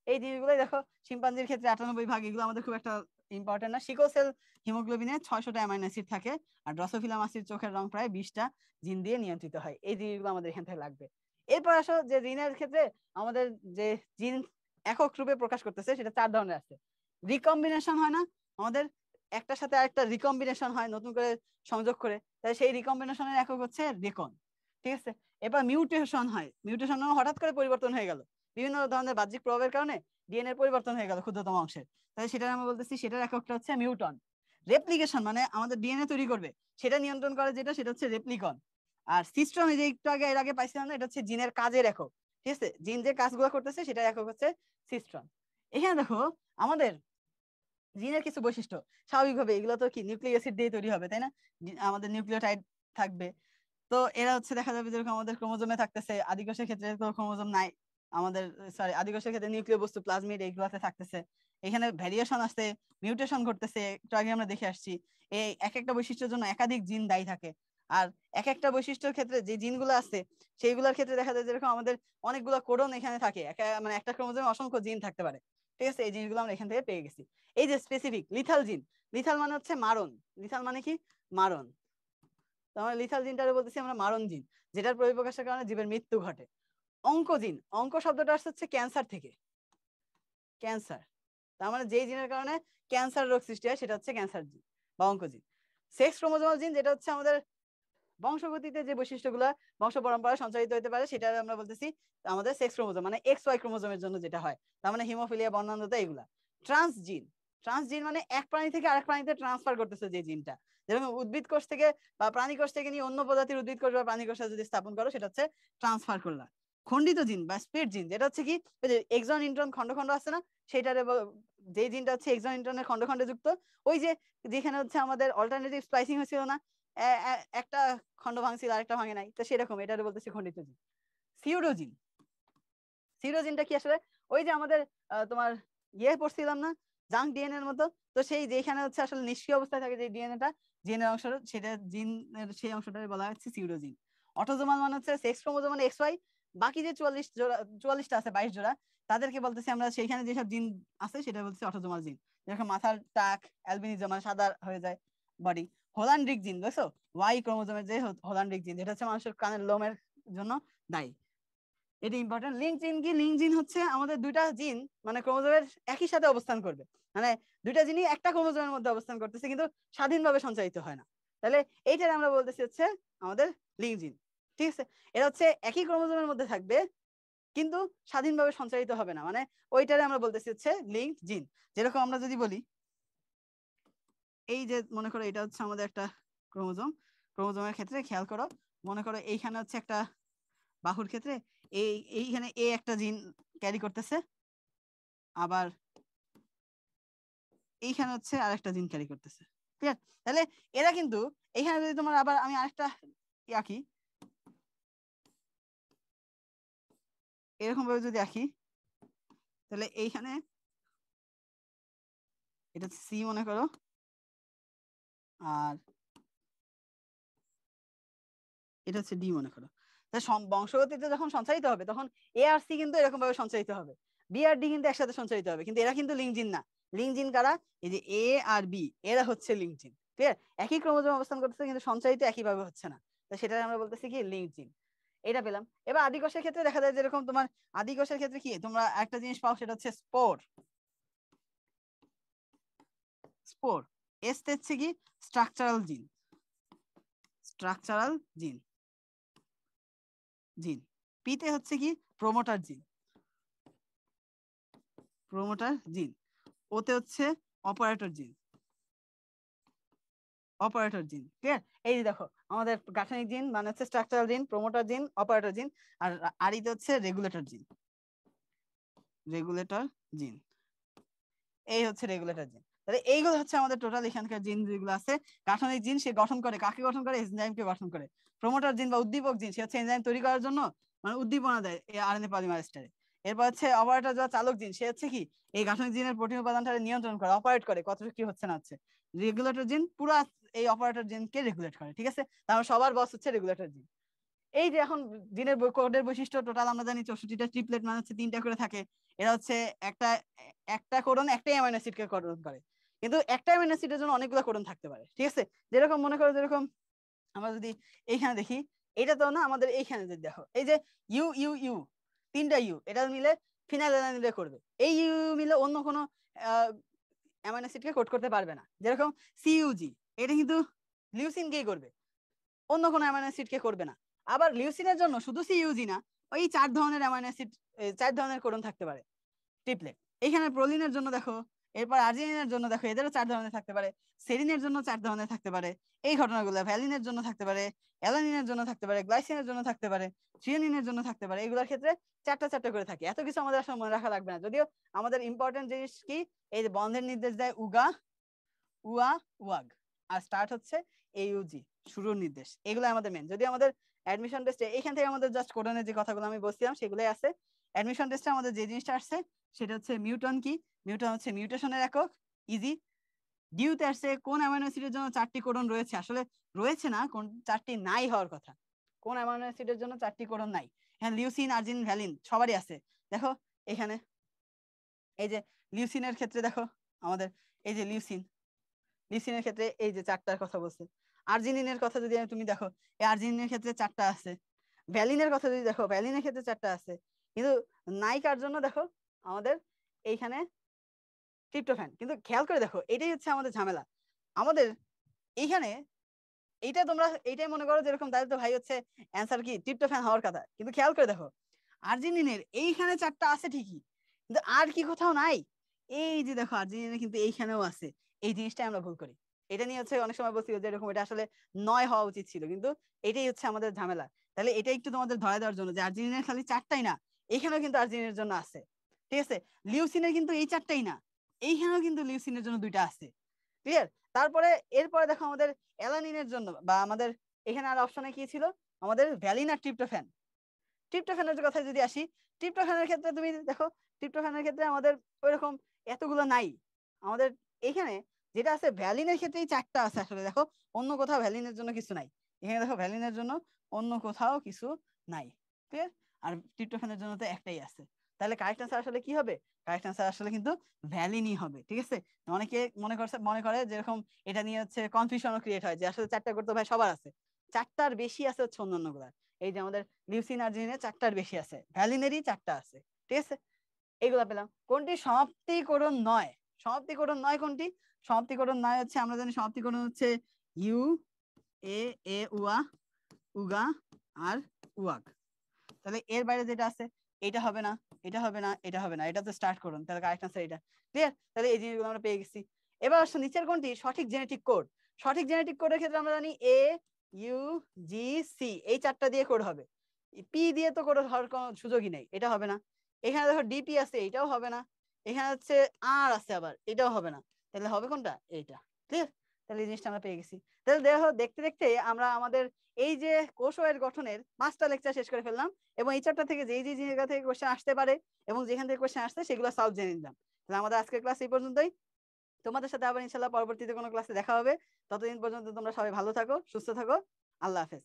এই জিনিসগুলোই দেখো শিম্পাঞ্জির ক্ষেত্রে 98 ভাগ, এগুলো আমাদের খুব একটা ইম্পর্টেন্ট না। সিকল সেল হিমোগ্লোবিনে 600টা অ্যামাইনো অ্যাসিড থাকে, আর ড্রসোফিলা মাসির চোখের রং প্রায় 20টা জিন দিয়ে নিয়ন্ত্রিত হয়। এই জিনিসগুলো আমাদের এখান থেকে লাগবে। এরপর আসো যে জিনের ক্ষেত্রে আমাদের যে জিন একক রূপে প্রকাশ করতেছে সেটা 4 ধরনের আছে। রিকম্বিনেশন হয় না আমাদের, একটার সাথে আরেকটা রিকম্বিনেশন হয় নতুন করে সংযোগ করে, তাই সেই রিকম্বিনেশনের একক হচ্ছে রেকন, ঠিক আছে। এবার মিউটেশন হয়, মিউটেশন হঠাৎ করে পরিবর্তন হয়ে গেল, বিভিন্ন ধরনের বাহ্যিক প্রভাবের কারণে ডিএনএ পরিবর্তন হয়ে গেল ক্ষুদ্রতম অংশের, তাই সেটা আমরা বলতেছি সেটার এককটা হচ্ছে মিউটন। রেপ্লিকেশন মানে আমাদের ডিএনএ তৈরি করবে সেটা নিয়ন্ত্রণ করে যেটা, সেটা হচ্ছে রেপ্লিকন। আর সিস্ট্রন, এই যে একটু আগে এর আগে পাইছিলাম না, এটা হচ্ছে জিনের কাজের একক, ঠিক আছে, জিন যে কাজগুলো করতেছে সেটার একক হচ্ছে সিস্ট্রন। এখানে দেখো আমাদের জিনের কিছু বৈশিষ্ট্য, স্বাভাবিকভাবে এগুলো তো কি নিউক্লিক অ্যাসিড দিয়ে তৈরি হবে, তাই না, আমাদের নিউক্লিওটাইড থাকবে। তো এরা হচ্ছে দেখা যাবে যেরকম আমাদের ক্রোমোজোমে থাকতেছে, আদিকোষের ক্ষেত্রে তো ক্রোমোজোম নাই আমাদের, সরি আদিকোষের ক্ষেত্রে নিউক্লিয় বস্তু প্লাজমিড এইগুলাতে থাকতেছে। এখানে ভ্যারিয়েশন আসছে, মিউটেশন ঘটতেছে, একটু আগে আমরা দেখে আসছি। এই এক একটা বৈশিষ্ট্যের জন্য একাধিক জিন দায়ী থাকে। আর এক একটা বৈশিষ্ট্যের ক্ষেত্রে যে জিনগুলো আছে সেইগুলোর ক্ষেত্রে দেখা যায় যেরকম আমাদের অনেকগুলো কোডন এখানে থাকে, মানে একটা ক্রোমোজোমে অসংখ্য জিন থাকতে পারে, ঠিক আছে। এই জিনিসগুলো আমরা এখান থেকে পেয়ে গেছি। এই যে স্পেসিফিক লিথাল জিন, লিথাল মানে হচ্ছে মারণ, লিথাল মানে কি মারণ, তাহলে লিথাল জিনটারে বলতেছি আমরা মারণ জিন, যেটার পরিপ্রকাশের কারণে জীবের মৃত্যু ঘটে। অঙ্কোজিন, অঙ্ক শব্দটা আসছে ক্যান্সার থেকে, ক্যান্সার, তার মানে যেই জিনের কারণে ক্যান্সার রোগ সৃষ্টি হয় সেটা হচ্ছে ক্যান্সার জিন বা অঙ্কোজিন। সেক্স ক্রোমোজোমাল জিন, যেটা হচ্ছে আমাদের বংশগতিতে যে বৈশিষ্ট্যগুলো বংশ পরম্পরা সঞ্চারিত হতে পারে সেটা আমরা বলতেছি আমাদের সেক্স ক্রোমোজোম, মানে এক্স ওয়াই ক্রোমোজোমের জন্য যেটা হয়, তার মানে হিমোফিলিয়া, বর্ণান্ধতা, এগুলা। ট্রান্সজিন, ট্রান্সজিন মানে এক প্রাণী থেকে আরেক প্রাণীতে ট্রান্সফার করতেছে যে জিনটা, যেরকম উদ্ভিদ কোষ থেকে বা প্রাণী কোষ থেকে নিয়ে অন্য প্রজাতির উদ্ভিদ কোষ বা প্রাণী কোষে যদি স্থাপন করো সেটা হচ্ছে ট্রান্সফার করলা। খণ্ডিত জিন বা স্প্লিট জিন, যেটা হচ্ছে কি এক্সন ইন্ট্রন খন্ড খন্ড আছে না, সেটারে যে জিনটা হচ্ছে এক্সন ইন্ট্রনের খন্ড খন্ডে যুক্ত, ওই যে যেখানে হচ্ছে আমাদের অল্টারনেটিভ স্প্লাইসিং হয়েছিল না, একটা খন্ড ভাঙছিল আরেকটা ভাঙে নাই, তো সেরকম এটারে বলতেছি খণ্ডিত জিন। সিউডোজিন, সিউডোজিনটা কি আসলে ওই যে আমাদের তোমার পড়ছিলাম না জাঙ্ক ডিএনএ এর মতো, তো সেই যেখানে হচ্ছে আসলে নিষ্ক্রিয় অবস্থায় থাকে যে ডিএনএটা, জিনের অংশ, সেটা জিনের সেই অংশটাকে বলা হচ্ছে সিউডোজিন। অটোজোমাল মানে হচ্ছে সেক্স ক্রোমোজোম মানে এক্স ওয়াই, বাকি যে 44টা আছে 22 জোড়া, তাদেরকে বলতেছি আমরা সেইখানে যেসব জিন আছে সেটা বলতেছি অটোজোমাল জিন, যেরকম মাথার টাক অ্যালবিনিজম মানে সাদা হয়ে যায় বডি। হোলান্ড্রিক জিন দেখছো, ওয়াই ক্রোমোজোমের যে হোলান্ড্রিক জিন, যেটা হচ্ছে মানুষের কানের লোমের জন্য দায়ী, এটা ইম্পর্টেন্ট। লিঙ্ক জিন কি, লিঙ্ক জিন হচ্ছে আমাদের দুইটা জিন মানে ক্রোমোজোমের একই সাথে অবস্থান করবে, মানে দুইটা জিনই একটা ক্রোমোজোমের মধ্যে অবস্থান করতেছে কিন্তু স্বাধীনভাবে সঞ্চারিত হয় না, তাহলে এইটার আমরা বলতেছি হচ্ছে আমাদের লিঙ্ক জিন, ঠিক আছে। এটা হচ্ছে একই ক্রোমোজোমের মধ্যে থাকবে কিন্তু স্বাধীনভাবে সঞ্চারিত হবে না, মানে ওইটারে আমরা বলতেছি হচ্ছে লিঙ্ক জিন। যেরকম আমরা যদি বলি এই যে মনে করো এটা হচ্ছে আমাদের একটা ক্রোমোজোম, ক্রোমোজোমের ক্ষেত্রে খেয়াল করো, মনে করো এইখানে হচ্ছে একটা বাহুর ক্ষেত্রে এইখানে এ একটা জিন ক্যারি করতেছে, আবার এইখানে হচ্ছে আরেকটা জিন ক্যারি করতেছে, ঠিক আছে। তাহলে এরা কিন্তু এইখানে যদি তোমার আবার আমি আরেকটা আঁকি, এরকম ভাবে যদি আঁকি, তাহলে এইখানে এটা সি মনে করো, আর এটা হচ্ছে ডি মনে করো। বংশগতিতে যখন সঞ্চারিত হবে তখন এ আর সি কিন্তু এরকম ভাবে সঞ্চারিত হবে, বি আর ডি কিন্তু একসাথে সঞ্চারিত হবে, কিন্তু এরা কিন্তু লিঙ্ক জিন না। লিঙ্ক জিন কারা, এই যে এ আর বি, এরা হচ্ছে লিঙ্ক জিন, ঠিক আছে। একই ক্রোমোজোম অবস্থান করতেছে কিন্তু সঞ্চারিত একইভাবে হচ্ছে না, তো সেটা আমরা বলতেছি কি লিঙ্ক জিন। এটা পেলাম। এবার আদিকোষের ক্ষেত্রে দেখা যায় যেরকম তোমার আদিকোষের ক্ষেত্রে কি তোমরা একটা জিনিস পাও, সেটা হচ্ছে স্পোর, স্পোর। এস হচ্ছে কি স্ট্রাকচারাল জিন, স্ট্রাকচারাল জিন, জিন। পিতে হচ্ছে কি প্রোমোটার জিন, প্রোমোটার জিন। ওতে হচ্ছে অপারেটর জিন, অপারেটর জিন, ঠিক আছে। এই যে দেখো আমাদের গাঠনিক জিন মানে হচ্ছে স্ট্রাকচারাল জিন, প্রোমোটার জিন, অপারেটর জিন, আর আরিতে হচ্ছে রেগুলেটর জিন, রেগুলেটর জিন, এই হচ্ছে রেগুলেটর জিন। তাহলে এইগুলো হচ্ছে আমাদের টোটাল এখানকার জিন যেগুলো আছে। গাঠনিক জিন সে গঠন করে, কাকে গঠন করে, এনজাইমকে গঠন করে। প্রোমোটার জিন বা উদ্দীপক জিন সে হচ্ছে এনজাইম তৈরি করার জন্য মানে উদ্দীপনা দেয় এই আরএনএ পলিমারেজটারে। এরপর হচ্ছে অপারেটর যা চালক জিন, সে হচ্ছে কি এই গাঠনিক জিনের প্রোটিন উপাদানটা নিয়ন্ত্রণ করে, অপারেট করে কতটুকু কি হচ্ছে না হচ্ছে। রেগুলেটর জিন পুরো এই অপারেটর জিনকে রেগুলেট করে, ঠিক আছে। তাহলে সবার বস হচ্ছে রেগুলেটর জিন। এই যে এখন জিনের কোডের বৈশিষ্ট্য টোটাল আমরা জানি 64টা, ট্রিপলেট মানে হচ্ছে 3টা করে থাকে। এরা হচ্ছে একটা একটা কোডন একটাই অ্যামাইনো অ্যাসিডকে কোডন করে, কিন্তু একটা অ্যামাইনো অ্যাসিডের জন্য অনেকগুলো কোডন থাকতে পারে, ঠিক আছে। যেরকম মনে করো, যেরকম আমরা যদি এইখানে দেখি, এটা তো না, আমাদের এইখানে যদি দেখো, এই যে ইউ ইউ ইউ, 3টা ইউ, এটা মিলে ফিনাইল অ্যালানিলে করবে। এই ইউ মিলে অন্য কোনো অ্যামাইনো অ্যাসিডকে কোড করতে পারবে না। যেরকম সিইউজি, এটা কিন্তু লিউসিনকেই করবে, অন্য কোনো অ্যামাইনো অ্যাসিডকে করবে না। আবার লিউসিনের জন্য শুধু সিইউজি না, ওই 4 ধরনের অ্যামাইনো অ্যাসিড, 4 ধরনের কোডন থাকতে পারে ট্রিপলেট। এখানে প্রোলিনের জন্য দেখো, এরপর আর্জিনিনের জন্য দেখো, এদেরও 4 ধরনের থাকতে পারে। সেরিনের জন্য 4 ধরনের থাকতে পারে। এই ঘটনাগুলো ভ্যালিনের জন্য থাকতে পারে, অ্যালানিনের জন্য থাকতে পারে, গ্লাইসিনের জন্য থাকতে পারে, থ্রিওনিনের জন্য থাকতে পারে। এগুলোর ক্ষেত্রে 4টা 4টা করে থাকে। এত কিছু আমাদের আসলে মনে রাখা লাগবে না, যদিও আমাদের ইম্পর্টেন্ট জিনিস কি, এই যে বন্ধের নির্দেশ দেয় উগা, উয়া, ওয়াগ, আর স্টার্ট হচ্ছে এইউজি, শুরুর নির্দেশ। এগুলো আমাদের মেন। যদি আমাদের অ্যাডমিশন টেস্টে এখান থেকে আমাদের জাস্ট কোডনের যে কথাগুলো আমি বলছিলাম সেগুলোই আছে। অ্যাডমিশন টেস্টে আমাদের যে জিনিসটা আসছে সেটা হচ্ছে মিউটন কি, মিউটন হচ্ছে মিউটেশনের একক, ইজি। ডিউতে আসছে কোন অ্যামাইনো অ্যাসিডের জন্য 4টি কোডন রয়েছে, আসলে রয়েছে না, কোন 4টি নাই হওয়ার কথা, কোন অ্যামাইনো অ্যাসিডের জন্য 4টি কোডন নাই। হ্যাঁ, লিউসিন, আর্জিন, ভ্যালিন সবারই আছে। দেখো এখানে এই যে লিউসিনের ক্ষেত্রে দেখো আমাদের, এই যে লিউসিন, লিউসিনের ক্ষেত্রে এই যে 4টার কথা বলছে। আর্জিনিনের কথা যদি তুমি দেখো, এই আর্জিনিনের ক্ষেত্রে 4টা আছে। ভ্যালিনের কথা যদি দেখো, ভ্যালিনের ক্ষেত্রে 4টা আছে। কিন্তু নাইকার জন্য দেখো আমাদের এইখানে ট্রিপ্টোফ্যান। কিন্তু খেয়াল করে দেখো, এটাই হচ্ছে আমাদের ঝামেলা। আমাদের এইখানে এইটা তোমরা এইটাই মনে করো যেরকম, তাহলে তো ভাই হচ্ছে অ্যান্সার কি ট্রিপ্টোফ্যান হওয়ার কথা। কিন্তু খেয়াল করে দেখো, আর্জিনিনের এইখানে 4টা আছে ঠিকই, কিন্তু আর কি কোথাও নাই। এই যে দেখো আর্জিনিনের কিন্তু এইখানেও আছে। এই জিনিসটাই আমরা ভুল করি। এটা নিয়ে হচ্ছে অনেক সময় বলছি যে এরকম, এটা আসলে 9 হওয়া উচিত ছিল, কিন্তু এটাই হচ্ছে আমাদের ঝামেলা। তাহলে এটা একটু তোমাদের ধরে দেওয়ার জন্য যে আর্জিনিনের খালি 4টাই না, এখানেও কিন্তু আর্জিনিনের জন্য আছে, ঠিক আছে। লিউসিনের কিন্তু এই 4টাই না, এইখানেও কিন্তু লিউসিনের জন্য 2টা আছে, ক্লিয়ার। তারপরে এরপরে দেখো আমাদের অ্যালানিনের জন্য, বা আমাদের এখানে আর অপশনে কি ছিল, আমাদের ভ্যালিন আর ট্রিপ্টোফ্যান। ট্রিপ্টোফ্যানের কথা যদি আসি, ট্রিপ্টোফ্যানের ক্ষেত্রে তুমি দেখো, ট্রিপ্টোফ্যানের ক্ষেত্রে আমাদের ওইরকম এতগুলো নাই। আমাদের এখানে যেটা আছে ভ্যালিনের ক্ষেত্রেই 4টা আছে আসলে, দেখো অন্য কোথাও ভ্যালিনের জন্য কিছু নাই। এখানে দেখো ভ্যালিনের জন্য অন্য কোথাও কিছু নাই, ক্লিয়ার। আর ট্রিপ্টোফ্যানের জন্য তো একটাই আছে। তাহলে কারেক্ট আনসার আসলে কি হবে, কারেক্ট আনসার আসলে কিন্তু ভ্যালিনই হবে, ঠিক আছে। অনেকে মনে করে যেরকম এটা নিয়ে হচ্ছে কনফিউশনও ক্রিয়েট হয় যে আসলে 4টা করতে ভাই সবার আছে, 4টার বেশি আছে হচ্ছে অন্যান্য গুলার। এই যে আমাদের লিউসিন আর্জিনিনের 4টার বেশি আছে, ভ্যালিনেরই 4টা আছে, ঠিক আছে। এইগুলা পেলাম। কোনটি সমাপ্তিকরণ নয়, সমাপ্তিকরণ নয় কোনটি, সমাপ্তিকরণ নয় হচ্ছে, আমরা জানি সমাপ্তিকরণ হচ্ছে ইউ, এ, এ উয়া, উগা আর উয়াগ। তাহলে এর বাইরে যেটা আছে, এটা হবে না, এটা হবে না, এটা হবে না, এটা তো স্টার্ট করুন। তাহলে কারেক্ট আনসার এটা, ক্লিয়ার। তাহলে এই জিনিসগুলো আমরা পেয়ে গেছি। এবার আসলে নিচের কোনটি সঠিক জেনেটিক কোড। সঠিক জেনেটিক কোডের ক্ষেত্রে আমরা জানি এ, ইউ, জি, সি, এই 4টা দিয়ে কোড হবে। পি দিয়ে তো কোড হওয়ার কোনো সুযোগই নেই, এটা হবে না। এখানে দেখো ডিপি আছে, এটাও হবে না। এখানে হচ্ছে আর আছে আবার, এটাও হবে না। তাহলে হবে কোনটা, এইটা, ক্লিয়ার। তাহলে এই জিনিসটা আমরা পেয়ে গেছি। তাহলে দেখো দেখতে দেখতে আমরা আমাদের এই যে কোষ ও এর গঠনের 5টা লেকচার শেষ করে ফেললাম, এবং এই চ্যাপ্টার থেকে যেই যে জায়গা থেকে কোশ্চেন আসতে পারে এবং যেখান থেকে কোশ্চেন আসছে সেগুলো সলভ জেনে নিলাম। তাহলে আমাদের আজকের ক্লাস এই পর্যন্তই। তোমাদের সাথে আবার ইনশাল্লাহ পরবর্তীতে কোনো ক্লাসে দেখা হবে। ততদিন পর্যন্ত তোমরা সবাই ভালো থাকো, সুস্থ থাকো। আল্লাহ হাফেজ।